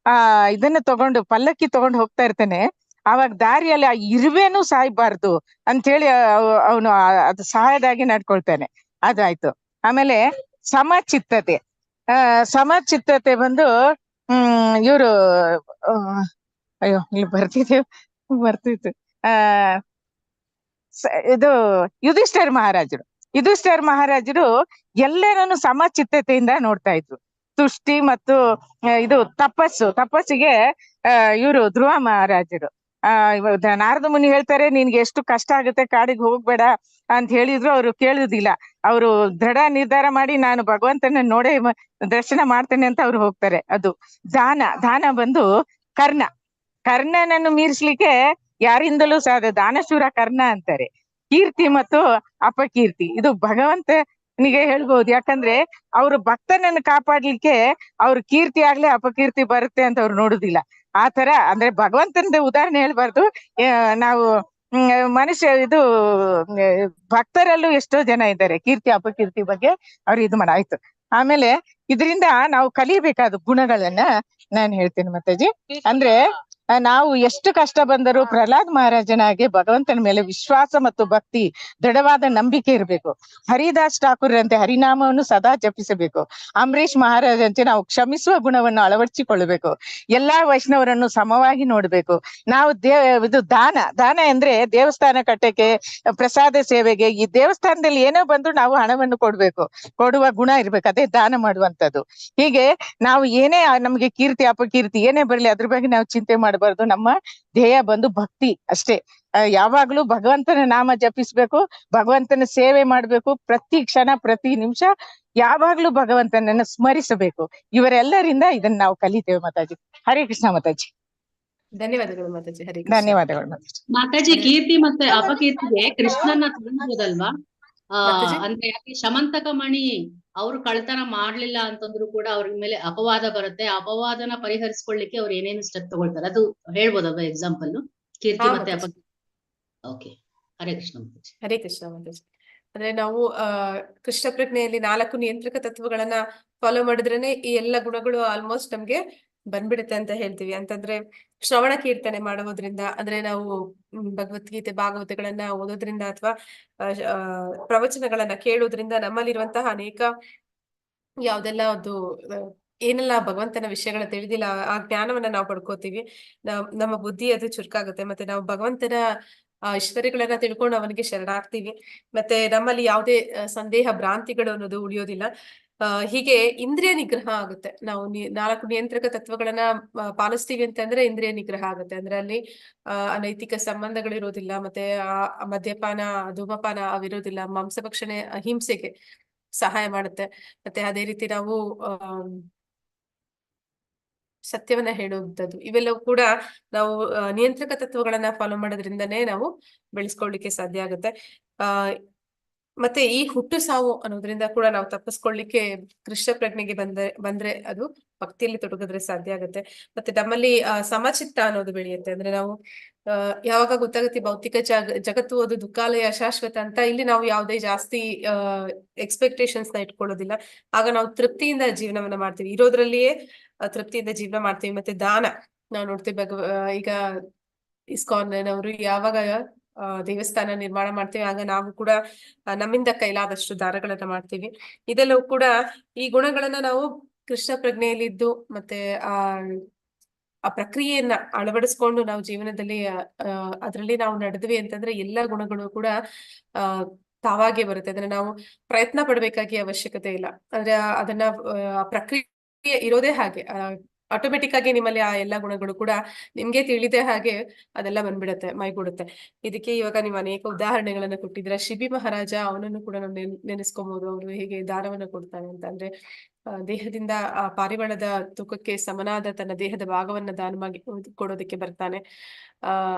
ಇದನ್ನ ತಗೊಂಡು ಪಲ್ಲಕ್ಕಿ ತಗೊಂಡು ಹೋಗ್ತಾ ಇರ್ತಾನೆ. ಅವಾಗ ದಾರಿಯಲ್ಲಿ ಇರುವೆನೂ ಸಾಯ್ಬಾರ್ದು ಅಂತ ಹೇಳಿ ಅವನು ಅದು ಸಹಾಯದಾಗಿ ನಡ್ಕೊಳ್ತಾನೆ. ಅದಾಯ್ತು. ಆಮೇಲೆ ಸಮಚಿತ್ತತೆ ಬಂದು ಇವರು ಅಯ್ಯೋ ಇಲ್ಲಿ ಬರ್ತಿತ್ತು ಯುಧಿಷ್ಠಿರ ಮಹಾರಾಜರು ಎಲ್ಲರನ್ನು ಸಮಚಿತ್ತತೆಯಿಂದ ನೋಡ್ತಾ ಇದ್ರು. ತುಷ್ಟಿ ಮತ್ತು ತಪಸ್ಸಿಗೆ ಇವರು ಧ್ರುವ ಮಹಾರಾಜರು ನಾರದ ಮುನಿ ಹೇಳ್ತಾರೆ, ನಿನ್ಗೆ ಎಷ್ಟು ಕಷ್ಟ ಆಗುತ್ತೆ, ಕಾಡಿಗೆ ಹೋಗ್ಬೇಡ ಅಂತ ಹೇಳಿದ್ರು. ಅವರು ಕೇಳುದಿಲ್ಲ. ಅವರು ದೃಢ ನಿರ್ಧಾರ ಮಾಡಿ ನಾನು ಭಗವಂತನ ನೋಡೇ ದರ್ಶನ ಮಾಡ್ತೇನೆ ಅಂತ ಅವ್ರು ಹೋಗ್ತಾರೆ. ಅದು ದಾನ ಬಂದು ಕರ್ಣನನ್ನು ಮೀರಿಸ್ಲಿಕ್ಕೆ ಯಾರಿಂದಲೂ ಸಾಧ್ಯ, ದಾನಶೂರ ಕರ್ಣ ಅಂತಾರೆ. ಕೀರ್ತಿ ಮತ್ತು ಅಪಕೀರ್ತಿ ಇದು ಭಗವಂತನಿಗೆ ಹೇಳ್ಬಹುದು. ಯಾಕಂದ್ರೆ ಅವರು ಭಕ್ತನನ್ನು ಕಾಪಾಡ್ಲಿಕ್ಕೆ ಅವ್ರ ಕೀರ್ತಿ ಆಗ್ಲಿ ಅಪಕೀರ್ತಿ ಬರುತ್ತೆ ಅಂತ ಅವ್ರು ನೋಡುದಿಲ್ಲ. ಆ ತರ ಅಂದ್ರೆ ಭಗವಂತನದ ಉದಾಹರಣೆ ಹೇಳ್ಬಾರ್ದು. ನಾವು ಮನುಷ್ಯ ಭಕ್ತರಲ್ಲೂ ಎಷ್ಟೋ ಜನ ಇದ್ದಾರೆ ಕೀರ್ತಿ ಅಪಕೀರ್ತಿ ಬಗ್ಗೆ ಅವ್ರು ಆಯ್ತು. ಆಮೇಲೆ ಇದರಿಂದ ನಾವು ಕಲಿಬೇಕಾದ ಗುಣಗಳನ್ನ ನಾನು ಹೇಳ್ತೇನೆ ಮಾತಾಜಿ. ಅಂದ್ರೆ ನಾವು ಎಷ್ಟು ಕಷ್ಟ ಬಂದರೂ ಪ್ರಹ್ಲಾದ್ ಮಹಾರಾಜನಾಗೆ ಭಗವಂತನ ಮೇಲೆ ವಿಶ್ವಾಸ ಮತ್ತು ಭಕ್ತಿ, ದೃಢವಾದ ನಂಬಿಕೆ ಇರಬೇಕು. ಹರಿದಾಸ್ ಠಾಕೂರ್ರಂತೆ ಹರಿನಾಮವನ್ನು ಸದಾ ಜಪಿಸಬೇಕು. ಅಂಬರೀಷ್ ಮಹಾರಾಜಂತೆ ನಾವು ಕ್ಷಮಿಸುವ ಗುಣವನ್ನು ಅಳವಡಿಸಿಕೊಳ್ಳಬೇಕು. ಎಲ್ಲಾ ವೈಷ್ಣವರನ್ನು ಸಮವಾಗಿ ನೋಡ್ಬೇಕು. ನಾವು ಇದು ದಾನ ಅಂದ್ರೆ ದೇವಸ್ಥಾನ ಕಟ್ಟಕ್ಕೆ, ಪ್ರಸಾದ ಸೇವೆಗೆ, ಈ ದೇವಸ್ಥಾನದಲ್ಲಿ ಏನೋ ಬಂದ್ರು ನಾವು ಹಣವನ್ನು ಕೊಡುವ ಗುಣ ಇರ್ಬೇಕು. ಅದೇ ದಾನ ಮಾಡುವಂತದ್ದು. ಹೀಗೆ ನಾವು ಏನೇ ನಮ್ಗೆ ಕೀರ್ತಿ ಅಪಕೀರ್ತಿ ಏನೇ ಬರ್ಲಿ ಅದ್ರ ಬಗ್ಗೆ ನಾವು ಚಿಂತೆ ಮಾಡಬಾರ್ದು. ನಮ್ಮ ಧ್ಯೇಯ ಬಂದು ಭಕ್ತಿ ಅಷ್ಟೇ. ಯಾವಾಗ್ಲೂ ಭಗವಂತನ ನಾಮ ಜಪಿಸ್ಬೇಕು, ಭಗವಂತನ ಸೇವೆ ಮಾಡ್ಬೇಕು. ಪ್ರತಿ ಕ್ಷಣ ಪ್ರತಿ ನಿಮಿಷ ಯಾವಾಗ್ಲೂ ಭಗವಂತನನ್ನ ಸ್ಮರಿಸಬೇಕು. ಇವರೆಲ್ಲರಿಂದ ಇದನ್ನ ನಾವು ಕಲಿತೇವೆ ಮಾತಾಜಿ. ಹರೇ ಕೃಷ್ಣ ಮಾತಾಜಿ. ಧನ್ಯವಾದಗಳು ಮಾತಾಜಿ. ಹರೇ ಕೃಷ್ಣ. ಧನ್ಯವಾದಗಳು ಮಾತಾಜಿ. ಮಾತಾಜಿ, ಕೀರ್ತಿ ಮತ್ತೆ ಅಪಕೀರ್ತಿಗೆ ಕೃಷ್ಣನ ಕಾಣ್ಬೋದಲ್ವಾ? ಮಾತಾಜಿ? ಅಂದ್ರೆ ಯಾಕೆ ಶಮಂತಕ ಮಣಿ ಅವ್ರು ಕಳ್ತನ ಮಾಡ್ಲಿಲ್ಲ ಅಂತಂದ್ರು ಕೂಡ ಅವ್ರ ಮೇಲೆ ಅಪವಾದ ಬರುತ್ತೆ. ಅಪವಾದನ ಪರಿಹರಿಸ್ಕೊಳ್ಳಿಕ್ಕೆ ಅವ್ರು ಏನೇನು ಸ್ಟೆಪ್ ತಗೊಳ್ತಾರೆ ಅದು ಹೇಳ್ಬೋದಲ್ವಾ ಎಕ್ಸಾಂಪಲ್? ಕೀರ್ತಿ ಮತ್ತೆ ಮಾತಾಜಿ. ಅಪಕೀರ್ತಿ. ಓಕೆ, ಹರೇ ಕೃಷ್ಣ ಮಾತಾಜಿ. ಹರೇ ಕೃಷ್ಣ ಮಾತಾಜಿ. ಅಂದ್ರೆ ನಾವು ಕೃಷ್ಣ ಪ್ರಜ್ಞೆಯಲ್ಲಿ 4 ನಿಯಂತ್ರಕ ತತ್ವಗಳನ್ನ ಫಾಲೋ ಮಾಡಿದ್ರೇನೆ ಈ ಎಲ್ಲ ಗುಣಗಳು ಆಲ್ಮೋಸ್ಟ್ ನಮ್ಗೆ ಬಂದ್ಬಿಡುತ್ತೆ ಅಂತ ಹೇಳ್ತೀವಿ. ಅಂತಂದ್ರೆ ಶ್ರವಣ ಕೀರ್ತನೆ ಮಾಡುವುದ್ರಿಂದ, ಅಂದ್ರೆ ನಾವು ಭಗವದ್ಗೀತೆ ಭಾಗವತಗಳನ್ನ ಓದೋದ್ರಿಂದ ಅಥವಾ ಪ್ರವಚನಗಳನ್ನ ಕೇಳೋದ್ರಿಂದ ನಮ್ಮಲ್ಲಿರುವಂತಹ ಅನೇಕ ಯಾವ್ದೆಲ್ಲ ಅದು ಏನೆಲ್ಲ ಭಗವಂತನ ವಿಷಯಗಳ ತಿಳಿದಿಲ್ಲ ಆ ಜ್ಞಾನವನ್ನ ನಾವು ಪಡ್ಕೋತೀವಿ. ನಮ್ಮ ಬುದ್ಧಿ ಅದು ಚುರುಕಾಗುತ್ತೆ. ಮತ್ತೆ ನಾವು ಭಗವಂತನ ಐಶ್ವರ್ಯಗಳನ್ನ ತಿಳ್ಕೊಂಡು ಅವನಿಗೆ ಶರಣಾಗ್ತೀವಿ. ಮತ್ತೆ ನಮ್ಮಲ್ಲಿ ಯಾವುದೇ ಸಂದೇಹ ಭ್ರಾಂತಿಗಳು ಅನ್ನೋದು ಉಳಿಯೋದಿಲ್ಲ. ಹೀಗೆ ಇಂದ್ರಿಯ ನಿಗ್ರಹ ಆಗುತ್ತೆ. ನಾವು 4 ನಿಯಂತ್ರಕ ತತ್ವಗಳನ್ನ ಪಾಲಿಸ್ತೀವಿ ಅಂತಂದ್ರೆ ಇಂದ್ರಿಯ ನಿಗ್ರಹ ಆಗುತ್ತೆ. ಅಂದ್ರೆ ಅಲ್ಲಿ ಅನೈತಿಕ ಸಂಬಂಧಗಳಿರೋದಿಲ್ಲ, ಮತ್ತೆ ಮದ್ಯಪಾನ, ಧೂಮಪಾನ ಅವಿರೋದಿಲ್ಲ. ಮಾಂಸಭಕ್ಷಣೆ ಅಹಿಂಸೆಗೆ ಸಹಾಯ ಮಾಡುತ್ತೆ. ಮತ್ತೆ ಅದೇ ರೀತಿ ನಾವು ಸತ್ಯವನ್ನ ಹೇಳುವಂಥದ್ದು, ಇವೆಲ್ಲವೂ ಕೂಡ ನಾವು ನಿಯಂತ್ರಕ ತತ್ವಗಳನ್ನ ಫಾಲೋ ಮಾಡೋದ್ರಿಂದನೇ ನಾವು ಬೆಳೆಸ್ಕೊಳ್ಳಿಕ್ಕೆ ಸಾಧ್ಯ ಆಗುತ್ತೆ. ಮತ್ತೆ ಈ ಹುಟ್ಟು ಸಾವು ಅನ್ನೋದ್ರಿಂದ ಕೂಡ ನಾವು ತಪ್ಪಿಸ್ಕೊಳ್ಳಿಕ್ಕೆ ಕೃಷ್ಣ ಪ್ರಜ್ಞೆಗೆ ಬಂದ್ರೆ ಅದು ಭಕ್ತಿಯಲ್ಲಿ ತೊಡಗಿದ್ರೆ ಸಾಧ್ಯ ಆಗುತ್ತೆ. ಮತ್ತೆ ನಮ್ಮಲ್ಲಿ ಸಮಚಿತ್ತ ಅನ್ನೋದು ಬೆಳೆಯುತ್ತೆ. ಅಂದ್ರೆ ನಾವು ಯಾವಾಗ ಗೊತ್ತಾಗುತ್ತೆ ಭೌತಿಕ ಜಗತ್ತು ಅದು ದುಃಖಾಲಯ ಶಾಶ್ವತ ಅಂತ, ಇಲ್ಲಿ ನಾವು ಯಾವುದೇ ಜಾಸ್ತಿ ಎಕ್ಸ್ಪೆಕ್ಟೇಷನ್ಸ್ ನ ಇಟ್ಕೊಳ್ಳೋದಿಲ್ಲ. ಆಗ ನಾವು ತೃಪ್ತಿಯಿಂದ ಜೀವನವನ್ನ ಮಾಡ್ತೀವಿ, ಇರೋದ್ರಲ್ಲಿಯೇ ತೃಪ್ತಿಯಿಂದ ಜೀವನ ಮಾಡ್ತೀವಿ. ಮತ್ತೆ ದಾನ ನಾವು ನೋಡ್ತೀವಿ. ಈಗ ಇಸ್ಕಾನ್ನವರು ಯಾವಾಗ ದೇವಸ್ಥಾನ ನಿರ್ಮಾಣ ಮಾಡ್ತೀವಿ ಆಗ ನಾವು ಕೂಡ ನಮ್ಮಿಂದ ಕೈಲಾದಷ್ಟು ದಾನಗಳನ್ನ ಮಾಡ್ತೀವಿ. ಇದೆಲ್ಲವೂ ಕೂಡ ಈ ಗುಣಗಳನ್ನ ನಾವು ಕೃಷ್ಣ ಪ್ರಜ್ಞೆಯಲ್ಲಿದ್ದು ಮತ್ತೆ ಆ ಪ್ರಕ್ರಿಯೆಯನ್ನ ಅಳವಡಿಸ್ಕೊಂಡು ನಾವು ಜೀವನದಲ್ಲಿ ಅದರಲ್ಲಿ ನಾವು ನಡೆದ್ವಿ ಅಂತಂದ್ರೆ ಎಲ್ಲಾ ಗುಣಗಳು ಕೂಡ ತಾವಾಗೆ ಬರುತ್ತೆ. ಅಂದ್ರೆ ನಾವು ಪ್ರಯತ್ನ ಪಡ್ಬೇಕಾಗಿ ಅವಶ್ಯಕತೆ ಇಲ್ಲ. ಅಂದ್ರೆ ಅದನ್ನ ಪ್ರಕ್ರಿಯೆ ಇರೋದೇ ಹಾಗೆ ಆಟೋಮೆಟಿಕ್ ಆಗಿ ನಿಮ್ಮಲ್ಲಿ ಆ ಎಲ್ಲಾ ಗುಣಗಳು ಕೂಡ ನಿಮ್ಗೆ ತಿಳಿದೇ ಹಾಗೆ ಅದೆಲ್ಲ ಬಂದ್ಬಿಡತ್ತೆ, ಮೈಗೂಡುತ್ತೆ. ಇದಕ್ಕೆ ಇವಾಗ ನೀವು ಅನೇಕ ಉದಾಹರಣೆಗಳನ್ನ ಕೊಟ್ಟಿದ್ರ. ಶಿಬಿ ಮಹಾರಾಜ, ಅವನನ್ನು ಕೂಡ ನಾವು ನೆನೆಸ್ಕೊಬಹುದು. ಅವನು ಹೇಗೆ ದಾನವನ್ನ ಕೊಡ್ತಾನೆ ಅಂತ ಅಂದ್ರೆ ದೇಹದಿಂದ ಆ ಪಾರಿವಾಳದ ತೂಕಕ್ಕೆ ಸಮನಾದ ತನ್ನ ದೇಹದ ಭಾಗವನ್ನ ದಾನವಾಗಿ ಕೊಡೋದಕ್ಕೆ ಬರ್ತಾನೆ.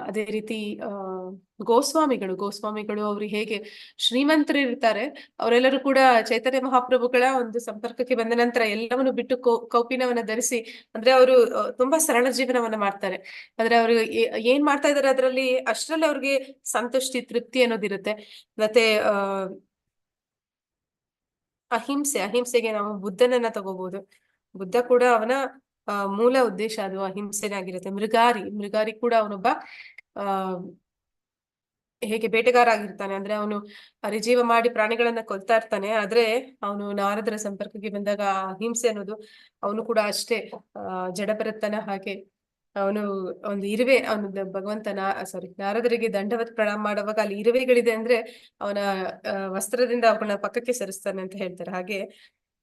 ಅದೇ ರೀತಿ ಗೋಸ್ವಾಮಿಗಳು ಅವರು ಹೇಗೆ ಶ್ರೀಮಂತರು ಇರ್ತಾರೆ, ಅವರೆಲ್ಲರೂ ಕೂಡ ಚೈತನ್ಯ ಮಹಾಪ್ರಭುಗಳ ಒಂದು ಸಂಪರ್ಕಕ್ಕೆ ಬಂದ ನಂತರ ಎಲ್ಲವನ್ನು ಬಿಟ್ಟು ಕೌಪಿನವನ್ನ ಧರಿಸಿ, ಅಂದ್ರೆ ಅವರು ತುಂಬಾ ಸರಳ ಜೀವನವನ್ನ ಮಾಡ್ತಾರೆ. ಅಂದ್ರೆ ಅವರು ಏನ್ ಮಾಡ್ತಾ ಇದಾರೆ ಅದರಲ್ಲಿ ಅಷ್ಟರಲ್ಲಿ ಅವ್ರಿಗೆ ಸಂತುಷ್ಟಿ, ತೃಪ್ತಿ ಅನ್ನೋದಿರುತ್ತೆ. ಮತ್ತೆ ಅಹಿಂಸೆಗೆ ನಾವು ಬುದ್ಧನನ್ನ ತಗೋಬಹುದು. ಬುದ್ಧ ಕೂಡ ಅವನ ಮೂಲ ಉದ್ದೇಶ ಅದು ಅಹಿಂಸೆನೇ ಆಗಿರುತ್ತೆ. ಮೃಗಾರಿ ಕೂಡ ಅವನೊಬ್ಬ ಹೇಗೆ ಬೇಟೆಗಾರ ಆಗಿರ್ತಾನೆ, ಅಂದ್ರೆ ಅವನು ಪರಿಜೀವ ಮಾಡಿ ಪ್ರಾಣಿಗಳನ್ನ ಕೊಲ್ತಾ ಇರ್ತಾನೆ. ಆದ್ರೆ ಅವನು ನಾರದರ ಸಂಪರ್ಕಕ್ಕೆ ಬಂದಾಗ ಅಹಿಂಸೆ ಅನ್ನೋದು ಅವನು ಕೂಡ ಅಷ್ಟೇ ಜಡಭರತನ ಹಾಗೆ ಅವನು ಒಂದು ಇರುವೆ, ಅವನು ಭಗವಂತನ ನಾರದರಿಗೆ ದಂಡವತ್ ಪ್ರಣಾಮ ಮಾಡುವಾಗ ಅಲ್ಲಿ ಇರುವೆಗಳಿದೆ ಅಂದ್ರೆ ಅವನ ವಸ್ತ್ರದಿಂದ ಅವನ ಪಕ್ಕಕ್ಕೆ ಸರಿಸ್ತಾನೆ ಅಂತ ಹೇಳ್ತಾರೆ. ಹಾಗೆ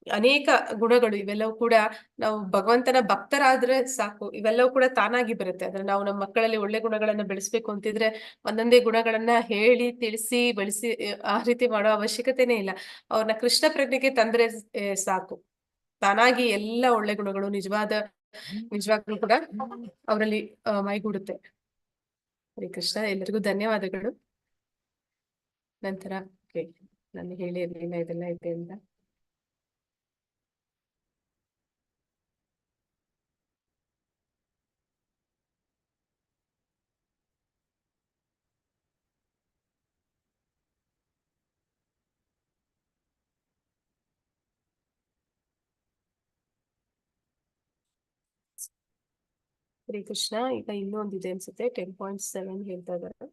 ಅನೇಕ ಗುಣಗಳು ಇವೆಲ್ಲವೂ ಕೂಡ ನಾವು ಭಗವಂತನ ಭಕ್ತರಾದ್ರೆ ಸಾಕು, ಇವೆಲ್ಲವೂ ಕೂಡ ತಾನಾಗಿ ಬರುತ್ತೆ. ಅಂದ್ರೆ ನಾವು ನಮ್ಮ ಮಕ್ಕಳಲ್ಲಿ ಒಳ್ಳೆ ಗುಣಗಳನ್ನ ಬೆಳೆಸ್ಬೇಕು ಅಂತಿದ್ರೆ ಒಂದೊಂದೇ ಗುಣಗಳನ್ನ ಹೇಳಿ ತಿಳಿಸಿ ಬೆಳೆಸಿ ಆ ರೀತಿ ಮಾಡೋ ಅವಶ್ಯಕತೆನೇ ಇಲ್ಲ. ಅವ್ರನ್ನ ಕೃಷ್ಣ ಪ್ರಜ್ಞೆಗೆ ತಂದ್ರೆ ಸಾಕು, ತಾನಾಗಿ ಎಲ್ಲ ಒಳ್ಳೆ ಗುಣಗಳು ನಿಜವಾಗ್ಲೂ ಕೂಡ ಅವರಲ್ಲಿ ಮೈಗೂಡುತ್ತೆ. ಹರೇ ಕೃಷ್ಣ. ಎಲ್ಲರಿಗೂ ಧನ್ಯವಾದಗಳು. ನಂತರ ನಾನು ಹೇಳಿ ಇರ್ಲಿಲ್ಲ ಇದೆಲ್ಲ ಇದೆ ಅಂತ. ಹರೇ ಕೃಷ್ಣ. ಈಗ ಇನ್ನೊಂದಿದೆ ಅನ್ಸುತ್ತೆ, 10.7 ಹೇಳ್ತಾ ಇದ್ದಾರೆ.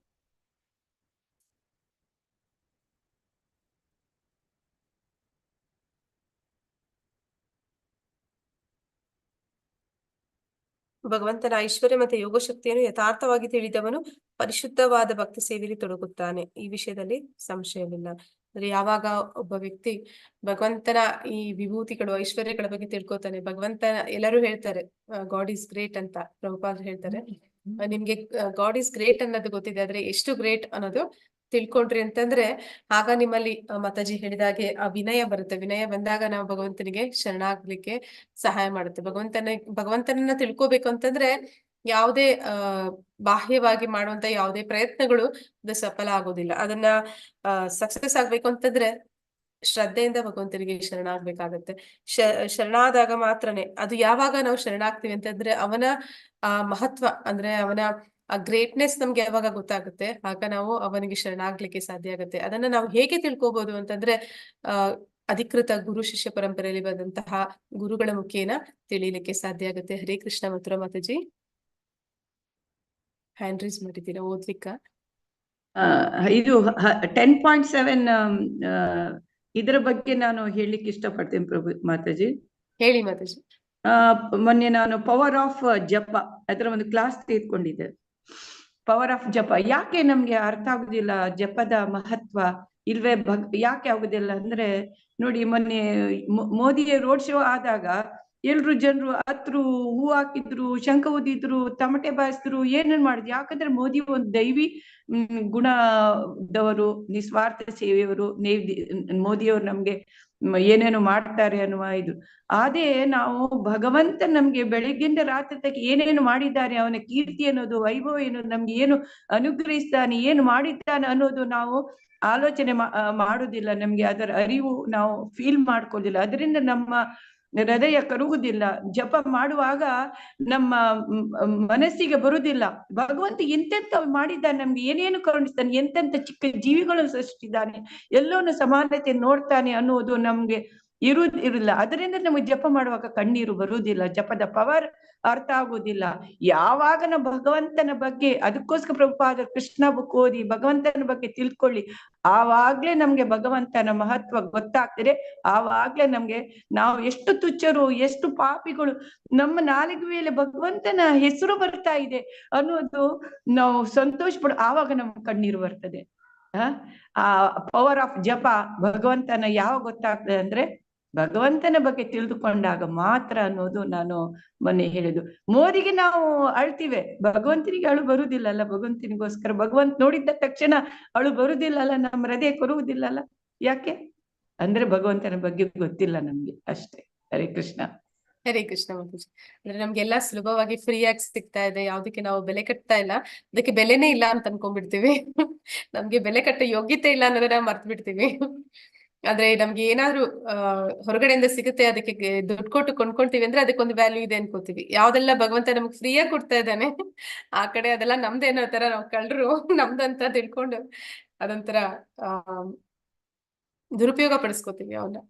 ಭಗವಂತನ ಐಶ್ವರ್ಯ ಮತ್ತೆ ಯೋಗ ಶಕ್ತಿಯನ್ನು ಯಥಾರ್ಥವಾಗಿ ತಿಳಿದವನು ಪರಿಶುದ್ಧವಾದ ಭಕ್ತಿ ಸೇವೆಯಲ್ಲಿ ತೊಡಗುತ್ತಾನೆ. ಈ ವಿಷಯದಲ್ಲಿ ಸಂಶಯವಿಲ್ಲ. ಅಂದ್ರೆ ಯಾವಾಗ ಒಬ್ಬ ವ್ಯಕ್ತಿ ಭಗವಂತನ ಈ ವಿಭೂತಿಗಳು ಐಶ್ವರ್ಯಗಳ ಬಗ್ಗೆ ತಿಳ್ಕೊತಾನೆ, ಭಗವಂತನ ಎಲ್ಲರೂ ಹೇಳ್ತಾರೆ ಗಾಡ್ ಈಸ್ ಗ್ರೇಟ್ ಅಂತ, ಪ್ರಭುಪಾದರು ಹೇಳ್ತಾರೆ. ನಿಮ್ಗೆ ಗಾಡ್ ಈಸ್ ಗ್ರೇಟ್ ಅನ್ನೋದು ಗೊತ್ತಿದೆ, ಆದ್ರೆ ಎಷ್ಟು ಗ್ರೇಟ್ ಅನ್ನೋದು ತಿಳ್ಕೊಂಡ್ರಿ ಅಂತಂದ್ರೆ ಆಗ ನಿಮ್ಮಲ್ಲಿ ಮಾತಾಜಿ ಹೇಳಿದಾಗೆ ಆ ವಿನಯ ಬರುತ್ತೆ. ವಿನಯ ಬಂದಾಗ ನಾವು ಭಗವಂತನಿಗೆ ಶರಣಾಗ್ಲಿಕ್ಕೆ ಸಹಾಯ ಮಾಡುತ್ತೆ. ಭಗವಂತನನ್ನ ತಿಳ್ಕೊಬೇಕು ಅಂತಂದ್ರೆ ಯಾವುದೇ ಬಾಹ್ಯವಾಗಿ ಮಾಡುವಂತ ಯಾವುದೇ ಪ್ರಯತ್ನಗಳು ಅದು ಸಫಲ ಆಗೋದಿಲ್ಲ. ಅದನ್ನ ಸಕ್ಸಸ್ ಆಗ್ಬೇಕು ಅಂತಂದ್ರೆ ಶ್ರದ್ಧೆಯಿಂದ ಭಗವಂತನಿಗೆ ಶರಣಾಗ್ಬೇಕಾಗತ್ತೆ. ಶರಣಾದಾಗ ಮಾತ್ರನೇ ಅದು. ಯಾವಾಗ ನಾವು ಶರಣಾಗ್ತೀವಿ ಅಂತಂದ್ರೆ ಅವನ ಮಹತ್ವ ಅಂದ್ರೆ ಅವನ ಆ ಗ್ರೇಟ್ನೆಸ್ ನಮ್ಗೆ ಯಾವಾಗ ಗೊತ್ತಾಗುತ್ತೆ ಆಗ ನಾವು ಅವನಿಗೆ ಶರಣಾಗ್ಲಿಕ್ಕೆ ಸಾಧ್ಯ ಆಗುತ್ತೆ. ಅದನ್ನ ನಾವು ಹೇಗೆ ತಿಳ್ಕೊಬಹುದು ಅಂತಂದ್ರೆ ಅಧಿಕೃತ ಗುರು ಶಿಷ್ಯ ಪರಂಪರೆಯಲ್ಲಿ ಬಂದಂತಹ ಗುರುಗಳ ಮುಖೇನ ತಿಳಿಲಿಕ್ಕೆ ಸಾಧ್ಯ ಆಗುತ್ತೆ. ಹರೇ ಕೃಷ್ಣ. ಮಥುರಾ ಮಾತಾಜಿ ಹ್ಯಾಂಡ್ ರೈಸ್ ಮಾಡಿದ್ದೀರಾ, ಓದ್ಲಿಕ್ಕ? ಇದು 10.7 ಇದರ ಬಗ್ಗೆ ನಾನು ಹೇಳಲಿಕ್ಕೆ ಇಷ್ಟಪಡ್ತೇನೆ ಪ್ರಭು ಮಾತಾಜಿ. ಹೇಳಿ ಮಾತಾಜಿ. ಮೊನ್ನೆ ನಾನು ಪವರ್ ಆಫ್ ಜಪ ಅದರ ಒಂದು ಕ್ಲಾಸ್ ತೆಗೆದುಕೊಂಡಿದ್ದೆ. ಪವರ್ ಆಫ್ ಜಪ ಯಾಕೆ ನಮ್ಗೆ ಅರ್ಥ ಆಗುದಿಲ್ಲ, ಜಪದ ಮಹತ್ವ ಇಲ್ವೇ ಯಾಕೆ ಆಗುದಿಲ್ಲ ಅಂದ್ರೆ ನೋಡಿ, ಮೊನ್ನೆ ಮೋದಿಯ ರೋಡ್ ಶೋ ಆದಾಗ ಎಲ್ರು ಜನರು ಹತ್ರು, ಹೂ ಹಾಕಿದ್ರು, ಶಂಖ ಊದಿದ್ರು, ತಮಟೆ ಬಾಯಿಸಿದ್ರು, ಏನೇನ್ ಮಾಡಿದ್ರು. ಯಾಕಂದ್ರೆ ಮೋದಿ ಒಂದು ದೈವಿ ಗುಣದವರು, ನಿಸ್ವಾರ್ಥ ಸೇವೆಯವರು. ಮೋದಿಯವರು ನಮ್ಗೆ ಏನೇನು ಮಾಡ್ತಾರೆ ಅನ್ನುವ ಇದು. ಅದೇ ನಾವು ಭಗವಂತ ನಮ್ಗೆ ಬೆಳಗ್ಗಿಂದ ರಾತ್ರಿ ತನಕ ಏನೇನು ಮಾಡಿದ್ದಾರೆ, ಅವನ ಕೀರ್ತಿ ಅನ್ನೋದು, ವೈಭವ ಏನೋದು, ನಮ್ಗೆ ಏನು ಅನುಗ್ರಹಿಸ್ತಾನೆ, ಏನು ಮಾಡಿದ್ದಾನೆ ಅನ್ನೋದು ನಾವು ಆಲೋಚನೆ ಮಾಡುದಿಲ್ಲ. ನಮ್ಗೆ ಅದರ ಅರಿವು ನಾವು ಫೀಲ್ ಮಾಡ್ಕೊಳ್ಳಿಲ್ಲ. ಅದರಿಂದ ನಮ್ಮ ಹೃದಯ ಕರುಗುದಿಲ್ಲ. ಜಪ ಮಾಡುವಾಗ ನಮ್ಮ ಮನಸ್ಸಿಗೆ ಬರುದಿಲ್ಲ ಭಗವಂತ ಎಂತೆಂತ ಮಾಡಿದ್ದಾನೆ, ನಮ್ಗೆ ಏನೇನು ಕರುಣಿಸ್ತಾನೆ, ಎಂತೆಂತ ಚಿಕ್ಕ ಜೀವಿಗಳನ್ನು ಸೃಷ್ಟಿಸಿದ್ದಾನೆ, ಎಲ್ಲೋನು ಸಮಾನತೆ ನೋಡ್ತಾನೆ ಅನ್ನೋದು ನಮ್ಗೆ ಇರುವುದಿಲ್ಲ. ಅದರಿಂದ ನಮಗೆ ಜಪ ಮಾಡುವಾಗ ಕಣ್ಣೀರು ಬರುವುದಿಲ್ಲ, ಜಪದ ಪವರ್ ಅರ್ಥ ಆಗುವುದಿಲ್ಲ. ಯಾವಾಗ ನಾವು ಭಗವಂತನ ಬಗ್ಗೆ, ಅದಕ್ಕೋಸ್ಕರ ಪ್ರಭುಪಾದ ಕೃಷ್ಣ ಬುಕ್ ಓದಿ ಭಗವಂತನ ಬಗ್ಗೆ ತಿಳ್ಕೊಳ್ಳಿ, ಆವಾಗ್ಲೇ ನಮ್ಗೆ ಭಗವಂತನ ಮಹತ್ವ ಗೊತ್ತಾಗ್ತದೆ. ಆವಾಗ್ಲೇ ನಮ್ಗೆ ನಾವು ಎಷ್ಟು ತುಚ್ಛರು, ಎಷ್ಟು ಪಾಪಿಗಳು, ನಮ್ಮ ನಾಲಿಗೆ ಮೇಲೆ ಭಗವಂತನ ಹೆಸರು ಬರ್ತಾ ಇದೆ ಅನ್ನೋದು ನಾವು ಸಂತೋಷ ಪಡ, ಆವಾಗ ನಮ್ಗೆ ಕಣ್ಣೀರು ಬರ್ತದೆ. ಆ ಪವರ್ ಆಫ್ ಜಪ ಭಗವಂತನ ಯಾವ ಗೊತ್ತಾಗ್ತದೆ ಅಂದ್ರೆ ಭಗವಂತನ ಬಗ್ಗೆ ತಿಳಿದುಕೊಂಡಾಗ ಮಾತ್ರ ಅನ್ನೋದು ನಾನು ಮೊನ್ನೆ ಹೇಳಿದ್ದು. ಮೋದಿಗೆ ನಾವು ಅಳ್ತೀವಿ, ಭಗವಂತನಿಗೆ ಅಳು ಬರುವುದಿಲ್ಲಲ್ಲ. ಭಗವಂತನಿಗೋಸ್ಕರ ಭಗವಂತ ನೋಡಿದ್ದ ತಕ್ಷಣ ಅಳು ಬರುವುದಿಲ್ಲಲ್ಲ, ನಮ್ಮ ಹೃದಯ ಕೊರುವುದಿಲ್ಲಲ್ಲ. ಯಾಕೆ ಅಂದ್ರೆ ಭಗವಂತನ ಬಗ್ಗೆ ಗೊತ್ತಿಲ್ಲ ನಮ್ಗೆ ಅಷ್ಟೇ. ಹರೇ ಕೃಷ್ಣ. ಹರೇ ಕೃಷ್ಣ ಮಾತಾಜಿ. ಅಂದ್ರೆ ನಮ್ಗೆಲ್ಲಾ ಸುಲಭವಾಗಿ ಫ್ರೀ ಆಗಿ ಸಿಗ್ತಾ ಇದೆ, ಯಾವ್ದಕ್ಕೆ ನಾವು ಬೆಲೆ ಕಟ್ತಾ ಇಲ್ಲ, ಅದಕ್ಕೆ ಬೆಲೆನೇ ಇಲ್ಲ ಅಂತ ಅನ್ಕೊಂಡ್ಬಿಡ್ತೀವಿ. ನಮ್ಗೆ ಬೆಲೆ ಕಟ್ಟ ಯೋಗ್ಯತೆ ಇಲ್ಲ ಅನ್ನೋದನ್ನ ಮರ್ತ್ ಬಿಡ್ತೀವಿ. ಆದ್ರೆ ನಮ್ಗೆ ಏನಾದ್ರು ಹೊರಗಡೆಯಿಂದ ಸಿಗುತ್ತೆ, ಅದಕ್ಕೆ ದುಡ್ಡು ಕೊಟ್ಟು ಕೊಂಡ್ಕೊಳ್ತೀವಿ ಅಂದ್ರೆ ಅದಕ್ಕೊಂದು ವ್ಯಾಲ್ಯೂ ಇದೆ ಅನ್ಕೋತೀವಿ. ಯಾವ್ದೆಲ್ಲ ಭಗವಂತ ನಮ್ಗೆ ಫ್ರೀಯಾಗಿ ಕೊಡ್ತಾ ಇದ್ದಾನೆ ಆ ಕಡೆ ಅದೆಲ್ಲ ನಮ್ದೇನೋ ತರ ನಾವು ಕಳ್ರು ನಮ್ದಂತ ತಿಳ್ಕೊಂಡು ಅದೊಂಥರ ದುರುಪಯೋಗ ಪಡಿಸ್ಕೋತೀವಿ ಅವನ್ನ.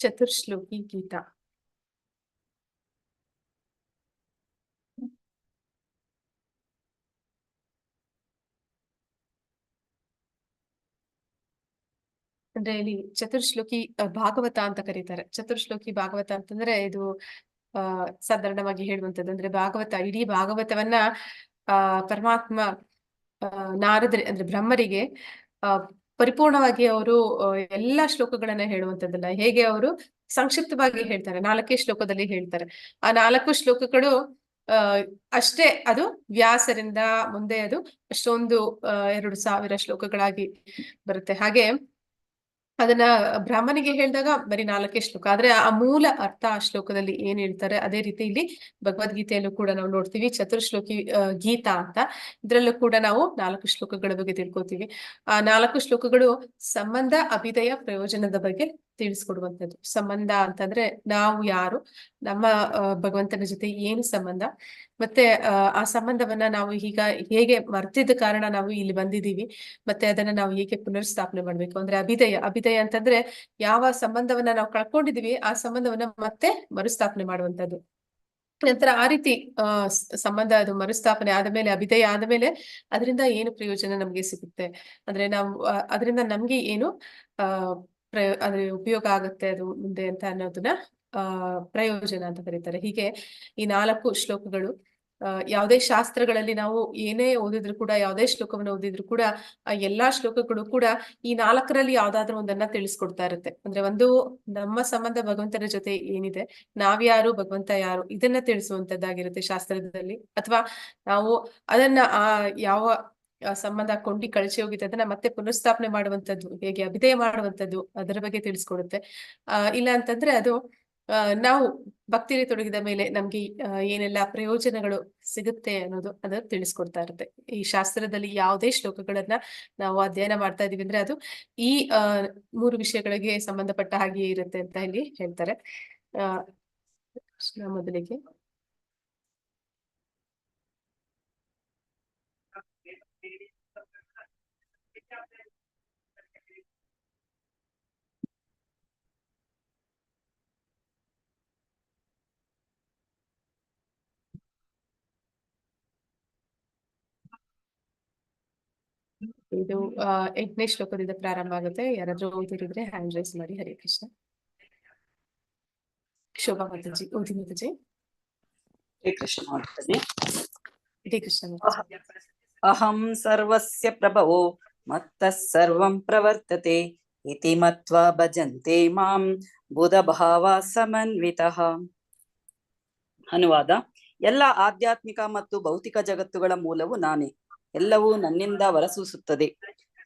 ಚತುರ್ಶ್ಲೋಕಿ ಗೀತಾ. ಅಂದ್ರೆ ಇಲ್ಲಿ ಚತುರ್ಶ್ಲೋಕಿ ಭಾಗವತ ಅಂತ ಕರೀತಾರೆ. ಚತುರ್ಶ್ಲೋಕಿ ಭಾಗವತ ಅಂತಂದ್ರೆ ಇದು ಸಾಧಾರಣವಾಗಿ ಹೇಳುವಂತದ್ದು. ಅಂದ್ರೆ ಭಾಗವತ, ಇಡೀ ಭಾಗವತವನ್ನ ಪರಮಾತ್ಮ ನಾರದರಿ ಅಂದ್ರೆ ಬ್ರಹ್ಮರಿಗೆ ಪರಿಪೂರ್ಣವಾಗಿ ಅವರು ಎಲ್ಲಾ ಶ್ಲೋಕಗಳನ್ನ ಹೇಳುವಂತದ್ದಲ್ಲ, ಹೇಗೆ ಅವರು ಸಂಕ್ಷಿಪ್ತವಾಗಿ ಹೇಳ್ತಾರೆ, 4 ಶ್ಲೋಕದಲ್ಲಿ ಹೇಳ್ತಾರೆ. ಆ 4 ಶ್ಲೋಕಗಳು ಅಷ್ಟೇ ಅದು ವ್ಯಾಸರಿಂದ ಮುಂದೆ ಅದು ಅಷ್ಟೊಂದು 2000 ಶ್ಲೋಕಗಳಾಗಿ ಬರುತ್ತೆ. ಹಾಗೆ ಅದನ್ನ ಬ್ರಾಹ್ಮಣಿಗೆ ಹೇಳಿದಾಗ ಬರೀ 4 ಶ್ಲೋಕ, ಆದ್ರೆ ಆ ಮೂಲ ಅರ್ಥ ಆ ಶ್ಲೋಕದಲ್ಲಿ ಏನ್ ಹೇಳ್ತಾರೆ ಅದೇ ರೀತಿ ಇಲ್ಲಿ ಭಗವದ್ಗೀತೆಯಲ್ಲೂ ಕೂಡ ನಾವು ನೋಡ್ತೀವಿ. ಚತುರ್ಶ್ಲೋಕಿ ಗೀತಾ ಅಂತ, ಇದ್ರಲ್ಲೂ ಕೂಡ ನಾವು 4 ಶ್ಲೋಕಗಳ ಬಗ್ಗೆ ತಿಳ್ಕೊತೀವಿ. ಆ 4 ಶ್ಲೋಕಗಳು ಸಂಬಂಧ, ಅಭಿದಯ, ಪ್ರಯೋಜನದ ಬಗ್ಗೆ ತಿಳಿಸ್ಕೊಡುವಂಥದ್ದು. ಸಂಬಂಧ ಅಂತಂದ್ರೆ ನಾವು ಯಾರು, ನಮ್ಮ ಭಗವಂತನ ಜೊತೆ ಏನು ಸಂಬಂಧ, ಮತ್ತೆ ಆ ಸಂಬಂಧವನ್ನ ನಾವು ಈಗ ಹೇಗೆ ಮರ್ತಿದ್ದ ಕಾರಣ ನಾವು ಇಲ್ಲಿ ಬಂದಿದ್ದೀವಿ, ಮತ್ತೆ ಅದನ್ನ ನಾವು ಹೇಗೆ ಪುನರ್ಸ್ಥಾಪನೆ ಮಾಡ್ಬೇಕು. ಅಂದ್ರೆ ಅಭಿದಯ ಅಂತಂದ್ರೆ ಯಾವ ಸಂಬಂಧವನ್ನ ನಾವು ಕಳ್ಕೊಂಡಿದೀವಿ ಆ ಸಂಬಂಧವನ್ನ ಮತ್ತೆ ಮರುಸ್ಥಾಪನೆ ಮಾಡುವಂತದ್ದು. ನಂತರ ಆ ರೀತಿ ಸಂಬಂಧ ಅದು ಮರುಸ್ಥಾಪನೆ ಆದಮೇಲೆ, ಅಭಿದಯ ಆದಮೇಲೆ ಅದರಿಂದ ಏನು ಪ್ರಯೋಜನ ನಮ್ಗೆ ಸಿಗುತ್ತೆ, ಅಂದ್ರೆ ನಾವು ಅದರಿಂದ ನಮ್ಗೆ ಏನು ಅಂದ್ರೆ ಉಪಯೋಗ ಆಗುತ್ತೆ ಅದು ಮುಂದೆ ಅಂತ ಅನ್ನೋದನ್ನ ಪ್ರಯೋಜನ ಅಂತ ಕರೀತಾರೆ. ಹೀಗೆ ಈ 4 ಶ್ಲೋಕಗಳು ಯಾವುದೇ ಶಾಸ್ತ್ರಗಳಲ್ಲಿ ನಾವು ಏನೇ ಓದಿದ್ರು ಕೂಡ, ಯಾವುದೇ ಶ್ಲೋಕವನ್ನು ಓದಿದ್ರು ಕೂಡ ಆ ಎಲ್ಲಾ ಶ್ಲೋಕಗಳು ಕೂಡ ಈ 4ರಲ್ಲಿ ಯಾವ್ದಾದ್ರು ಒಂದನ್ನ ತಿಳಿಸ್ಕೊಡ್ತಾ ಇರುತ್ತೆ. ಅಂದ್ರೆ ಒಂದು ನಮ್ಮ ಸಂಬಂಧ ಭಗವಂತನ ಜೊತೆ ಏನಿದೆ, ನಾವ್ಯಾರು ಭಗವಂತ ಯಾರು ಇದನ್ನ ತಿಳಿಸುವಂತದ್ದಾಗಿರುತ್ತೆ ಶಾಸ್ತ್ರದಲ್ಲಿ. ಅಥವಾ ನಾವು ಅದನ್ನ ಯಾವ ಸಂಬಂಧ ಕೊಂಡಿ ಕಳಚಿ ಹೋಗಿದೆ ಅದನ್ನ ಮತ್ತೆ ಪುನರ್ಸ್ಥಾಪನೆ ಮಾಡುವಂತದ್ದು ಹೇಗೆ, ಅಭಿದಯ ಮಾಡುವಂತದ್ದು, ಅದರ ಬಗ್ಗೆ ತಿಳಿಸ್ಕೊಡುತ್ತೆ. ಇಲ್ಲ ಅಂತಂದ್ರೆ ಅದು ನಾವು ಭಕ್ತಿಯಲ್ಲಿ ತೊಡಗಿದ ಮೇಲೆ ನಮ್ಗೆ ಏನೆಲ್ಲ ಪ್ರಯೋಜನಗಳು ಸಿಗುತ್ತೆ ಅನ್ನೋದು ಅದನ್ನ ತಿಳಿಸ್ಕೊಡ್ತಾ ಇರುತ್ತೆ. ಈ ಶಾಸ್ತ್ರದಲ್ಲಿ ಯಾವುದೇ ಶ್ಲೋಕಗಳನ್ನ ನಾವು ಅಧ್ಯಯನ ಮಾಡ್ತಾ ಇದೀವಿ ಅಂದ್ರೆ ಅದು ಈ 3 ವಿಷಯಗಳಿಗೆ ಸಂಬಂಧಪಟ್ಟ ಹಾಗೆ ಇರುತ್ತೆ ಅಂತ ಇಲ್ಲಿ ಹೇಳ್ತಾರೆ. ಮೊದಲಿಗೆ ಇದು 8ನೇ ಶ್ಲೋಕದಿಂದ ಪ್ರಾರಂಭ ಆಗುತ್ತೆ. ಯಾರಾದ್ರೂ ಓದಿರಿದ್ರೆ ಹ್ಯಾಂಡ್ ರೈಸ್ ಮಾಡಿ. ಹರೇ ಕೃಷ್ಣ. ಶೋಭಾ ಮಾತಾಜಿ ಓದಿ ಮಾತಾಜಿ. ಹರೇ ಕೃಷ್ಣ ಮಾತಾಜಿ. ಹರೇ ಕೃಷ್ಣ. ಅಹಂ ಸರ್ವಸ್ಯ ಪ್ರಭವೋ ಮತ್ತಃ ಸರ್ವಂ ಪ್ರವರ್ತತೆ ಇತಿ ಮತ್ವಾ ಭಜಂತೆ ಮಾಂ ಬುಧಭಾವ ಸಮನ್ವಿತಃ. ಅನುವಾದ: ಎಲ್ಲ ಆಧ್ಯಾತ್ಮಿಕ ಮತ್ತು ಭೌತಿಕ ಜಗತ್ತುಗಳ ಮೂಲವು ನಾನೇ, ಎಲ್ಲವೂ ನನ್ನಿಂದ ಹೊರಸೂಸುತ್ತದೆ.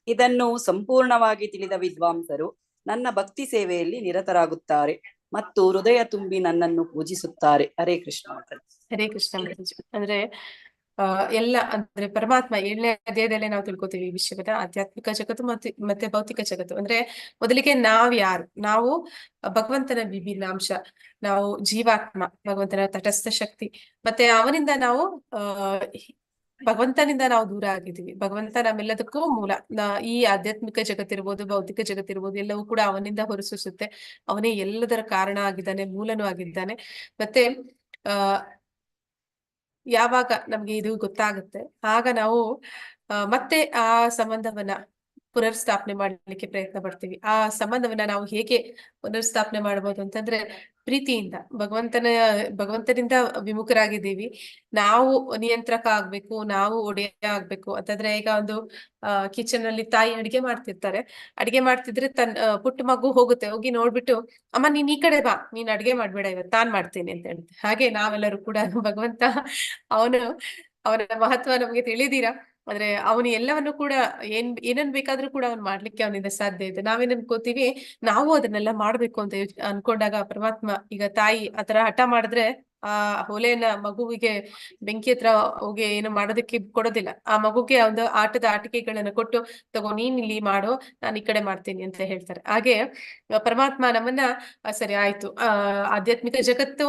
ಇದನ್ನು ಸಂಪೂರ್ಣವಾಗಿ ತಿಳಿದ ವಿದ್ವಾಂಸರು ನನ್ನ ಭಕ್ತಿ ಸೇವೆಯಲ್ಲಿ ನಿರತರಾಗುತ್ತಾರೆ ಮತ್ತು ಹೃದಯ ತುಂಬಿ ನನ್ನನ್ನು ಪೂಜಿಸುತ್ತಾರೆ. ಹರೇ ಕೃಷ್ಣ. ಹರೇ ಕೃಷ್ಣ. ಅಂದ್ರೆ ಎಲ್ಲ ಅಂದ್ರೆ ಪರಮಾತ್ಮ 7ನೇ ಅಧ್ಯಾಯದಲ್ಲೇ ನಾವು ತಿಳ್ಕೊತೀವಿ ಈ ವಿಷಯದ ಆಧ್ಯಾತ್ಮಿಕ ಜಗತ್ತು ಮತ್ತೆ ಭೌತಿಕ ಜಗತ್ತು. ಅಂದ್ರೆ ಮೊದಲಿಗೆ ಯಾರು, ನಾವು ಭಗವಂತನ ವಿಭಿನ್ನಾಂಶ, ನಾವು ಜೀವಾತ್ಮ, ಭಗವಂತನ ತಟಸ್ಥ ಶಕ್ತಿ, ಮತ್ತೆ ಅವನಿಂದ ನಾವು ಭಗವಂತನಿಂದ ನಾವು ದೂರ ಆಗಿದ್ದೀವಿ. ಭಗವಂತ ನಮ್ಮೆಲ್ಲದಕ್ಕೂ ಮೂಲ. ಈ ಆಧ್ಯಾತ್ಮಿಕ ಜಗತ್ತಿರ್ಬೋದು, ಭೌತಿಕ ಜಗತ್ತಿರ್ಬೋದು, ಎಲ್ಲವೂ ಕೂಡ ಅವನಿಂದ ಹೊರಸೂಸುತ್ತೆ. ಅವನೇ ಎಲ್ಲದರ ಕಾರಣ ಆಗಿದ್ದಾನೆ, ಮೂಲನೂ ಆಗಿದ್ದಾನೆ. ಮತ್ತೆ ಯಾವಾಗ ನಮ್ಗೆ ಇದು ಗೊತ್ತಾಗುತ್ತೆ ಆಗ ನಾವು ಮತ್ತೆ ಆ ಸಂಬಂಧವನ್ನ ಪುನರ್ಸ್ಥಾಪನೆ ಮಾಡ್ಲಿಕ್ಕೆ ಪ್ರಯತ್ನ ಪಡ್ತೀವಿ. ಆ ಸಂಬಂಧವನ್ನ ನಾವು ಹೇಗೆ ಪುನರ್ಸ್ಥಾಪನೆ ಮಾಡ್ಬೋದು ಅಂತಂದ್ರೆ ಪ್ರೀತಿಯಿಂದ. ಭಗವಂತನಿಂದ ವಿಮುಖರಾಗಿದ್ದೀವಿ, ನಾವು ನಿಯಂತ್ರಕ ಆಗ್ಬೇಕು, ನಾವು ಒಡೆಯ ಆಗ್ಬೇಕು ಅಂತಂದ್ರೆ, ಈಗ ಒಂದು ಕಿಚನ್ ಅಲ್ಲಿ ತಾಯಿ ಅಡಿಗೆ ಮಾಡ್ತಿರ್ತಾರೆ. ಅಡಿಗೆ ಮಾಡ್ತಿದ್ರೆ ಪುಟ್ಟ ಮಗು ಹೋಗಿ ನೋಡ್ಬಿಟ್ಟು, ಅಮ್ಮ ನೀನ್ ಈ ಕಡೆ ಬಾ, ನೀನ್ ಅಡಿಗೆ ಮಾಡ್ಬೇಡ, ಇವತ್ತು ನಾನ್ ಮಾಡ್ತೇನೆ ಅಂತ ಹೇಳುತ್ತೆ. ಹಾಗೆ ನಾವೆಲ್ಲರೂ ಕೂಡ ಭಗವಂತ ಅವನ ಮಹತ್ವ ನಮ್ಗೆ ತಿಳಿದೀರಾ, ಆದ್ರೆ ಅವನು ಎಲ್ಲವನ್ನು ಕೂಡ ಏನನ್ ಬೇಕಾದ್ರೂ ಕೂಡ ಅವ್ನು ಮಾಡ್ಲಿಕ್ಕೆ ಅವನಿಂದ ಸಾಧ್ಯ ಇದೆ. ನಾವೇನ್ ಅನ್ಕೋತೀವಿ, ನಾವು ಅದನ್ನೆಲ್ಲ ಮಾಡ್ಬೇಕು ಅಂತ ಅನ್ಕೊಂಡಾಗ ಪರಮಾತ್ಮ, ಈಗ ತಾಯಿ ಆತರ ಹಠ ಮಾಡಿದ್ರೆ ಆ ಹೊಲೆನ ಮಗುವಿಗೆ ಬೆಂಕಿ ಹತ್ರ ಹೋಗಿ ಏನು ಮಾಡೋದಕ್ಕೆ ಕೊಡೋದಿಲ್ಲ. ಆ ಮಗುಗೆ ಒಂದು ಆಟದ ಆಟಿಕೆಗಳನ್ನ ಕೊಟ್ಟು, ತಗೋ ನೀನ್ ಇಲ್ಲಿ ಮಾಡೋ, ನಾನು ಈ ಕಡೆ ಮಾಡ್ತೀನಿ ಅಂತ ಹೇಳ್ತಾರೆ. ಹಾಗೆ ಪರಮಾತ್ಮ ನಮ್ಮನ್ನ ಸರಿ ಆಯ್ತು, ಆಧ್ಯಾತ್ಮಿಕ ಜಗತ್ತು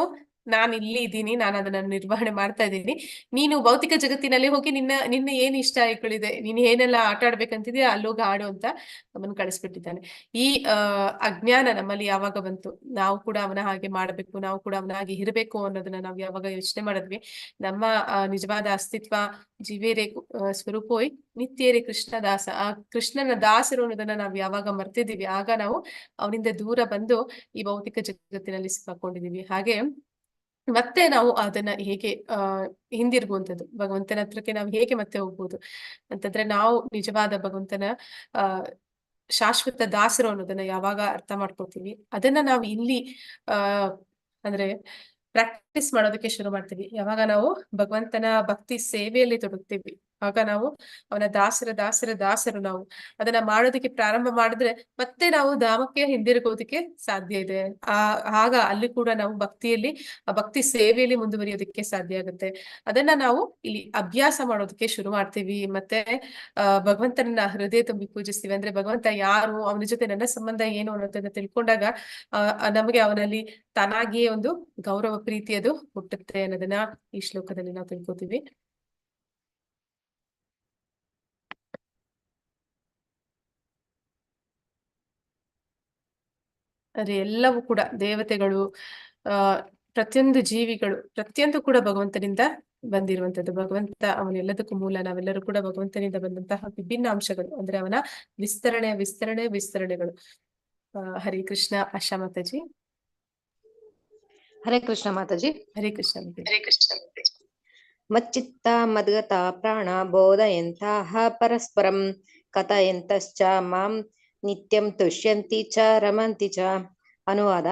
ನಾನು ಇಲ್ಲಿ ಇದ್ದೀನಿ, ನಾನು ಅದನ್ನ ನಿರ್ವಹಣೆ ಮಾಡ್ತಾ ಇದ್ದೀನಿ, ನೀನು ಭೌತಿಕ ಜಗತ್ತಿನಲ್ಲಿ ಹೋಗಿ ನಿನ್ನ ಏನ್ ಇಷ್ಟ ಆಯ್ಕೊಳ್ಳಿದೆ, ನೀನ್ ಏನೆಲ್ಲ ಆಟ ಆಡ್ಬೇಕಂತಿದ್ಯಾ ಅಲ್ಲೋಗಿ ಆಡು ಅಂತ ನಮ್ಮನ್ನ ಕಳಿಸ್ಬಿಟ್ಟಿದ್ದಾನೆ. ಈ ಅಜ್ಞಾನ ನಮ್ಮಲ್ಲಿ ಯಾವಾಗ ಬಂತು, ನಾವು ಕೂಡ ಅವನ ಹಾಗೆ ಮಾಡ್ಬೇಕು, ನಾವು ಕೂಡ ಅವನ ಹಾಗೆ ಇರಬೇಕು ಅನ್ನೋದನ್ನ ನಾವು ಯಾವಾಗ ಯೋಚನೆ ಮಾಡಿದ್ವಿ, ನಮ್ಮ ನಿಜವಾದ ಅಸ್ತಿತ್ವ ಜೀವೇರೇ ಸ್ವರೂಪೋಯ್ ನಿತ್ಯೇರೇ ಕೃಷ್ಣ ದಾಸ, ಆ ಕೃಷ್ಣನ ದಾಸರು ಅನ್ನೋದನ್ನ ನಾವು ಯಾವಾಗ ಮರ್ತಿದೀವಿ, ಆಗ ನಾವು ಅವನಿಂದ ದೂರ ಬಂದು ಈ ಭೌತಿಕ ಜಗತ್ತಿನಲ್ಲಿ ಸಿಕ್ಕಾಕೊಂಡಿದೀವಿ. ಹಾಗೆ ಮತ್ತೆ ನಾವು ಅದನ್ನ ಹೇಗೆ ಹಿಂದಿರುಗುವಂಥದ್ದು, ಭಗವಂತನ ಹತ್ರಕ್ಕೆ ನಾವು ಹೇಗೆ ಮತ್ತೆ ಹೋಗ್ಬೋದು ಅಂತಂದ್ರೆ, ನಾವು ನಿಜವಾದ ಭಗವಂತನ ಶಾಶ್ವತ ದಾಸರು ಅನ್ನೋದನ್ನ ಯಾವಾಗ ಅರ್ಥ ಮಾಡ್ಕೋತೀವಿ, ಅದನ್ನ ನಾವು ಇಲ್ಲಿ ಅಂದ್ರೆ ಪ್ರಾಕ್ಟೀಸ್ ಮಾಡೋದಕ್ಕೆ ಶುರು ಮಾಡ್ತೀವಿ. ಯಾವಾಗ ನಾವು ಭಗವಂತನ ಭಕ್ತಿ ಸೇವೆಯಲ್ಲಿ ತೊಡಗ್ತೀವಿ, ಆಗ ನಾವು ಅವನ ದಾಸರು ನಾವು ಅದನ್ನ ಮಾಡೋದಕ್ಕೆ ಪ್ರಾರಂಭ ಮಾಡಿದ್ರೆ ಮತ್ತೆ ನಾವು ಧಾಮಕ್ಕೆ ಹಿಂದಿರುಗೋದಕ್ಕೆ ಸಾಧ್ಯ ಇದೆ. ಆಗ ಅಲ್ಲಿ ಕೂಡ ನಾವು ಭಕ್ತಿ ಸೇವೆಯಲ್ಲಿ ಮುಂದುವರಿಯೋದಕ್ಕೆ ಸಾಧ್ಯ ಆಗುತ್ತೆ. ಅದನ್ನ ನಾವು ಇಲ್ಲಿ ಅಭ್ಯಾಸ ಮಾಡೋದಕ್ಕೆ ಶುರು ಮಾಡ್ತೀವಿ. ಮತ್ತೆ ಭಗವಂತನನ್ನ ಹೃದಯ ತುಂಬಿ ಪೂಜಿಸ್ತೀವಿ. ಅಂದ್ರೆ ಭಗವಂತ ಯಾರು, ಅವನ ಜೊತೆ ನನ್ನ ಸಂಬಂಧ ಏನು ಅನ್ನೋದನ್ನ ತಿಳ್ಕೊಂಡಾಗ ನಮಗೆ ಅವನಲ್ಲಿ ತಾನಾಗಿಯೇ ಒಂದು ಗೌರವ ಪ್ರೀತಿ ಅದು ಹುಟ್ಟುತ್ತೆ ಅನ್ನೋದನ್ನ ಈ ಶ್ಲೋಕದಲ್ಲಿ ನಾವು ತಿಳ್ಕೊತೀವಿ. ಅದೇ ಎಲ್ಲವೂ ಕೂಡ ದೇವತೆಗಳು, ಪ್ರತಿಯೊಂದು ಜೀವಿಗಳು, ಪ್ರತಿಯೊಂದು ಕೂಡ ಭಗವಂತನಿಂದ ಬಂದಿರುವಂತದ್ದು. ಭಗವಂತ ಅವನೆಲ್ಲದಕ್ಕೂ ಮೂಲ. ನಾವೆಲ್ಲರೂ ಕೂಡ ಭಗವಂತನಿಂದ ಬಂದಂತಹ ವಿಭಿನ್ನ ಅಂಶಗಳು. ಅಂದ್ರೆ ಅವನ ವಿಸ್ತರಣೆಗಳು. ಹರೇ ಕೃಷ್ಣ. ಆಶಾ ಮಾತಾಜಿ. ಹರೇ ಕೃಷ್ಣ ಮಾತಾಜಿ. ಹರೇ ಕೃಷ್ಣ. ಮಚ್ಚಿತ್ತ ಮದ್ಗತ ಪ್ರಾಣ ಬೋಧಯಂತಹ ಪರಸ್ಪರಂ ಕಥಯಂತಶ್ಚ ಮಾಂ ನಿತ್ಯಂ ತುಷ್ಯಂತಿ ಚ ರಮಂತಿ ಚ. ಅನುವಾದ: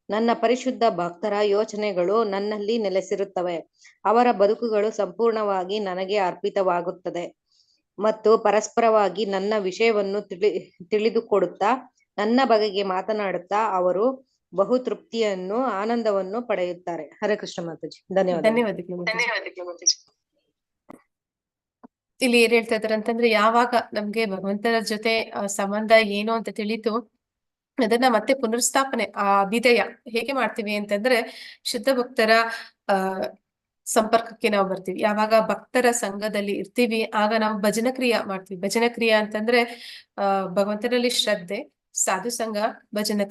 ನನ್ನ ಪರಿಶುದ್ಧ ಭಕ್ತರ ಯೋಚನೆಗಳು ನನ್ನಲ್ಲಿ ನೆಲೆಸಿರುತ್ತವೆ. ಅವರ ಬದುಕುಗಳು ಸಂಪೂರ್ಣವಾಗಿ ನನಗೆ ಅರ್ಪಿತವಾಗುತ್ತದೆ ಮತ್ತು ಪರಸ್ಪರವಾಗಿ ನನ್ನ ವಿಷಯವನ್ನು ತಿಳಿದುಕೊಡುತ್ತಾ ನನ್ನ ಬಗೆಗೆ ಮಾತನಾಡುತ್ತಾ ಅವರು ಬಹು ತೃಪ್ತಿಯನ್ನು, ಆನಂದವನ್ನು ಪಡೆಯುತ್ತಾರೆ. ಹರೇ ಕೃಷ್ಣ ಮಾತಾಜಿ. ಧನ್ಯವಾದಗಳು. ಇಲ್ಲಿ ಏನ್ ಹೇಳ್ತಾ ಇದಾರೆ ಅಂತಂದ್ರೆ, ಯಾವಾಗ ನಮ್ಗೆ ಭಗವಂತನ ಜೊತೆ ಸಂಬಂಧ ಏನು ಅಂತ ತಿಳಿತು, ಅದನ್ನ ಮತ್ತೆ ಪುನರ್ಸ್ಥಾಪನೆ, ಆ ಅಭಿದಯ ಹೇಗೆ ಮಾಡ್ತೀವಿ ಅಂತಂದ್ರೆ, ಶುದ್ಧ ಭಕ್ತರ ಸಂಪರ್ಕಕ್ಕೆ ನಾವು ಬರ್ತೀವಿ. ಯಾವಾಗ ಭಕ್ತರ ಸಂಘದಲ್ಲಿ ಇರ್ತೀವಿ ಆಗ ನಾವು ಭಜನ ಕ್ರಿಯಾ ಮಾಡ್ತೀವಿ. ಭಜನ ಕ್ರಿಯಾ ಅಂತಂದ್ರೆ ಭಗವಂತನಲ್ಲಿ ಶ್ರದ್ಧೆ, ಸಾಧು ಸಂಘ, ಭಜನ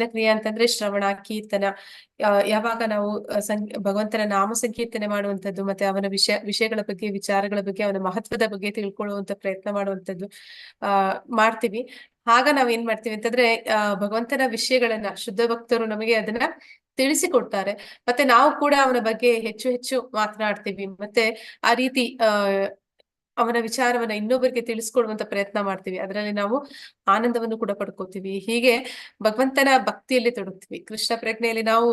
ಕ್ರಿಯಾ ಅಂತಂದ್ರೆ ಶ್ರವಣ, ಕೀರ್ತನ. ಯಾವಾಗ ನಾವು ಭಗವಂತನ ನಾಮ ಸಂಕೀರ್ತನೆ ಮಾಡುವಂತದ್ದು, ಮತ್ತೆ ಅವನ ವಿಷಯಗಳ ಬಗ್ಗೆ, ವಿಚಾರಗಳ ಬಗ್ಗೆ, ಅವನ ಮಹತ್ವದ ಬಗ್ಗೆ ತಿಳ್ಕೊಳ್ಳುವಂತ ಪ್ರಯತ್ನ ಮಾಡುವಂತದ್ದು ಮಾಡ್ತೀವಿ. ಆಗ ನಾವ್ ಏನ್ ಮಾಡ್ತೀವಿ ಅಂತಂದ್ರೆ, ಭಗವಂತನ ವಿಷಯಗಳನ್ನ ಶುದ್ಧ ಭಕ್ತರು ನಮಗೆ ಅದನ್ನ ತಿಳಿಸಿಕೊಡ್ತಾರೆ. ಮತ್ತೆ ನಾವು ಕೂಡ ಅವನ ಬಗ್ಗೆ ಹೆಚ್ಚು ಹೆಚ್ಚು ಮಾತನಾಡ್ತೀವಿ. ಮತ್ತೆ ಆ ರೀತಿ ಅವನ ವಿಚಾರವನ್ನ ಇನ್ನೊಬ್ಬರಿಗೆ ತಿಳಿಸ್ಕೊಡುವಂತ ಪ್ರಯತ್ನ ಮಾಡ್ತೀವಿ. ಅದರಲ್ಲಿ ನಾವು ಆನಂದವನ್ನು ಕೂಡ ಪಡ್ಕೋತೀವಿ. ಹೀಗೆ ಭಗವಂತನ ಭಕ್ತಿಯಲ್ಲಿ ತೊಡಗ್ತೀವಿ. ಕೃಷ್ಣ ಪ್ರಜ್ಞೆಯಲ್ಲಿ ನಾವು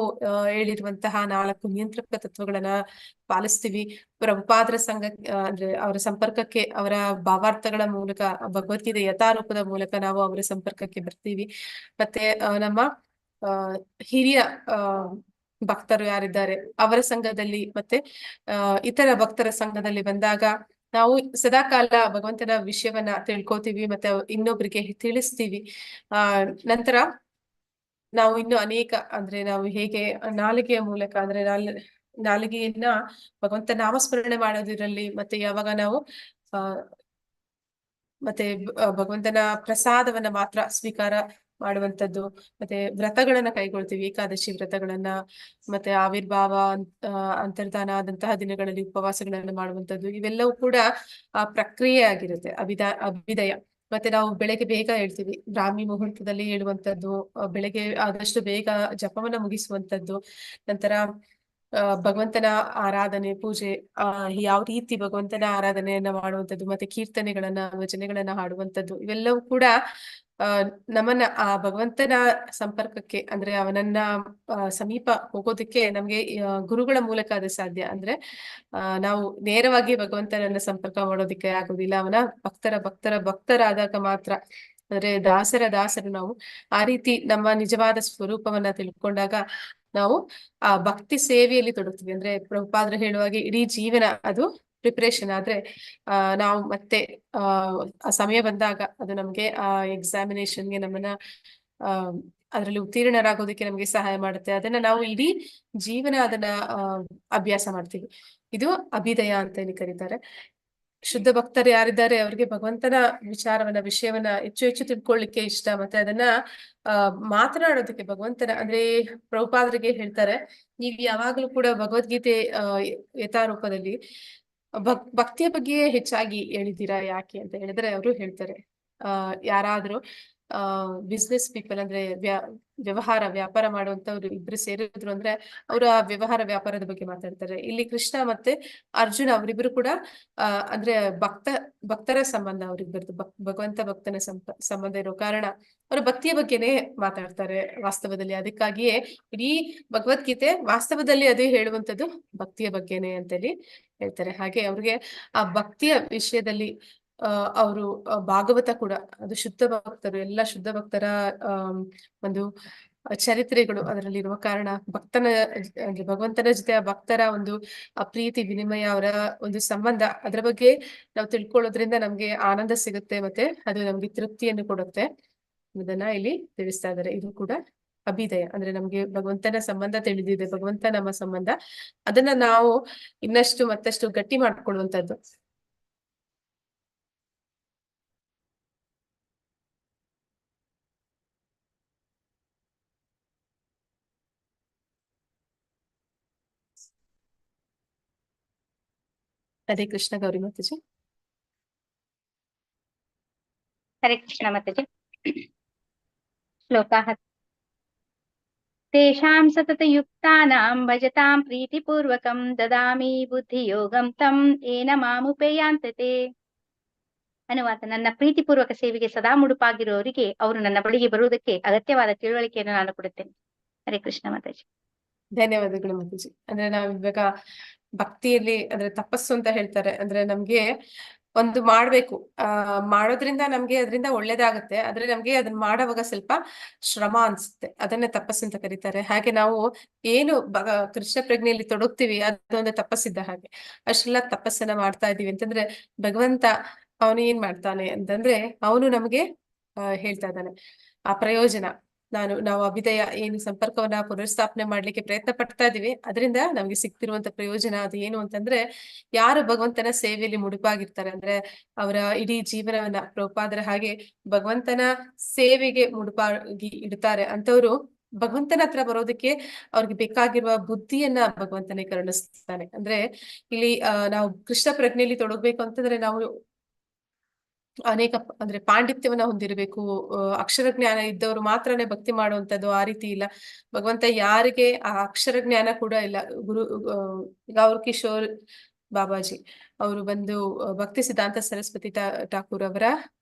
ಹೇಳಿರುವಂತಹ 4 ನಿಯಂತ್ರಕ ತತ್ವಗಳನ್ನ ಪಾಲಿಸ್ತೀವಿ. ಪ್ರಭುಪಾದರ ಸಂಘ ಅಂದ್ರೆ ಅವರ ಸಂಪರ್ಕಕ್ಕೆ, ಅವರ ಭಾವಾರ್ಥಗಳ ಮೂಲಕ, ಭಗವದ್ಗೀತೆ ಯಥಾರೂಪದ ಮೂಲಕ ನಾವು ಅವರ ಸಂಪರ್ಕಕ್ಕೆ ಬರ್ತೀವಿ. ಮತ್ತೆ ನಮ್ಮ ಹಿರಿಯ ಭಕ್ತರು ಯಾರಿದ್ದಾರೆ ಅವರ ಸಂಘದಲ್ಲಿ, ಮತ್ತೆ ಇತರ ಭಕ್ತರ ಸಂಘದಲ್ಲಿ ಬಂದಾಗ ನಾವು ಸದಾಕಾಲ ಭಗವಂತನ ವಿಷಯವನ್ನ ತಿಳ್ಕೊತೀವಿ, ಮತ್ತೆ ಇನ್ನೊಬ್ರಿಗೆ ತಿಳಿಸ್ತೀವಿ. ನಂತರ ನಾವು ಇನ್ನು ಅನೇಕ, ಅಂದ್ರೆ ನಾವು ಹೇಗೆ ನಾಲಿಗೆಯ ಮೂಲಕ, ಅಂದ್ರೆ ನಾಲಿಗೆಯನ್ನ ಭಗವಂತ ನಾಮಸ್ಮರಣೆ ಮಾಡೋದಿರಲಿ, ಮತ್ತೆ ಯಾವಾಗ ನಾವು ಮತ್ತೆ ಭಗವಂತನ ಪ್ರಸಾದವನ್ನ ಮಾತ್ರ ಸ್ವೀಕಾರ ಮಾಡುವಂತದ್ದು, ಮತ್ತೆ ವ್ರತಗಳನ್ನ ಕೈಗೊಳ್ತೀವಿ, ಏಕಾದಶಿ ವ್ರತಗಳನ್ನ, ಮತ್ತೆ ಆವಿರ್ಭಾವ, ಅಂತರ್ಧಾನ ಆದಂತಹ ದಿನಗಳಲ್ಲಿ ಉಪವಾಸಗಳನ್ನ ಮಾಡುವಂತದ್ದು. ಇವೆಲ್ಲವೂ ಕೂಡ ಪ್ರಕ್ರಿಯೆ ಆಗಿರುತ್ತೆ. ಅಭಿದಯ. ಮತ್ತೆ ನಾವು ಬೆಳಗ್ಗೆ ಬೇಗ ಹೇಳ್ತೀವಿ, ಬ್ರಾಹ್ಮಿ ಮುಹೂರ್ತದಲ್ಲಿ ಹೇಳುವಂತದ್ದು, ಬೆಳಗ್ಗೆ ಆದಷ್ಟು ಬೇಗ ಜಪವನ್ನ ಮುಗಿಸುವಂತದ್ದು. ನಂತರ ಭಗವಂತನ ಆರಾಧನೆ, ಪೂಜೆ, ಯಾವ ರೀತಿ ಭಗವಂತನ ಆರಾಧನೆಯನ್ನ ಮಾಡುವಂತದ್ದು, ಮತ್ತೆ ಕೀರ್ತನೆಗಳನ್ನ, ವಚನೆಗಳನ್ನ ಹಾಡುವಂತದ್ದು, ಇವೆಲ್ಲವೂ ಕೂಡ ನಮ್ಮನ್ನ ಆ ಭಗವಂತನ ಸಂಪರ್ಕಕ್ಕೆ, ಅಂದ್ರೆ ಅವನನ್ನ ಸಮೀಪ ಹೋಗೋದಕ್ಕೆ ನಮ್ಗೆ ಗುರುಗಳ ಮೂಲಕ ಅದು ಸಾಧ್ಯ. ಅಂದ್ರೆ ನಾವು ನೇರವಾಗಿ ಭಗವಂತನನ್ನ ಸಂಪರ್ಕ ಮಾಡೋದಕ್ಕೆ ಆಗುದಿಲ್ಲ. ಅವನ ಭಕ್ತರಾದಾಗ ಮಾತ್ರ, ಅಂದ್ರೆ ದಾಸರು ನಾವು ಆ ರೀತಿ ನಮ್ಮ ನಿಜವಾದ ಸ್ವರೂಪವನ್ನ ತಿಳ್ಕೊಂಡಾಗ ನಾವು ಆ ಭಕ್ತಿ ಸೇವೆಯಲ್ಲಿ ತೊಡಗ್ತೀವಿ. ಅಂದ್ರೆ ಪ್ರಭುಪಾದರು ಹೇಳುವಾಗೆ ಇಡೀ ಜೀವನ ಅದು ಪ್ರಿಪರೇಷನ್ ಆದ್ರೆ ನಾವು ಮತ್ತೆ ಆ ಸಮಯ ಬಂದಾಗ ಅದು ನಮ್ಗೆ ಆ ಎಕ್ಸಾಮಿನೇಷನ್ಗೆ ನಮ್ಮನ್ನ ಅದರಲ್ಲಿ ಉತ್ತೀರ್ಣರಾಗೋದಕ್ಕೆ ನಮ್ಗೆ ಸಹಾಯ ಮಾಡುತ್ತೆ. ಅದನ್ನ ನಾವು ಇಡೀ ಜೀವನ ಅದನ್ನ ಅಭ್ಯಾಸ ಮಾಡ್ತೀವಿ. ಇದು ಅಭಿದಯ ಅಂತ ಹೇಳಿ ಕರೀತಾರೆ. ಶುದ್ಧ ಭಕ್ತರು ಯಾರಿದ್ದಾರೆ ಅವ್ರಿಗೆ ಭಗವಂತನ ವಿಷಯವನ್ನ ಹೆಚ್ಚು ಹೆಚ್ಚು ತಿಳ್ಕೊಳ್ಳಿಕ್ಕೆ ಇಷ್ಟ. ಮತ್ತೆ ಅದನ್ನ ಮಾತನಾಡೋದಕ್ಕೆ, ಭಗವಂತನ, ಅಂದ್ರೆ ಪ್ರಭುಪಾದರಿಗೆ ಹೇಳ್ತಾರೆ, ನೀವು ಯಾವಾಗ್ಲೂ ಕೂಡ ಭಗವದ್ಗೀತೆ ಯಥಾರೂಪದಲ್ಲಿ ಭಕ್ತಿಯ ಬಗ್ಗೆ ಹೆಚ್ಚಾಗಿ ಹೇಳಿದ್ದೀರಾ, ಯಾಕೆ ಅಂತ ಹೇಳಿದ್ರೆ ಅವರು ಹೇಳ್ತಾರೆ, ಯಾರಾದ್ರೂ ಬಿಸ್ನೆಸ್ ಪೀಪಲ್, ಅಂದ್ರೆ ವ್ಯಾಪಾರ ಮಾಡುವಂತವ್ರು ಇಬ್ರು ಸೇರಿದ್ರು ಅಂದ್ರೆ ಅವರು ಆ ವ್ಯಾಪಾರದ ಬಗ್ಗೆ ಮಾತಾಡ್ತಾರೆ. ಇಲ್ಲಿ ಕೃಷ್ಣ ಮತ್ತೆ ಅರ್ಜುನ ಅವರಿಬ್ರು ಕೂಡ ಅಂದ್ರೆ ಭಕ್ತರ ಸಂಬಂಧ ಅವರಿಬ್ಬರದು, ಭಗವಂತ ಭಕ್ತನ ಸಂಬಂಧ ಇರೋ ಕಾರಣ ಅವರು ಭಕ್ತಿಯ ಬಗ್ಗೆನೇ ಮಾತಾಡ್ತಾರೆ ವಾಸ್ತವದಲ್ಲಿ. ಅದಕ್ಕಾಗಿಯೇ ಇಡೀ ಭಗವದ್ಗೀತೆ ವಾಸ್ತವದಲ್ಲಿ ಅದೇ ಹೇಳುವಂತದ್ದು ಭಕ್ತಿಯ ಬಗ್ಗೆನೆ ಅಂತೇಳಿ ಹೇಳ್ತಾರೆ. ಹಾಗೆ ಅವ್ರಿಗೆ ಆ ಭಕ್ತಿಯ ವಿಷಯದಲ್ಲಿ ಅವರು ಭಾಗವತ ಕೂಡ ಅದು ಶುದ್ಧ ಭಕ್ತರು, ಎಲ್ಲ ಶುದ್ಧ ಭಕ್ತರ ಒಂದು ಚರಿತ್ರೆಗಳು ಅದರಲ್ಲಿರುವ ಕಾರಣ ಅಂದ್ರೆ ಭಗವಂತನ ಜೊತೆ ಆ ಭಕ್ತರ ಒಂದು ಪ್ರೀತಿ ವಿನಿಮಯ, ಅವರ ಒಂದು ಸಂಬಂಧ, ಅದರ ಬಗ್ಗೆ ನಾವು ತಿಳ್ಕೊಳ್ಳೋದ್ರಿಂದ ನಮ್ಗೆ ಆನಂದ ಸಿಗುತ್ತೆ, ಮತ್ತೆ ಅದು ನಮ್ಗೆ ತೃಪ್ತಿಯನ್ನು ಕೊಡುತ್ತೆ. ಇದನ್ನ ಇಲ್ಲಿ ತಿಳಿಸ್ತಾ ಇದ್ದಾರೆ. ಇದು ಕೂಡ ಅಭಿದಯ, ಅಂದ್ರೆ ನಮ್ಗೆ ಭಗವಂತನ ಸಂಬಂಧ ತಿಳಿದಿದೆ, ಭಗವಂತ ನಮ್ಮ ಸಂಬಂಧ, ಅದನ್ನ ನಾವು ಇನ್ನಷ್ಟು ಮತ್ತಷ್ಟು ಗಟ್ಟಿ ಮಾಡ್ಕೊಳ್ಳುವಂತದ್ದು. ಹರೇ ಕೃಷ್ಣ ಗೌರಿ ಮಾತಾಜಿ. ಹರೇ ಕೃಷ್ಣ ಮಾತಾಜಿ. ಶ್ಲೋಕಃ ತೇಷಾಂ ಸತತಯುಕ್ತಾನಾಂ ಭಜತಾಂ ಪ್ರೀತಿಪೂರ್ವಕಂ ದದಾಮಿ ಬುದ್ಧಿಯೋಗಂ ತಂ ಏನ ಮಾಮುಪೇಯಾಂತತೆ. ಅನುವಾದ: ನನ್ನ ಪ್ರೀತಿಪೂರ್ವಕ ಸೇವೆಗೆ ಸದಾ ಮುಡುಪಾಗಿರುವವರಿಗೆ ಅವರು ನನ್ನ ಬಳಿಗೆ ಬರುವುದಕ್ಕೆ ಅಗತ್ಯವಾದ ತಿಳುವಳಿಕೆಯನ್ನು ನಾನು ಕೊಡುತ್ತೇನೆ. ಹರೇ ಕೃಷ್ಣ ಮಾತಾಜಿ. ಧನ್ಯವಾದಗಳು ಮಾತಾಜಿ. ಅಂದ್ರೆ ನಾವ್ ಇವಾಗ ಭಕ್ತಿಯಲ್ಲಿ ಅಂದ್ರೆ ತಪಸ್ಸು ಅಂತ ಹೇಳ್ತಾರೆ, ಅಂದ್ರೆ ನಮ್ಗೆ ಒಂದು ಮಾಡ್ಬೇಕು, ಮಾಡೋದ್ರಿಂದ ನಮ್ಗೆ ಅದರಿಂದ ಒಳ್ಳೇದಾಗತ್ತೆ, ಆದ್ರೆ ನಮ್ಗೆ ಅದನ್ನ ಮಾಡೋವಾಗ ಸ್ವಲ್ಪ ಶ್ರಮ ಅನ್ಸುತ್ತೆ, ಅದನ್ನೇ ತಪಸ್ಸು ಅಂತ ಕರೀತಾರೆ. ಹಾಗೆ ನಾವು ಏನು ಕೃಷ್ಣ ಪ್ರಜ್ಞೆಯಲ್ಲಿ ತೊಡಗ್ತೀವಿ ಅದೊಂದು ತಪಸ್ಸಿದ್ದ ಹಾಗೆ. ಅಷ್ಟೆಲ್ಲ ತಪಸ್ಸನ್ನ ಮಾಡ್ತಾ ಇದೀವಿ ಅಂತಂದ್ರೆ ಭಗವಂತ ಅವನು ಏನ್ ಮಾಡ್ತಾನೆ ಅಂತಂದ್ರೆ ಅವನು ನಮ್ಗೆ ಹೇಳ್ತಾ ಇದ್ದಾನೆ ಆ ಪ್ರಯೋಜನ. ನಾವು ಅಭಿದಯ ಏನು ಸಂಪರ್ಕವನ್ನ ಪುನರ್ಸ್ಥಾಪನೆ ಮಾಡ್ಲಿಕ್ಕೆ ಪ್ರಯತ್ನ ಪಡ್ತಾ ಇದೀವಿ, ಅದರಿಂದ ನಮ್ಗೆ ಸಿಗ್ತಿರುವಂತ ಪ್ರಯೋಜನ ಅದು ಏನು ಅಂತಂದ್ರೆ, ಯಾರು ಭಗವಂತನ ಸೇವೆಯಲ್ಲಿ ಮುಡುಪಾಗಿರ್ತಾರೆ, ಅಂದ್ರೆ ಅವರ ಇಡೀ ಜೀವನವನ್ನ ಪ್ರಭುಪಾದರ ಹಾಗೆ ಭಗವಂತನ ಸೇವೆಗೆ ಮುಡುಪಾಗಿ ಇಡ್ತಾರೆ ಅಂತವ್ರು ಭಗವಂತನ ಹತ್ರ ಬರೋದಕ್ಕೆ ಅವ್ರಿಗೆ ಬೇಕಾಗಿರುವ ಬುದ್ಧಿಯನ್ನ ಭಗವಂತನೇ ಕರುಣಿಸ್ತಾನೆ. ಅಂದ್ರೆ ಇಲ್ಲಿ ನಾವು ಕೃಷ್ಣ ಪ್ರಜ್ಞೆಯಲ್ಲಿ ತೊಡಗ್ಬೇಕು ಅಂತಂದ್ರೆ ನಾವು ಅನೇಕ ಅಂದ್ರೆ ಪಾಂಡಿತ್ಯವನ್ನ ಹೊಂದಿರಬೇಕು, ಅಕ್ಷರ ಜ್ಞಾನ ಇದ್ದವರು ಮಾತ್ರನೇ ಭಕ್ತಿ ಮಾಡುವಂತದ್ದು, ಆ ರೀತಿ ಇಲ್ಲ. ಭಗವಂತ ಯಾರಿಗೆ ಆ ಅಕ್ಷರ ಜ್ಞಾನ ಕೂಡ ಇಲ್ಲ, ಗೌರ್ ಕಿಶೋರ್ ಬಾಬಾಜಿ ಅವರು ಬಂದು ಭಕ್ತಿ ಸಿದ್ಧಾಂತ ಸರಸ್ವತಿ ಠಾಕೂರ್ ಅವರ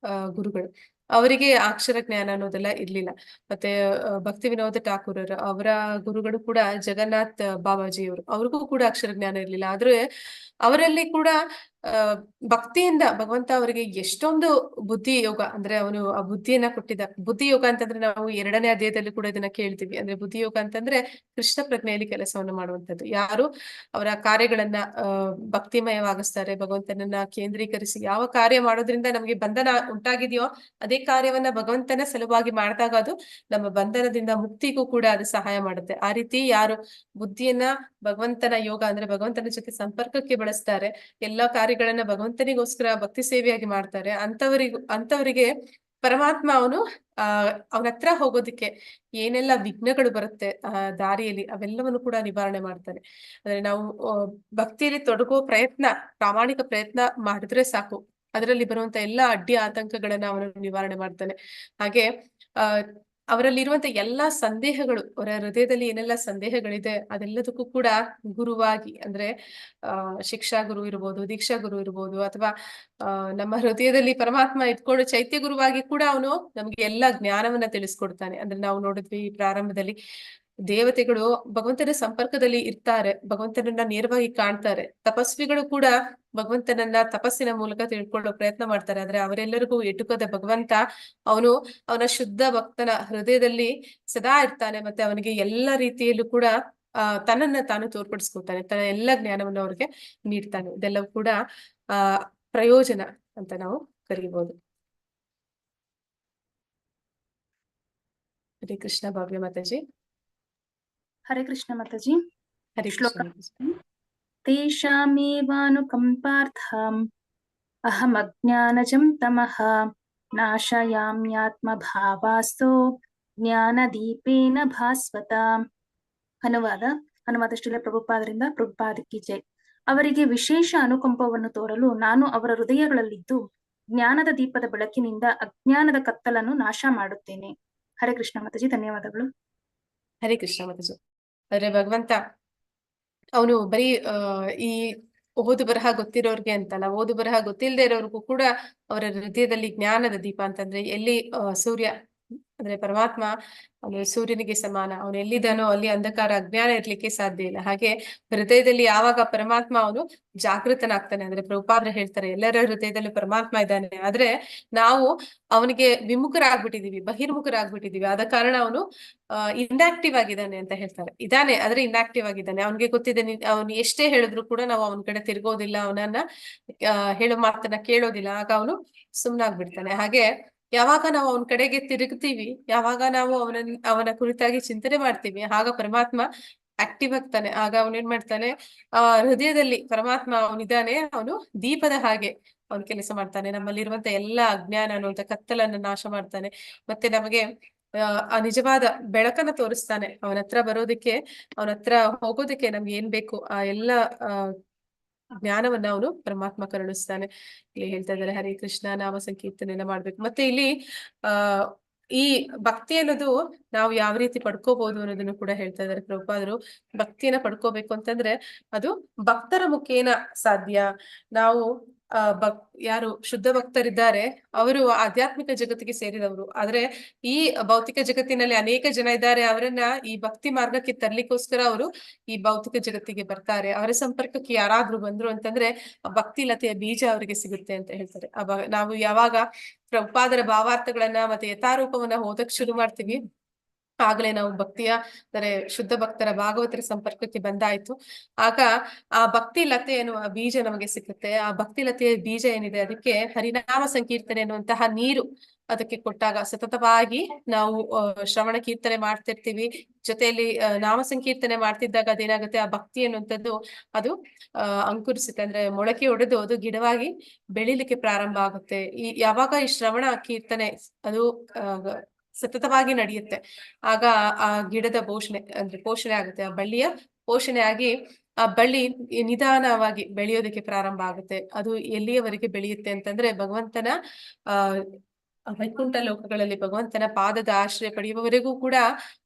ಗುರುಗಳು, ಅವರಿಗೆ ಅಕ್ಷರ ಜ್ಞಾನ ಅನ್ನೋದೆಲ್ಲ ಇರ್ಲಿಲ್ಲ. ಮತ್ತೆ ಭಕ್ತಿ ವಿನೋದ ಠಾಕೂರ್ ಅವರ ಗುರುಗಳು ಕೂಡ ಜಗನ್ನಾಥ್ ಬಾಬಾಜಿಯವರು, ಅವ್ರಿಗೂ ಕೂಡ ಅಕ್ಷರ ಜ್ಞಾನ ಇರ್ಲಿಲ್ಲ. ಆದ್ರೆ ಅವರಲ್ಲಿ ಕೂಡ ಭಕ್ತಿಯಿಂದ ಭಗವಂತ ಅವರಿಗೆ ಎಷ್ಟೊಂದು ಬುದ್ಧಿ ಯೋಗ, ಅಂದ್ರೆ ಅವನು ಆ ಬುದ್ಧಿಯನ್ನ ಕೊಟ್ಟಿದ್ದ. ಬುದ್ಧಿ ಯೋಗ ಅಂತಂದ್ರೆ ನಾವು 2ನೇ ಅಧ್ಯಾಯದಲ್ಲಿ ಕೂಡ ಇದನ್ನ ಕೇಳ್ತೀವಿ. ಅಂದ್ರೆ ಬುದ್ಧಿ ಯೋಗ ಅಂತಂದ್ರೆ ಕೃಷ್ಣ ಪ್ರಜ್ಞೆಯಲ್ಲಿ ಕೆಲಸವನ್ನು ಮಾಡುವಂತದ್ದು. ಯಾರು ಅವರ ಕಾರ್ಯಗಳನ್ನ ಭಕ್ತಿಮಯವಾಗಿಸ್ತಾರೆ, ಭಗವಂತನನ್ನ ಕೇಂದ್ರೀಕರಿಸಿ ಯಾವ ಕಾರ್ಯ ಮಾಡೋದ್ರಿಂದ ನಮ್ಗೆ ಬಂಧನ ಉಂಟಾಗಿದೆಯೋ ಅದೇ ಕಾರ್ಯವನ್ನ ಭಗವಂತನ ಸಲುವಾಗಿ ಮಾಡಿದಾಗ ಅದು ನಮ್ಮ ಬಂಧನದಿಂದ ಮುಕ್ತಿಗೂ ಕೂಡ ಅದು ಸಹಾಯ ಮಾಡುತ್ತೆ. ಆ ರೀತಿ ಯಾರು ಬುದ್ಧಿಯನ್ನ ಭಗವಂತನ ಯೋಗ ಅಂದ್ರೆ ಭಗವಂತನ ಜೊತೆ ಸಂಪರ್ಕಕ್ಕೆ ಬಳಸ್ತಾರೆ, ಎಲ್ಲಾ ಕಾರ್ಯಗಳನ್ನ ಭಗವಂತನಿಗೋಸ್ಕರ ಭಕ್ತಿ ಸೇವೆಯಾಗಿ ಮಾಡ್ತಾರೆ, ಅಂತವರಿಗೆ ಪರಮಾತ್ಮ ಅವನು ಅವನ ಹತ್ರ ಹೋಗೋದಿಕ್ಕೆ ಏನೆಲ್ಲ ವಿಘ್ನಗಳು ಬರುತ್ತೆ ದಾರಿಯಲ್ಲಿ ಅವೆಲ್ಲವನ್ನು ಕೂಡ ನಿವಾರಣೆ ಮಾಡ್ತಾನೆ. ಅಂದ್ರೆ ನಾವು ಭಕ್ತಿಯಲ್ಲಿ ತೊಡಗೋ ಪ್ರಾಮಾಣಿಕ ಪ್ರಯತ್ನ ಮಾಡಿದ್ರೆ ಸಾಕು, ಅದರಲ್ಲಿ ಬರುವಂತ ಎಲ್ಲಾ ಅಡ್ಡಿ ಆತಂಕಗಳನ್ನ ಅವನು ನಿವಾರಣೆ ಮಾಡ್ತಾನೆ. ಹಾಗೆ ಅವರಲ್ಲಿರುವಂತ ಎಲ್ಲಾ ಸಂದೇಹಗಳು, ಅವರ ಹೃದಯದಲ್ಲಿ ಏನೆಲ್ಲ ಸಂದೇಹಗಳಿದೆ ಅದೆಲ್ಲದಕ್ಕೂ ಕೂಡ ಗುರುವಾಗಿ, ಅಂದ್ರೆ ಶಿಕ್ಷಾ ಗುರು ಇರ್ಬೋದು, ದೀಕ್ಷಾ ಗುರು ಇರ್ಬೋದು, ಅಥವಾ ನಮ್ಮ ಹೃದಯದಲ್ಲಿ ಪರಮಾತ್ಮ ಇದ್ಕೊಂಡು ಚೈತ್ಯ ಗುರುವಾಗಿ ಕೂಡ ಅವನು ನಮ್ಗೆ ಎಲ್ಲಾ ಜ್ಞಾನವನ್ನ ತಿಳಿಸ್ಕೊಡ್ತಾನೆ. ಅಂದ್ರೆ ನಾವು ನೋಡಿದ್ವಿ ಪ್ರಾರಂಭದಲ್ಲಿ ದೇವತೆಗಳು ಭಗವಂತನ ಸಂಪರ್ಕದಲ್ಲಿ ಇರ್ತಾರೆ, ಭಗವಂತನನ್ನ ನೇರವಾಗಿ ಕಾಣ್ತಾರೆ. ತಪಸ್ವಿಗಳು ಕೂಡ ಭಗವಂತನನ್ನ ತಪಸ್ಸಿನ ಮೂಲಕ ತಿಳ್ಕೊಳ್ಳೋ ಪ್ರಯತ್ನ ಮಾಡ್ತಾರೆ. ಆದ್ರೆ ಅವರೆಲ್ಲರಿಗೂ ಎಟುಕದ ಭಗವಂತ ಅವನ ಶುದ್ಧ ಭಕ್ತನ ಹೃದಯದಲ್ಲಿ ಸದಾ ಇರ್ತಾನೆ. ಮತ್ತೆ ಅವನಿಗೆ ಎಲ್ಲ ರೀತಿಯಲ್ಲೂ ಕೂಡ ತನ್ನನ್ನ ತಾನು ತೋರ್ಪಡಿಸ್ಕೊತಾನೆ, ತನ್ನ ಎಲ್ಲ ಜ್ಞಾನವನ್ನು ಅವ್ರಿಗೆ ನೀಡ್ತಾನೆ. ಇದೆಲ್ಲವೂ ಕೂಡ ಪ್ರಯೋಜನ ಅಂತ ನಾವು ಕರೀಬಹುದು. ಹರೇ ಕೃಷ್ಣ ಭಾವ್ಯ ಮಾತಾಜಿ. ಹರೇ ಕೃಷ್ಣ ಮಾತಾಜಿ. ಹರೇ ಶ್ಲೋಕ: ಕೃಷ್ಣ. ತೇಷಾಮೇವಾನುಕಂಪಾರ್ಥಂ ಅಹಂ ಅಜ್ಞಾನಜಂ ತಮಃ ನಾಶಯಾಮ್ಯಾತ್ಮಭಾವಾಸ್ತೋ ಜ್ಞಾನದೀಪೇನ ಭಾಸ್ವತ. ಅನುವಾದ ಶ್ರೀಲ ಪ್ರಭುಪಾದರಿಂದ. ಪ್ರಭುಪಾದಕ್ಕೆ ಜೈ. ಅವರಿಗೆ ವಿಶೇಷ ಅನುಕಂಪವನ್ನು ತೋರಲು ನಾನು ಅವರ ಹೃದಯಗಳಲ್ಲಿದ್ದು ಜ್ಞಾನದ ದೀಪದ ಬೆಳಕಿನಿಂದ ಅಜ್ಞಾನದ ಕತ್ತಲನ್ನು ನಾಶ ಮಾಡುತ್ತೇನೆ. ಹರೇ ಕೃಷ್ಣ ಮಾತಾಜಿ. ಧನ್ಯವಾದಗಳು. ಹರೇ ಕೃಷ್ಣ ಮಾತಾಜಿ. ಆದ್ರೆ ಭಗವಂತ ಅವನು ಬರೀ ಈ ಓದು ಬರಹ ಗೊತ್ತಿರೋರ್ಗೆ ಅಂತಲ್ಲ, ಓದು ಬರಹ ಗೊತ್ತಿಲ್ಲದೆ ಇರೋರ್ಗೂ ಕೂಡ ಅವರ ಹೃದಯದಲ್ಲಿ ಜ್ಞಾನದ ದೀಪ ಅಂತಂದ್ರೆ ಎಲ್ಲಿ ಸೂರ್ಯ ಅಂದ್ರೆ ಪರಮಾತ್ಮ ಅವನು ಸೂರ್ಯನಿಗೆ ಸಮಾನ, ಅವನು ಎಲ್ಲಿದ್ದಾನೋ ಅಲ್ಲಿ ಅಂಧಕಾರ ಅಜ್ಞಾನ ಇರ್ಲಿಕ್ಕೆ ಸಾಧ್ಯ ಇಲ್ಲ. ಹಾಗೆ ಹೃದಯದಲ್ಲಿ ಯಾವಾಗ ಪರಮಾತ್ಮ ಅವನು ಜಾಗೃತನಾಗ್ತಾನೆ, ಅಂದ್ರೆ ಪ್ರಭುಪಾದರು ಹೇಳ್ತಾರೆ ಎಲ್ಲರ ಹೃದಯದಲ್ಲಿ ಪರಮಾತ್ಮ ಇದ್ದಾನೆ, ಆದ್ರೆ ನಾವು ಅವನಿಗೆ ವಿಮುಖರಾಗ್ಬಿಟ್ಟಿದೀವಿ, ಬಹಿರ್ಮುಖರಾಗ್ಬಿಟ್ಟಿದೀವಿ. ಆದ ಕಾರಣ ಅವನು ಇನ್ಆಕ್ಟಿವ್ ಆಗಿದ್ದಾನೆ ಅಂತ ಹೇಳ್ತಾರೆ. ಇದಾನೆ ಆದ್ರೆ ಇನ್ಆಕ್ಟಿವ್ ಆಗಿದ್ದಾನೆ. ಅವನಿಗೆ ಗೊತ್ತಿದೆ ಅವನು ಎಷ್ಟೇ ಹೇಳಿದ್ರು ಕೂಡ ನಾವು ಅವನ ಕಡೆ ತಿರ್ಗೋದಿಲ್ಲ, ಅವನನ್ನ ಹೇಳೋ ಮಾತನ್ನ ಕೇಳೋದಿಲ್ಲ. ಆಗ ಅವನು ಸುಮ್ನಾಗ್ಬಿಡ್ತಾನೆ. ಹಾಗೆ ಯಾವಾಗ ನಾವು ಅವನ ಕಡೆಗೆ ತಿರುಗ್ತೀವಿ, ಯಾವಾಗ ನಾವು ಅವನ ಕುರಿತಾಗಿ ಚಿಂತನೆ ಮಾಡ್ತೀವಿ, ಆಗ ಪರಮಾತ್ಮ ಆಕ್ಟಿವ್ ಆಗ್ತಾನೆ. ಆಗ ಅವನೇನ್ ಮಾಡ್ತಾನೆ, ಹೃದಯದಲ್ಲಿ ಪರಮಾತ್ಮ ಅವನಿದ್ದಾನೆ, ಅವನು ದೀಪದ ಹಾಗೆ ಅವನು ಕೆಲಸ ಮಾಡ್ತಾನೆ. ನಮ್ಮಲ್ಲಿರುವಂತ ಎಲ್ಲಾ ಅಜ್ಞಾನ ಅನ್ನುವಂತ ಕತ್ತಲನ್ನು ನಾಶ ಮಾಡ್ತಾನೆ. ಮತ್ತೆ ನಮಗೆ ಆ ನಿಜವಾದ ಬೆಳಕನ್ನ ತೋರಿಸ್ತಾನೆ. ಅವನ ಹತ್ರ ಬರೋದಕ್ಕೆ, ಅವನ ಹತ್ರ ಹೋಗೋದಕ್ಕೆ ನಮ್ಗೆ ಏನ್ ಬೇಕು ಆ ಎಲ್ಲಾ ಜ್ಞಾನವನ್ನ ಅವನು ಪರಮಾತ್ಮ ಕರುಣಿಸ್ತಾನೆ. ಇಲ್ಲಿ ಹೇಳ್ತಾ ಇದ್ದಾರೆ ಹರೇ ಕೃಷ್ಣ ನಾಮ ಸಂಕೀರ್ತನೆಯನ್ನ ಮಾಡ್ಬೇಕು. ಮತ್ತೆ ಇಲ್ಲಿ ಈ ಭಕ್ತಿ ಅನ್ನೋದು ನಾವು ಯಾವ ರೀತಿ ಪಡ್ಕೋಬಹುದು ಅನ್ನೋದನ್ನು ಕೂಡ ಹೇಳ್ತಾ ಇದ್ದಾರೆ ಪ್ರಭುಪಾದರು. ಭಕ್ತಿಯನ್ನ ಪಡ್ಕೋಬೇಕು ಅಂತಂದ್ರೆ ಅದು ಭಕ್ತರ ಮುಖೇನ ಸಾಧ್ಯ. ನಾವು ಯಾರು ಶುದ್ಧ ಭಕ್ತರಿದ್ದಾರೆ ಅವರು ಆಧ್ಯಾತ್ಮಿಕ ಜಗತ್ತಿಗೆ ಸೇರಿದವರು. ಆದ್ರೆ ಈ ಭೌತಿಕ ಜಗತ್ತಿನಲ್ಲಿ ಅನೇಕ ಜನ ಇದ್ದಾರೆ, ಅವರನ್ನ ಈ ಭಕ್ತಿ ಮಾರ್ಗಕ್ಕೆ ತರ್ಲಿಕ್ಕೋಸ್ಕರ ಅವರು ಈ ಭೌತಿಕ ಜಗತ್ತಿಗೆ ಬರ್ತಾರೆ. ಅವರ ಸಂಪರ್ಕಕ್ಕೆ ಯಾರಾದ್ರೂ ಬಂದ್ರು ಅಂತಂದ್ರೆ ಆ ಭಕ್ತಿ ಲತೆಯ ಬೀಜ ಅವರಿಗೆ ಸಿಗುತ್ತೆ ಅಂತ ಹೇಳ್ತಾರೆ. ನಾವು ಯಾವಾಗ ಪ್ರಭುಪಾದರ ಭಾವಾರ್ಥಗಳನ್ನ ಮತ್ತೆ ಯಥಾರೂಪವನ್ನ ಓದಕ್ ಶುರು ಮಾಡ್ತೀವಿ, ಆಗ್ಲೇ ನಾವು ಭಕ್ತಿಯ ಅಂದರೆ ಶುದ್ಧ ಭಕ್ತರ ಭಾಗವತರ ಸಂಪರ್ಕಕ್ಕೆ ಬಂದಾಯ್ತು. ಆಗ ಆ ಭಕ್ತಿ ಲತೆ ಎನ್ನುವ ಬೀಜ ನಮಗೆ ಸಿಗುತ್ತೆ. ಆ ಭಕ್ತಿ ಲತೆಯ ಬೀಜ ಏನಿದೆ ಅದಕ್ಕೆ ಹರಿನಾಮ ಸಂಕೀರ್ತನೆ ಎನ್ನುವಂತಹ ನೀರು ಅದಕ್ಕೆ ಕೊಟ್ಟಾಗ ಸತತವಾಗಿ ನಾವು ಶ್ರವಣ ಕೀರ್ತನೆ ಮಾಡ್ತಿರ್ತೀವಿ, ಜೊತೆಯಲ್ಲಿ ನಾಮ ಸಂಕೀರ್ತನೆ ಮಾಡ್ತಿದ್ದಾಗ ಅದೇನಾಗುತ್ತೆ, ಆ ಭಕ್ತಿ ಅನ್ನುವಂಥದ್ದು ಅದು ಅಂಕುರಿಸುತ್ತೆ. ಅಂದ್ರೆ ಮೊಳಕೆ ಒಡೆದು ಅದು ಗಿಡವಾಗಿ ಬೆಳಿಲಿಕ್ಕೆ ಪ್ರಾರಂಭ ಆಗುತ್ತೆ. ಯಾವಾಗ ಈ ಶ್ರವಣ ಕೀರ್ತನೆ ಅದು ಸತತವಾಗಿ ನಡೆಯುತ್ತೆ, ಆಗ ಆ ಗಿಡದ ಪೋಷಣೆ ಆಗುತ್ತೆ. ಆ ಬಳ್ಳಿಯ ಪೋಷಣೆ ಆಗಿ ಆ ಬಳ್ಳಿ ನಿಧಾನವಾಗಿ ಬೆಳೆಯೋದಕ್ಕೆ ಪ್ರಾರಂಭ ಆಗುತ್ತೆ. ಅದು ಎಲ್ಲಿಯವರೆಗೆ ಬೆಳೆಯುತ್ತೆ ಅಂತಂದ್ರೆ ಭಗವಂತನ ವೈಕುಂಠ ಲೋಕಗಳಲ್ಲಿ ಭಗವಂತನ ಪಾದದ ಆಶ್ರಯ ಪಡೆಯುವವರೆಗೂ ಕೂಡ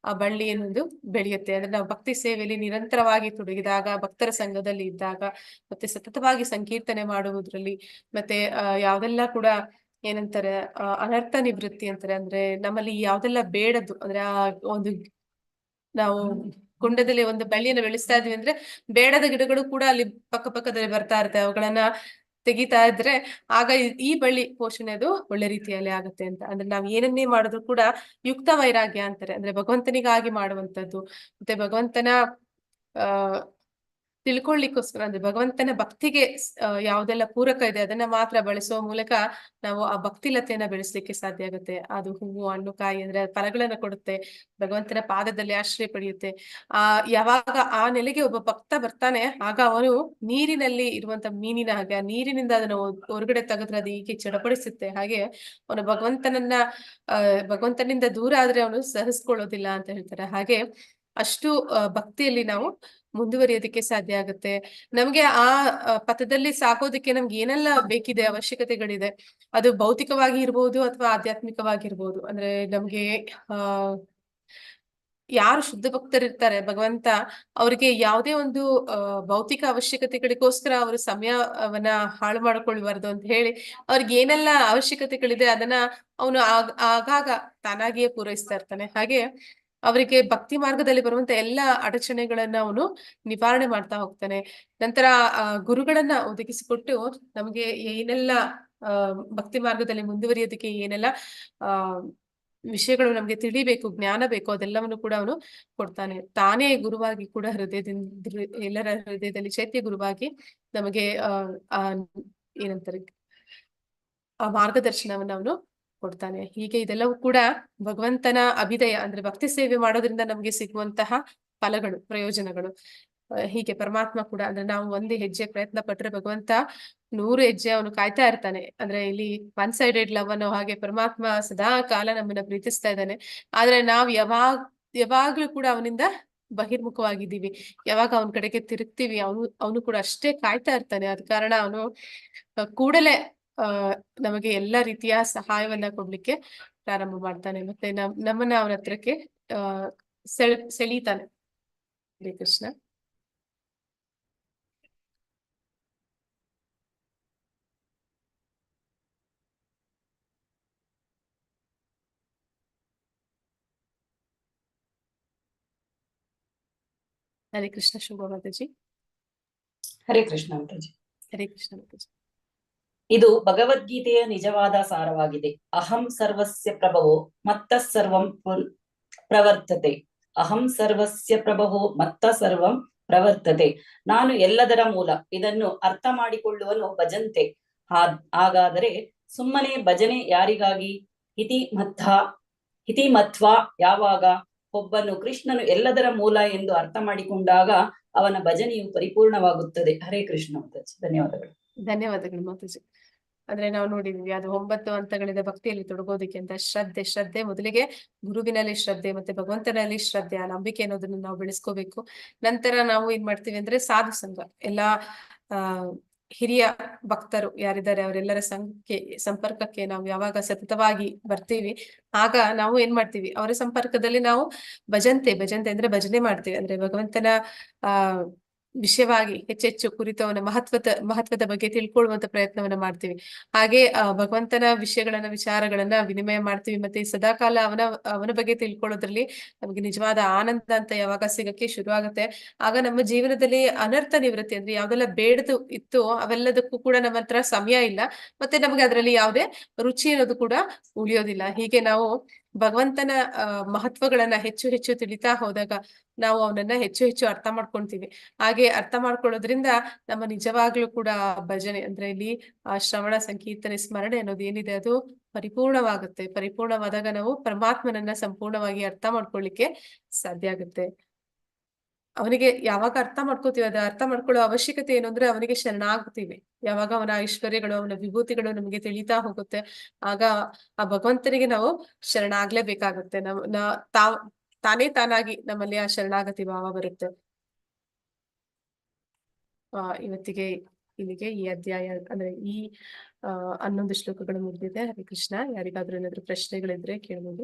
ಆ ಬಳ್ಳಿ ಅನ್ನೋದು ಬೆಳೆಯುತ್ತೆ. ಅಂದ್ರೆ ನಾವು ಭಕ್ತಿ ಸೇವೆಯಲ್ಲಿ ನಿರಂತರವಾಗಿ ತೊಡಗಿದಾಗ, ಭಕ್ತರ ಸಂಘದಲ್ಲಿ ಇದ್ದಾಗ, ಮತ್ತೆ ಸತತವಾಗಿ ಸಂಕೀರ್ತನೆ ಮಾಡುವುದ್ರಲ್ಲಿ, ಮತ್ತೆ ಯಾವ್ದೆಲ್ಲ ಕೂಡ ಏನಂತಾರೆ ಅನರ್ಥ ನಿವೃತ್ತಿ ಅಂತಾರೆ. ಅಂದ್ರೆ ನಮ್ಮಲ್ಲಿ ಯಾವ್ದೆಲ್ಲ ಬೇಡದ್ದು, ಅಂದ್ರೆ ಆ ಒಂದು ನಾವು ಕುಂಡದಲ್ಲಿ ಒಂದು ಬಳ್ಳಿಯನ್ನು ಬೆಳೆಸ್ತಾ ಇದೀವಿ ಅಂದ್ರೆ ಬೇಡದ ಗಿಡಗಳು ಕೂಡ ಅಲ್ಲಿ ಪಕ್ಕದಲ್ಲಿ ಬರ್ತಾ ಇರುತ್ತೆ. ಅವುಗಳನ್ನ ತೆಗಿತಾ ಇದ್ರೆ ಆಗ ಈ ಬಳ್ಳಿ ಪೋಷಣೆ ಅದು ಒಳ್ಳೆ ರೀತಿಯಲ್ಲಿ ಆಗುತ್ತೆ ಅಂತ. ಅಂದ್ರೆ ನಾವ್ ಏನನ್ನೇ ಮಾಡಿದ್ರು ಕೂಡ ಯುಕ್ತ ವೈರಾಗ್ಯ ಅಂತಾರೆ. ಅಂದ್ರೆ ಭಗವಂತನಿಗಾಗಿ ಮಾಡುವಂತದ್ದು, ಮತ್ತೆ ಭಗವಂತನ ತಿಳ್ಕೊಳ್ಳಿಕ್ಕೋಸ್ಕರ, ಅಂದ್ರೆ ಭಗವಂತನ ಭಕ್ತಿಗೆ ಯಾವ್ದೆಲ್ಲ ಪೂರಕ ಇದೆ ಅದನ್ನ ಮಾತ್ರ ಬಳಸುವ ಮೂಲಕ ನಾವು ಆ ಭಕ್ತಿಲತೆಯನ್ನ ಬೆಳೆಸ್ಲಿಕ್ಕೆ ಸಾಧ್ಯ ಆಗುತ್ತೆ. ಅದು ಹೂವು ಹಣ್ಣು ಕಾಯಿ ಅಂದ್ರೆ ಫಲಗಳನ್ನ ಕೊಡುತ್ತೆ, ಭಗವಂತನ ಪಾದದಲ್ಲಿ ಆಶ್ರಯ ಪಡೆಯುತ್ತೆ. ಯಾವಾಗ ಆ ನೆಲೆಗೆ ಒಬ್ಬ ಭಕ್ತ ಬರ್ತಾನೆ, ಆಗ ಅವನು ನೀರಿನಲ್ಲಿ ಇರುವಂತ ಮೀನಿನ ಹಾಗೆ ಆ ನೀರಿನಿಂದ ಅದನ್ನು ಹೊರಗಡೆ ತೆಗೆದ್ರೆ ಅದು ಹೀಗೆ ಚಡಪಡಿಸುತ್ತೆ. ಹಾಗೆ ಅವನು ಭಗವಂತನಿಂದ ದೂರ ಆದ್ರೆ ಅವನು ಸಹಿಸ್ಕೊಳ್ಳೋದಿಲ್ಲ ಅಂತ ಹೇಳ್ತಾರೆ. ಹಾಗೆ ಅಷ್ಟು ಭಕ್ತಿಯಲ್ಲಿ ನಾವು ಮುಂದುವರಿಯೋದಕ್ಕೆ ಸಾಧ್ಯ ಆಗುತ್ತೆ. ನಮ್ಗೆ ಆ ಪಥದಲ್ಲಿ ಸಾಗೋದಕ್ಕೆ ನಮ್ಗೆ ಏನೆಲ್ಲ ಬೇಕಿದೆ, ಅವಶ್ಯಕತೆಗಳಿದೆ, ಅದು ಭೌತಿಕವಾಗಿ ಇರ್ಬೋದು ಅಥವಾ ಆಧ್ಯಾತ್ಮಿಕವಾಗಿರ್ಬೋದು. ಅಂದ್ರೆ ನಮ್ಗೆ ಯಾರು ಶುದ್ಧ ಭಕ್ತರಿರ್ತಾರೆ ಭಗವಂತ ಅವ್ರಿಗೆ ಯಾವುದೇ ಒಂದು ಭೌತಿಕ ಅವಶ್ಯಕತೆಗಳಿಗೋಸ್ಕರ ಅವರು ಸಮಯವನ್ನ ಹಾಳು ಮಾಡ್ಕೊಳ್ಬಾರ್ದು ಅಂತ ಹೇಳಿ ಅವ್ರಿಗೆ ಏನೆಲ್ಲ ಅವಶ್ಯಕತೆಗಳಿದೆ ಅದನ್ನ ಅವನು ಆಗಾಗ ತಾನಾಗಿಯೇ ಪೂರೈಸ್ತಾ ಇರ್ತಾನೆ. ಹಾಗೆ ಅವರಿಗೆ ಭಕ್ತಿ ಮಾರ್ಗದಲ್ಲಿ ಬರುವಂತ ಎಲ್ಲಾ ಅಡಚಣೆಗಳನ್ನ ಅವನು ನಿವಾರಣೆ ಮಾಡ್ತಾ ಹೋಗ್ತಾನೆ. ನಂತರ ಗುರುಗಳನ್ನ ಒದಗಿಸಿಕೊಟ್ಟು ನಮ್ಗೆ ಏನೆಲ್ಲ ಭಕ್ತಿ ಮಾರ್ಗದಲ್ಲಿ ಮುಂದುವರಿಯೋದಕ್ಕೆ ಏನೆಲ್ಲ ವಿಷಯಗಳು ನಮ್ಗೆ ತಿಳಿಬೇಕು, ಜ್ಞಾನ ಬೇಕು, ಅದೆಲ್ಲವನ್ನು ಕೂಡ ಅವನು ಕೊಡ್ತಾನೆ. ತಾನೇ ಗುರುವಾಗಿ ಕೂಡ ಎಲ್ಲರ ಹೃದಯದಲ್ಲಿ ಚೈತ್ಯ ಗುರುವಾಗಿ ನಮಗೆ ಏನಂತಾರೆ ಆ ಮಾರ್ಗದರ್ಶನವನ್ನು ಅವನು ಕೊಡ್ತಾನೆ. ಹೀಗೆ ಇದೆಲ್ಲವೂ ಕೂಡ ಭಗವಂತನ ಅಭಿದಯ, ಅಂದ್ರೆ ಭಕ್ತಿ ಸೇವೆ ಮಾಡೋದ್ರಿಂದ ನಮ್ಗೆ ಸಿಗುವಂತಹ ಫಲಗಳು, ಪ್ರಯೋಜನಗಳು. ಹೀಗೆ ಪರಮಾತ್ಮ ಕೂಡ, ಅಂದ್ರೆ ನಾವು ಒಂದೇ ಹೆಜ್ಜೆ ಪ್ರಯತ್ನ ಪಟ್ರೆ ಭಗವಂತ 100 ಹೆಜ್ಜೆ ಅವನು ಕಾಯ್ತಾ ಇರ್ತಾನೆ. ಅಂದ್ರೆ ಇಲ್ಲಿ ಒನ್ ಸೈಡೆಡ್ ಲವ್ ಅನ್ನೋ ಹಾಗೆ ಪರಮಾತ್ಮ ಸದಾ ಕಾಲ ನಮ್ಮನ್ನ ಪ್ರೀತಿಸ್ತಾ ಇದ್ದಾನೆ. ಆದ್ರೆ ನಾವು ಯಾವಾಗ್ಲೂ ಕೂಡ ಅವನಿಂದ ಬಹಿರ್ಮುಖವಾಗಿದ್ದೀವಿ. ಯಾವಾಗ ಅವನ ಕಡೆಗೆ ತಿರುಗ್ತೀವಿ ಅವನು ಕೂಡ ಅಷ್ಟೇ ಕಾಯ್ತಾ ಇರ್ತಾನೆ. ಆದ ಕಾರಣ ಅವನು ಕೂಡಲೇ ನಮಗೆ ಎಲ್ಲಾ ರೀತಿಯ ಸಹಾಯವನ್ನ ಕೊಡ್ಲಿಕ್ಕೆ ಪ್ರಾರಂಭ ಮಾಡ್ತಾನೆ. ಮತ್ತೆ ನಮ್ಮನ್ನ ಅವನ ಹತ್ರಕ್ಕೆ ಸೆಳೀತಾನೆ. ಹರೇ ಕೃಷ್ಣ. ಹರೇ ಕೃಷ್ಣ ಶುಭ ಮಾತಾಜಿ. ಹರೇ ಕೃಷ್ಣ ಮಾತಾಜಿ. ಹರೇ ಕೃಷ್ಣ ಮಾತಾಜಿ. ಇದು ಭಗವದ್ಗೀತೆಯ ನಿಜವಾದ ಸಾರವಾಗಿದೆ. ಅಹಂ ಸರ್ವಸ್ಯ ಪ್ರಭವೋ ಮತ್ತಃ ಸರ್ವಂ ಪ್ರವರ್ತತೆ. ಅಹಂ ಸರ್ವಸ್ಯ ಪ್ರಭವೋ ಮತ್ತಃ ಸರ್ವಂ ಪ್ರವರ್ತತೆ. ನಾನು ಎಲ್ಲದರ ಮೂಲ. ಇದನ್ನು ಅರ್ಥ ಮಾಡಿಕೊಳ್ಳುವನು ಭಜಂತೆ. ಹಾಗಾದರೆ ಸುಮ್ಮನೆ ಭಜನೆ ಯಾರಿಗಾಗಿ? ಇತಿ ಮತ್ವ ಯಾವಾಗ ಒಬ್ಬನು ಕೃಷ್ಣನು ಎಲ್ಲದರ ಮೂಲ ಎಂದು ಅರ್ಥ ಮಾಡಿಕೊಂಡಾಗ ಅವನ ಭಜನೆಯು ಪರಿಪೂರ್ಣವಾಗುತ್ತದೆ. ಹರೇ ಕೃಷ್ಣ ಮಾತಾಜಿ. ಧನ್ಯವಾದಗಳು. ಧನ್ಯವಾದಗಳು ಮಾತಾಜಿ. ಅಂದ್ರೆ ನಾವು ನೋಡಿದ್ವಿ ಅದು 9 ಹಂತಗಳಿಂದ ಭಕ್ತಿಯಲ್ಲಿ ತೊಡಗೋದಿಕ್ಕೆ ಅಂತ ಶ್ರದ್ಧೆ ಮೊದಲಿಗೆ ಗುರುವಿನಲ್ಲಿ ಶ್ರದ್ಧೆ ಮತ್ತೆ ಭಗವಂತನಲ್ಲಿ ಶ್ರದ್ಧೆ, ಆ ನಂಬಿಕೆ ಅನ್ನೋದನ್ನ ನಾವು ಬೆಳೆಸ್ಕೋಬೇಕು. ನಂತರ ನಾವು ಏನ್ ಮಾಡ್ತೀವಿ ಅಂದ್ರೆ ಸಾಧು ಸಂಘ, ಎಲ್ಲಾ ಹಿರಿಯ ಭಕ್ತರು ಯಾರಿದ್ದಾರೆ ಅವರೆಲ್ಲರ ಸಂಪರ್ಕಕ್ಕೆ ನಾವು ಯಾವಾಗ ಸತತವಾಗಿ ಬರ್ತೀವಿ ಆಗ ನಾವು ಏನ್ ಮಾಡ್ತೀವಿ, ಅವರ ಸಂಪರ್ಕದಲ್ಲಿ ನಾವು ಭಜಂತೆ ಅಂದ್ರೆ ಭಜನೆ ಮಾಡ್ತೀವಿ. ಅಂದ್ರೆ ಭಗವಂತನ ವಿಷಯವಾಗಿ ಹೆಚ್ಚೆಚ್ಚು ಕುರಿತು ಅವನ ಮಹತ್ವದ ಬಗ್ಗೆ ತಿಳ್ಕೊಳ್ಳುವಂತ ಪ್ರಯತ್ನವನ್ನ ಮಾಡ್ತೀವಿ. ಹಾಗೆ ಭಗವಂತನ ವಿಚಾರಗಳನ್ನ ವಿನಿಮಯ ಮಾಡ್ತೀವಿ. ಮತ್ತೆ ಸದಾಕಾಲ ಅವನ ಬಗ್ಗೆ ತಿಳ್ಕೊಳ್ಳೋದ್ರಲ್ಲಿ ನಮಗೆ ನಿಜವಾದ ಆನಂದ ಅಂತ ಯಾವಾಗ ಸಿಗಕ್ಕೆ ಶುರು ಆಗುತ್ತೆ ಆಗ ನಮ್ಮ ಜೀವನದಲ್ಲಿ ಅನರ್ಥ ನಿವೃತ್ತಿ, ಅಂದ್ರೆ ಯಾವ್ದೆಲ್ಲ ಬೇಡದು ಇತ್ತು ಅವೆಲ್ಲದಕ್ಕೂ ಕೂಡ ನಮ್ಮ ಹತ್ರ ಸಮಯ ಇಲ್ಲ, ಮತ್ತೆ ನಮ್ಗೆ ಅದ್ರಲ್ಲಿ ಯಾವುದೇ ರುಚಿ ಅನ್ನೋದು ಕೂಡ ಉಳಿಯೋದಿಲ್ಲ. ಹೀಗೆ ನಾವು ಭಗವಂತನ ಮಹತ್ವಗಳನ್ನ ಹೆಚ್ಚು ತಿಳಿತಾ ಹೋದಾಗ ನಾವು ಅವನನ್ನ ಹೆಚ್ಚು ಅರ್ಥ ಮಾಡ್ಕೊಂತೀವಿ. ಹಾಗೆ ಅರ್ಥ ಮಾಡ್ಕೊಳ್ಳೋದ್ರಿಂದ ನಮ್ಮ ನಿಜವಾಗ್ಲೂ ಕೂಡ ಭಜನೆ ಅಂದ್ರೆ ಇಲ್ಲಿ ಶ್ರವಣ ಸಂಕೀರ್ತನೆ ಸ್ಮರಣೆ ಅನ್ನೋದು ಏನಿದೆ ಅದು ಪರಿಪೂರ್ಣವಾಗುತ್ತೆ. ಪರಿಪೂರ್ಣವಾದಾಗ ನಾವು ಪರಮಾತ್ಮನನ್ನ ಸಂಪೂರ್ಣವಾಗಿ ಅರ್ಥ ಮಾಡ್ಕೊಳ್ಳಿಕ್ಕೆ ಸಾಧ್ಯ ಆಗುತ್ತೆ. ಅವನಿಗೆ ಯಾವಾಗ ಅರ್ಥ ಮಾಡ್ಕೋತೀವಿ, ಅದ ಅರ್ಥ ಮಾಡ್ಕೊಳ್ಳೋ ಅವಶ್ಯಕತೆ ಏನು ಅಂದ್ರೆ ಅವನಿಗೆ ಶರಣಾಗ್ತೀವಿ. ಯಾವಾಗ ಅವನ ಐಶ್ವರ್ಯಗಳು ಅವನ ವಿಭೂತಿಗಳು ನಮಗೆ ತಿಳಿತಾ ಹೋಗುತ್ತೆ ಆಗ ಆ ಭಗವಂತನಿಗೆ ನಾವು ಶರಣಾಗ್ಲೇಬೇಕಾಗುತ್ತೆ. ತಾನೇ ತಾನಾಗಿ ನಮ್ಮಲ್ಲಿ ಆ ಶರಣಾಗತಿ ಭಾವ ಬರುತ್ತೆ. ಇವತ್ತಿಗೆ ಇಲ್ಲಿಗೆ ಈ ಅಧ್ಯಾಯ ಅಂದ್ರೆ ಈ 11 ಶ್ಲೋಕಗಳು ಮುಗಿದಿದೆ. ಹರೇ ಕೃಷ್ಣ. ಯಾರಿಗಾದ್ರೂ ಏನಾದ್ರು ಪ್ರಶ್ನೆಗಳಿದ್ರೆ ಕೇಳಬಹುದು.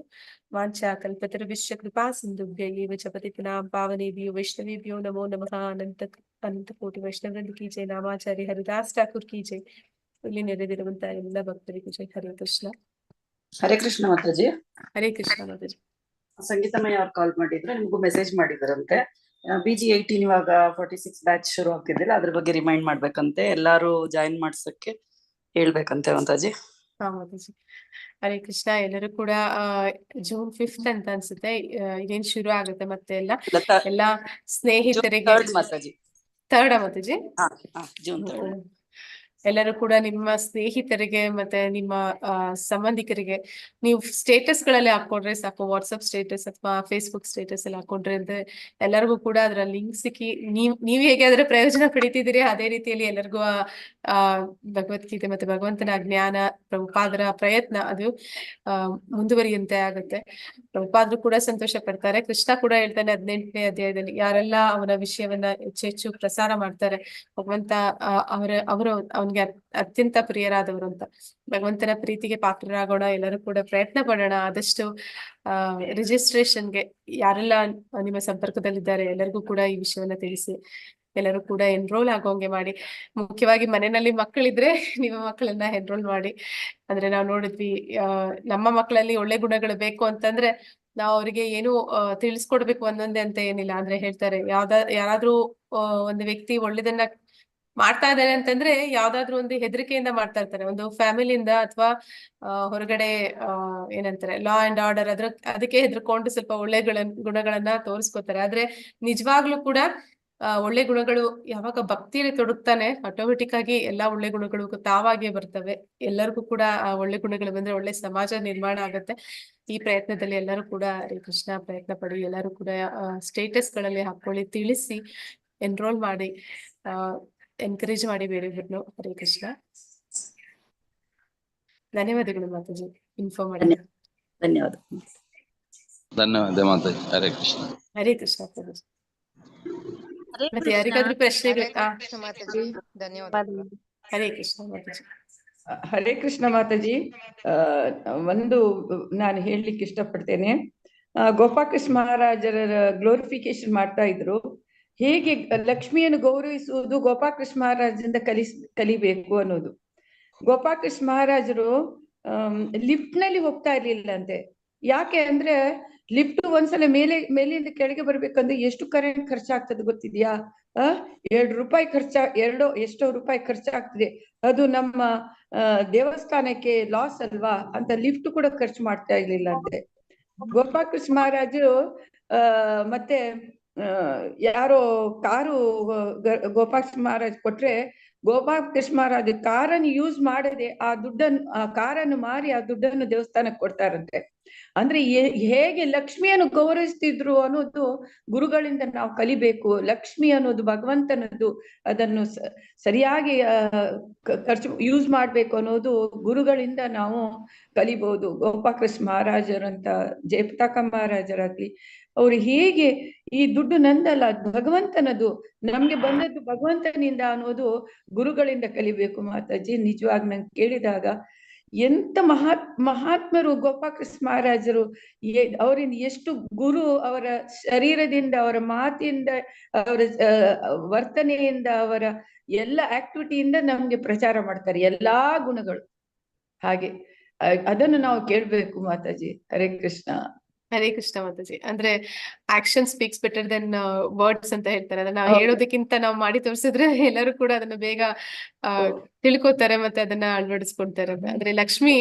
ವಾಂಛಾ ಕಲ್ಪತರುಭ್ಯಶ್ಚ ಕೃಪಾ ಸಿಂಧುಭ್ಯ ಏವ ಚ ಪತಿತಾನಾಂ ಪಾವನೇಭ್ಯೋ ವೈಷ್ಣವೇಭ್ಯೋ ನಮೋ ನಮಃ. ಅನಂತ ಕೋಟಿ ವೈಷ್ಣವೃಂದ ಕಿ ಜೈ. ನಾಮಾಚಾರ್ಯ ಹರಿದಾಸ್ ಠಾಕೂರ್ ಕಿ ಜೈ. ಇಲ್ಲಿ ನೆರೆದಿರುವಂತ ಎಲ್ಲ ಭಕ್ತರಿಗೂ ಜೈ. ಹರೇ ಕೃಷ್ಣ. ಹರೇ ಕೃಷ್ಣ ಮಾತಾಜಿ. ಹರೇ ಕೃಷ್ಣ ಮಾತಾಜಿ. ಸಂಗೀತಮಯ್ಯ ಅವ್ರು ಕಾಲ್ ಮಾಡಿದ್ರೆ ನಿಮಗೂ ಮೆಸೇಜ್ ಮಾಡಿದಾರಂತೆ. BG18 ಇವಾಗ 46 ಬ್ಯಾಚ್ ಶುರು ಆಗ್ತಿದ್ದಿಲ್ಲ, ಅದ್ರ ಬಗ್ಗೆ ರಿಮೈಂಡ್ ಮಾಡ್ಬೇಕಂತೆ. ಎಲ್ಲಾರು ಜಾಯಿನ್ ಮಾಡ್ಸಕ್ಕೆ ಹೇಳ್ಬೇಕಂತೆ ಮಾತಾಜಿ. ಮಾತಾಜಿ. ಹರೇ ಕೃಷ್ಣ. ಎಲ್ಲರೂ ಕೂಡ June 5th ಅಂತ ಅನ್ಸುತ್ತೆ ಇದೇನ್ ಶುರು ಆಗುತ್ತೆ. ಮತ್ತೆ ಎಲ್ಲಾ ಸ್ನೇಹಿತರಿಗೆ Mataji 3rd Mataji. June 3rd ಎಲ್ಲರೂ ಕೂಡ ನಿಮ್ಮ ಸ್ನೇಹಿತರಿಗೆ ಮತ್ತೆ ನಿಮ್ಮ ಸಂಬಂಧಿಕರಿಗೆ ನೀವು ಸ್ಟೇಟಸ್ ಗಳಲ್ಲಿ ಹಾಕೊಂಡ್ರೆ ಸಾಕು. ವಾಟ್ಸಪ್ ಸ್ಟೇಟಸ್ ಅಥವಾ ಫೇಸ್ಬುಕ್ ಸ್ಟೇಟಸ್ ಅಲ್ಲಿ ಹಾಕೊಂಡ್ರೆ ಅಂದ್ರೆ ಎಲ್ಲರಿಗೂ ಕೂಡ ಅದರ ಲಿಂಕ್ ಸಿಕ್ಕಿ ನೀವ್ ಹೇಗೆ ಅದರ ಪ್ರಯೋಜನ ಪಡಿತಿದ್ದೀರಿ ಅದೇ ರೀತಿಯಲ್ಲಿ ಎಲ್ಲರಿಗೂ ಭಗವದ್ಗೀತೆ ಮತ್ತೆ ಭಗವಂತನ ಜ್ಞಾನ ಪ್ರಭುಪಾದರ ಪ್ರಯತ್ನ ಅದು ಮುಂದುವರಿಯಂತೆ ಆಗುತ್ತೆ. ಪ್ರಭುಪಾದರು ಕೂಡ ಸಂತೋಷ ಪಡ್ತಾರೆ. ಕೃಷ್ಣ ಕೂಡ ಹೇಳ್ತಾನೆ 18ನೇ ಅಧ್ಯಾಯದಲ್ಲಿ ಯಾರೆಲ್ಲ ಅವನ ವಿಷಯವನ್ನ ಹೆಚ್ಚು ಪ್ರಸಾರ ಮಾಡ್ತಾರೆ ಭಗವಂತ ಅವರು ಅವನಿಗೆ ಅತ್ಯಂತ ಪ್ರಿಯರಾದವರು ಅಂತ. ಭಗವಂತನ ಪ್ರೀತಿಗೆ ಪಾತ್ರರಾಗೋಣ. ಎಲ್ಲರೂ ಕೂಡ ಪ್ರಯತ್ನ ಪಡೋಣ. ಆದಷ್ಟು ರಿಜಿಸ್ಟ್ರೇಷನ್ಗೆ ಯಾರೆಲ್ಲ ನಿಮ್ಮ ಸಂಪರ್ಕದಲ್ಲಿದ್ದಾರೆ ಎಲ್ಲರಿಗೂ ಕೂಡ ಈ ವಿಷಯವನ್ನ ತಿಳಿಸಿ. ಎಲ್ಲರೂ ಕೂಡ ಎನ್ರೋಲ್ ಆಗೋಂಗೆ ಮಾಡಿ. ಮುಖ್ಯವಾಗಿ ಮನೆಯಲ್ಲಿ ಮಕ್ಕಳಿದ್ರೆ ನಿಮ್ಮ ಮಕ್ಕಳನ್ನ ಎನ್ರೋಲ್ ಮಾಡಿ. ಅಂದ್ರೆ ನಾವು ನೋಡಿದ್ವಿ ನಮ್ಮ ಮಕ್ಕಳಲ್ಲಿ ಒಳ್ಳೆ ಗುಣಗಳು ಬೇಕು ಅಂತಂದ್ರೆ ನಾವು ಅವರಿಗೆ ಏನು ತಿಳಿಸ್ಕೊಡ್ಬೇಕು ಒಂದೊಂದೇ ಅಂತ ಏನಿಲ್ಲ. ಅಂದ್ರೆ ಹೇಳ್ತಾರೆ ಯಾರಾದ್ರೂ ಒಂದು ವ್ಯಕ್ತಿ ಒಳ್ಳೇದನ್ನ ಮಾಡ್ತಾ ಇದ್ದಾರೆ ಅಂತಂದ್ರೆ ಯಾವ್ದಾದ್ರು ಒಂದು ಹೆದರಿಕೆಯಿಂದ ಮಾಡ್ತಾ ಇರ್ತಾರೆ. ಒಂದು ಫ್ಯಾಮಿಲಿಯಿಂದ ಅಥವಾ ಹೊರಗಡೆ ಏನಂತಾರೆ ಲಾ ಅಂಡ್ ಆರ್ಡರ್ ಅದಕ್ಕೆ ಹೆದರ್ಕೊಂಡು ಸ್ವಲ್ಪ ಒಳ್ಳೆ ಗುಣಗಳನ್ನ ತೋರಿಸ್ಕೊತಾರೆ. ಆದ್ರೆ ನಿಜವಾಗ್ಲೂ ಕೂಡ ಒಳ್ಳೆ ಗುಣಗಳು ಯಾವಾಗ ಭಕ್ತಿಯಲ್ಲಿ ತೊಡಗ್ತಾನೆ ಆಟೋಮೆಟಿಕ್ ಆಗಿ ಎಲ್ಲಾ ಒಳ್ಳೆ ಗುಣಗಳು ತಾವಾಗೇ ಬರ್ತವೆ. ಎಲ್ಲರಿಗೂ ಕೂಡ ಆ ಒಳ್ಳೆ ಗುಣಗಳು ಬಂದ್ರೆ ಒಳ್ಳೆ ಸಮಾಜ ನಿರ್ಮಾಣ ಆಗತ್ತೆ. ಈ ಪ್ರಯತ್ನದಲ್ಲಿ ಎಲ್ಲರೂ ಕೂಡ ಹರೇ ಕೃಷ್ಣ ಪ್ರಯತ್ನ ಪಡಿ. ಎಲ್ಲರೂ ಕೂಡ ಸ್ಟೇಟಸ್ ಗಳಲ್ಲಿ ಹಾಕೊಳ್ಳಿ, ತಿಳಿಸಿ, ಎನ್ರೋಲ್ ಮಾಡಿ, ಎನ್ಕರೇಜ್ ಮಾಡಿ ಬೇರೆಯವ್ರನ್ನು. ಹರೇ ಕೃಷ್ಣ. ಧನ್ಯವಾದಗಳು ಮಾತಾಜಿ ಇನ್ಫಾರ್ಮ್ ಮಾಡಿ. ಧನ್ಯವಾದ ಮಾತಾಜಿ. ಹರೇ ಕೃಷ್ಣ. ಹರೇ ಕೃಷ್ಣ. ಮತ್ತೆ ಯಾರಿಗಾದ್ರೂ ಪ್ರಶ್ನೆಗಳು? ಹರೇ ಕೃಷ್ಣ ಮಾತಾಜಿ. ಹರೇ ಕೃಷ್ಣ ಮಾತಾಜಿ. ಒಂದು ನಾನು ಹೇಳಲಿಕ್ಕೆ ಇಷ್ಟಪಡ್ತೇನೆ. ಗೋಪಾಕೃಷ್ಣ ಮಹಾರಾಜರ ಗ್ಲೋರಿಫಿಕೇಶನ್ ಮಾಡ್ತಾ ಇದ್ರು. ಹೇಗೆ ಲಕ್ಷ್ಮಿಯನ್ನು ಗೌರವಿಸುವುದು ಗೋಪಾಕೃಷ್ಣ ಮಹಾರಾಜರಿಂದ ಕಲಿಬೇಕು ಅನ್ನೋದು. ಗೋಪಾಕೃಷ್ಣ ಮಹಾರಾಜರು ಲಿಫ್ಟ್ ನಲ್ಲಿ ಹೋಗ್ತಾ ಇರ್ಲಿಲ್ಲ ಅಂತೆ. ಯಾಕೆ ಅಂದ್ರೆ ಲಿಫ್ಟ್ ಒಂದ್ಸಲ ಮೇಲಿಂದ ಕೆಳಗೆ ಬರ್ಬೇಕಂದ್ರೆ ಎಷ್ಟು ಕರೆಂಟ್ ಖರ್ಚಾಗ್ತದೆ ಗೊತ್ತಿದ್ಯಾ? 2 ರೂಪಾಯಿ ಎಷ್ಟೋ ರೂಪಾಯಿ ಖರ್ಚಾಗ್ತದೆ. ಅದು ನಮ್ಮ ದೇವಸ್ಥಾನಕ್ಕೆ ಲಾಸ್ ಅಲ್ವಾ ಅಂತ ಲಿಫ್ಟ್ ಕೂಡ ಖರ್ಚು ಮಾಡ್ತಾ ಇರ್ಲಿಲ್ಲ ಅಂತೆ. ಗೋಪಾಲಕೃಷ್ಣ ಮಹಾರಾಜರು ಮತ್ತೆ ಯಾರೋ ಕಾರು ಗೋಪಾಲಕೃಷ್ಣ ಮಹಾರಾಜ್ ಕೊಟ್ರೆ, ಗೋಪಾಲಕೃಷ್ಣ ಮಹಾರಾಜ್ ಕಾರನ್ನು ಯೂಸ್ ಮಾಡದೆ ಆ ಕಾರನ್ನು ಮಾರಿ ಆ ದುಡ್ಡನ್ನು ದೇವಸ್ಥಾನಕ್ಕೆ ಕೊಡ್ತಾರಂತೆ. ಅಂದ್ರೆ ಹೇಗೆ ಲಕ್ಷ್ಮಿಯನ್ನು ಗೌರವಿಸ್ತಿದ್ರು ಅನ್ನೋದು ಗುರುಗಳಿಂದ ನಾವು ಕಲಿಬೇಕು. ಲಕ್ಷ್ಮಿ ಅನ್ನೋದು ಭಗವಂತನದ್ದು, ಅದನ್ನು ಸರಿಯಾಗಿ ಯೂಸ್ ಮಾಡ್ಬೇಕು ಅನ್ನೋದು ಗುರುಗಳಿಂದ ನಾವು ಕಲಿಬಹುದು. ಗೋಪಾಲಕೃಷ್ಣ ಮಹಾರಾಜರಂತ ಜಯಪತಾಕ ಮಹಾರಾಜರಾಗ್ಲಿ, ಅವ್ರು ಹೇಗೆ ಈ ದುಡ್ಡು ನಂದಲ್ಲ, ಭಗವಂತನದು, ನಮ್ಗೆ ಬಂದದ್ದು ಭಗವಂತನಿಂದ ಅನ್ನೋದು ಗುರುಗಳಿಂದ ಕಲಿಬೇಕು ಮಾತಾಜಿ. ನಿಜವಾಗಿ ನಂಗೆ ಕೇಳಿದಾಗ ಎಂತ ಮಹಾತ್ಮರು ಗೋಪಾಲಕೃಷ್ಣ ಮಹಾರಾಜರು. ಅವರಿಂದ ಎಷ್ಟು ಗುರು ಅವರ ಶರೀರದಿಂದ, ಅವರ ಮಾತಿಂದ, ಅವರ ವರ್ತನೆಯಿಂದ, ಅವರ ಎಲ್ಲ ಆಕ್ಟಿವಿಟಿಯಿಂದ ನಮ್ಗೆ ಪ್ರಚಾರ ಮಾಡ್ತಾರೆ ಎಲ್ಲಾ ಗುಣಗಳು. ಹಾಗೆ ಅದನ್ನು ನಾವು ಕೇಳ್ಬೇಕು ಮಾತಾಜಿ. ಹರೇ ಕೃಷ್ಣ. ಹರೇ ಕೃಷ್ಣ ಮಾತಾಜಿ. ಅಂದ್ರೆ action speaks better than words ಅಂತ ಹೇಳ್ತಾರೆ. ಅದನ್ನ ನಾವು ಹೇಳೋದಕ್ಕಿಂತ ನಾವು ಮಾಡಿ ತೋರಿಸಿದ್ರೆ ಎಲ್ಲರೂ ಕೂಡ ಅದನ್ನ ಬೇಗ ತಿಳ್ಕೊತಾರೆ ಮತ್ತೆ ಅದನ್ನ ಅಳವಡಿಸ್ಕೊಳ್ತಾರೆ. ಅಂದ್ರೆ ಲಕ್ಷ್ಮಿ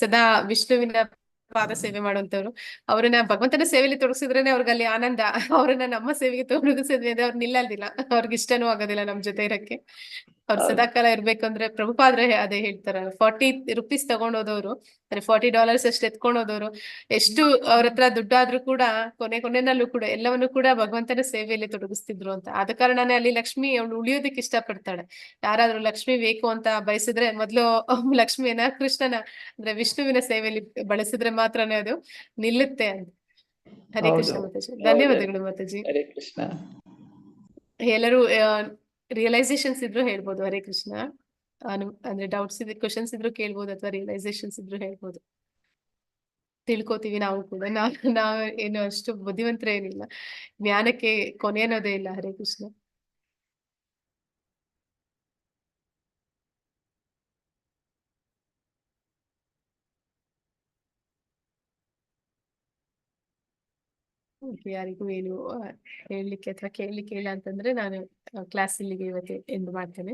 ಸದಾ ವಿಷ್ಣುವಿನ ಪಾದ ಸೇವೆ ಮಾಡುವಂತವ್ರು. ಅವ್ರನ್ನ ಭಗವಂತನ ಸೇವೆಯಲ್ಲಿ ತೊಡಗಿಸಿದ್ರೇನೆ ಅವ್ರಿಗಲ್ಲಿ ಆನಂದ. ಅವ್ರನ್ನ ನಮ್ಮ ಸೇವೆಗೆ ತೊಡಗಿಸಿದ್ವಿ ಅಂದ್ರೆ ಅವ್ರು ನಿಲ್ಲಲ್ದಿಲ್ಲ, ಅವ್ರಿಗೆ ಇಷ್ಟನೂ ಆಗೋದಿಲ್ಲ ನಮ್ ಜೊತೆ ಇರಕ್ಕೆ. ಅವ್ರು ಸದಾಕಾಲ ಇರ್ಬೇಕು. ಅಂದ್ರೆ ಪ್ರಭುಪಾದ್ರೆ ಅದೇ ಹೇಳ್ತಾರ, 40 ರೂಪೀಸ್ ತಗೊಂಡೋದವ್ರು, ಅಂದ್ರೆ $40 ಅಷ್ಟು ಎತ್ಕೊಂಡೋದವ್ರು, ಎಷ್ಟು ಅವ್ರ ಹತ್ರ ದುಡ್ಡಾದ್ರೂ ಕೂಡ ಕೊನೆನಲ್ಲೂ ಕೂಡ ಎಲ್ಲವನ್ನೂ ಕೂಡ ಭಗವಂತನ ಸೇವೆಯಲ್ಲಿ ತೊಡಗಿಸ್ತಿದ್ರು ಅಂತ. ಆದ ಕಾರಣನೇ ಅಲ್ಲಿ ಲಕ್ಷ್ಮಿ ಅವಳು ಉಳಿಯೋದಕ್ಕೆ ಇಷ್ಟ ಪಡ್ತಾಳೆ. ಯಾರಾದ್ರೂ ಲಕ್ಷ್ಮಿ ಬೇಕು ಅಂತ ಬಯಸಿದ್ರೆ ಮೊದ್ಲು ಲಕ್ಷ್ಮಿಯನ್ನ, ಕೃಷ್ಣನ ಅಂದ್ರೆ ವಿಷ್ಣುವಿನ ಸೇವೆಯಲ್ಲಿ ಬಳಸಿದ್ರೆ ಮಾತ್ರನೇ ಅದು ನಿಲ್ಲುತ್ತೆ ಅಂತ. ಹರೇ ಕೃಷ್ಣ ಮಾತಾಜಿ. ಧನ್ಯವಾದಗಳು ಮಾತಾಜಿ. ಹರೇ ಕೃಷ್ಣ. ಎಲ್ಲರೂ ರಿಯಲೈಸೇಷನ್ಸ್ ಇದ್ರು ಹೇಳ್ಬೋದು. ಹರೇ ಕೃಷ್ಣ. ಅಂದ್ರೆ ಡೌಟ್ಸ್ ಇದ್ರೆ, ಕ್ವಶನ್ಸ್ ಇದ್ರು ಕೇಳ್ಬೋದು, ಅಥವಾ ರಿಯಲೈಸೇಷನ್ಸ್ ಇದ್ರು ಹೇಳ್ಬೋದು. ತಿಳ್ಕೊತೀವಿ ನಾವು ಕೂಡ. ನಾವ್ ಏನು ಅಷ್ಟು ಬುದ್ಧಿವಂತರ ಏನಿಲ್ಲ, ಜ್ಞಾನಕ್ಕೆ ಕೊನೆ ಅನ್ನೋದೇ ಇಲ್ಲ. ಹರೇ ಕೃಷ್ಣ. ಯಾರಿಗೂ ಏನು ಹೇಳಲಿಕ್ಕೆ ಅಥವಾ ಕೇಳಲಿಕ್ಕೆ ಇಲ್ಲ ಅಂತಂದ್ರೆ ನಾನು ಕ್ಲಾಸ್ ಇಲ್ಲಿಗೆ ಇವತ್ತು ಎಂಡ್ ಮಾಡ್ತೇನೆ.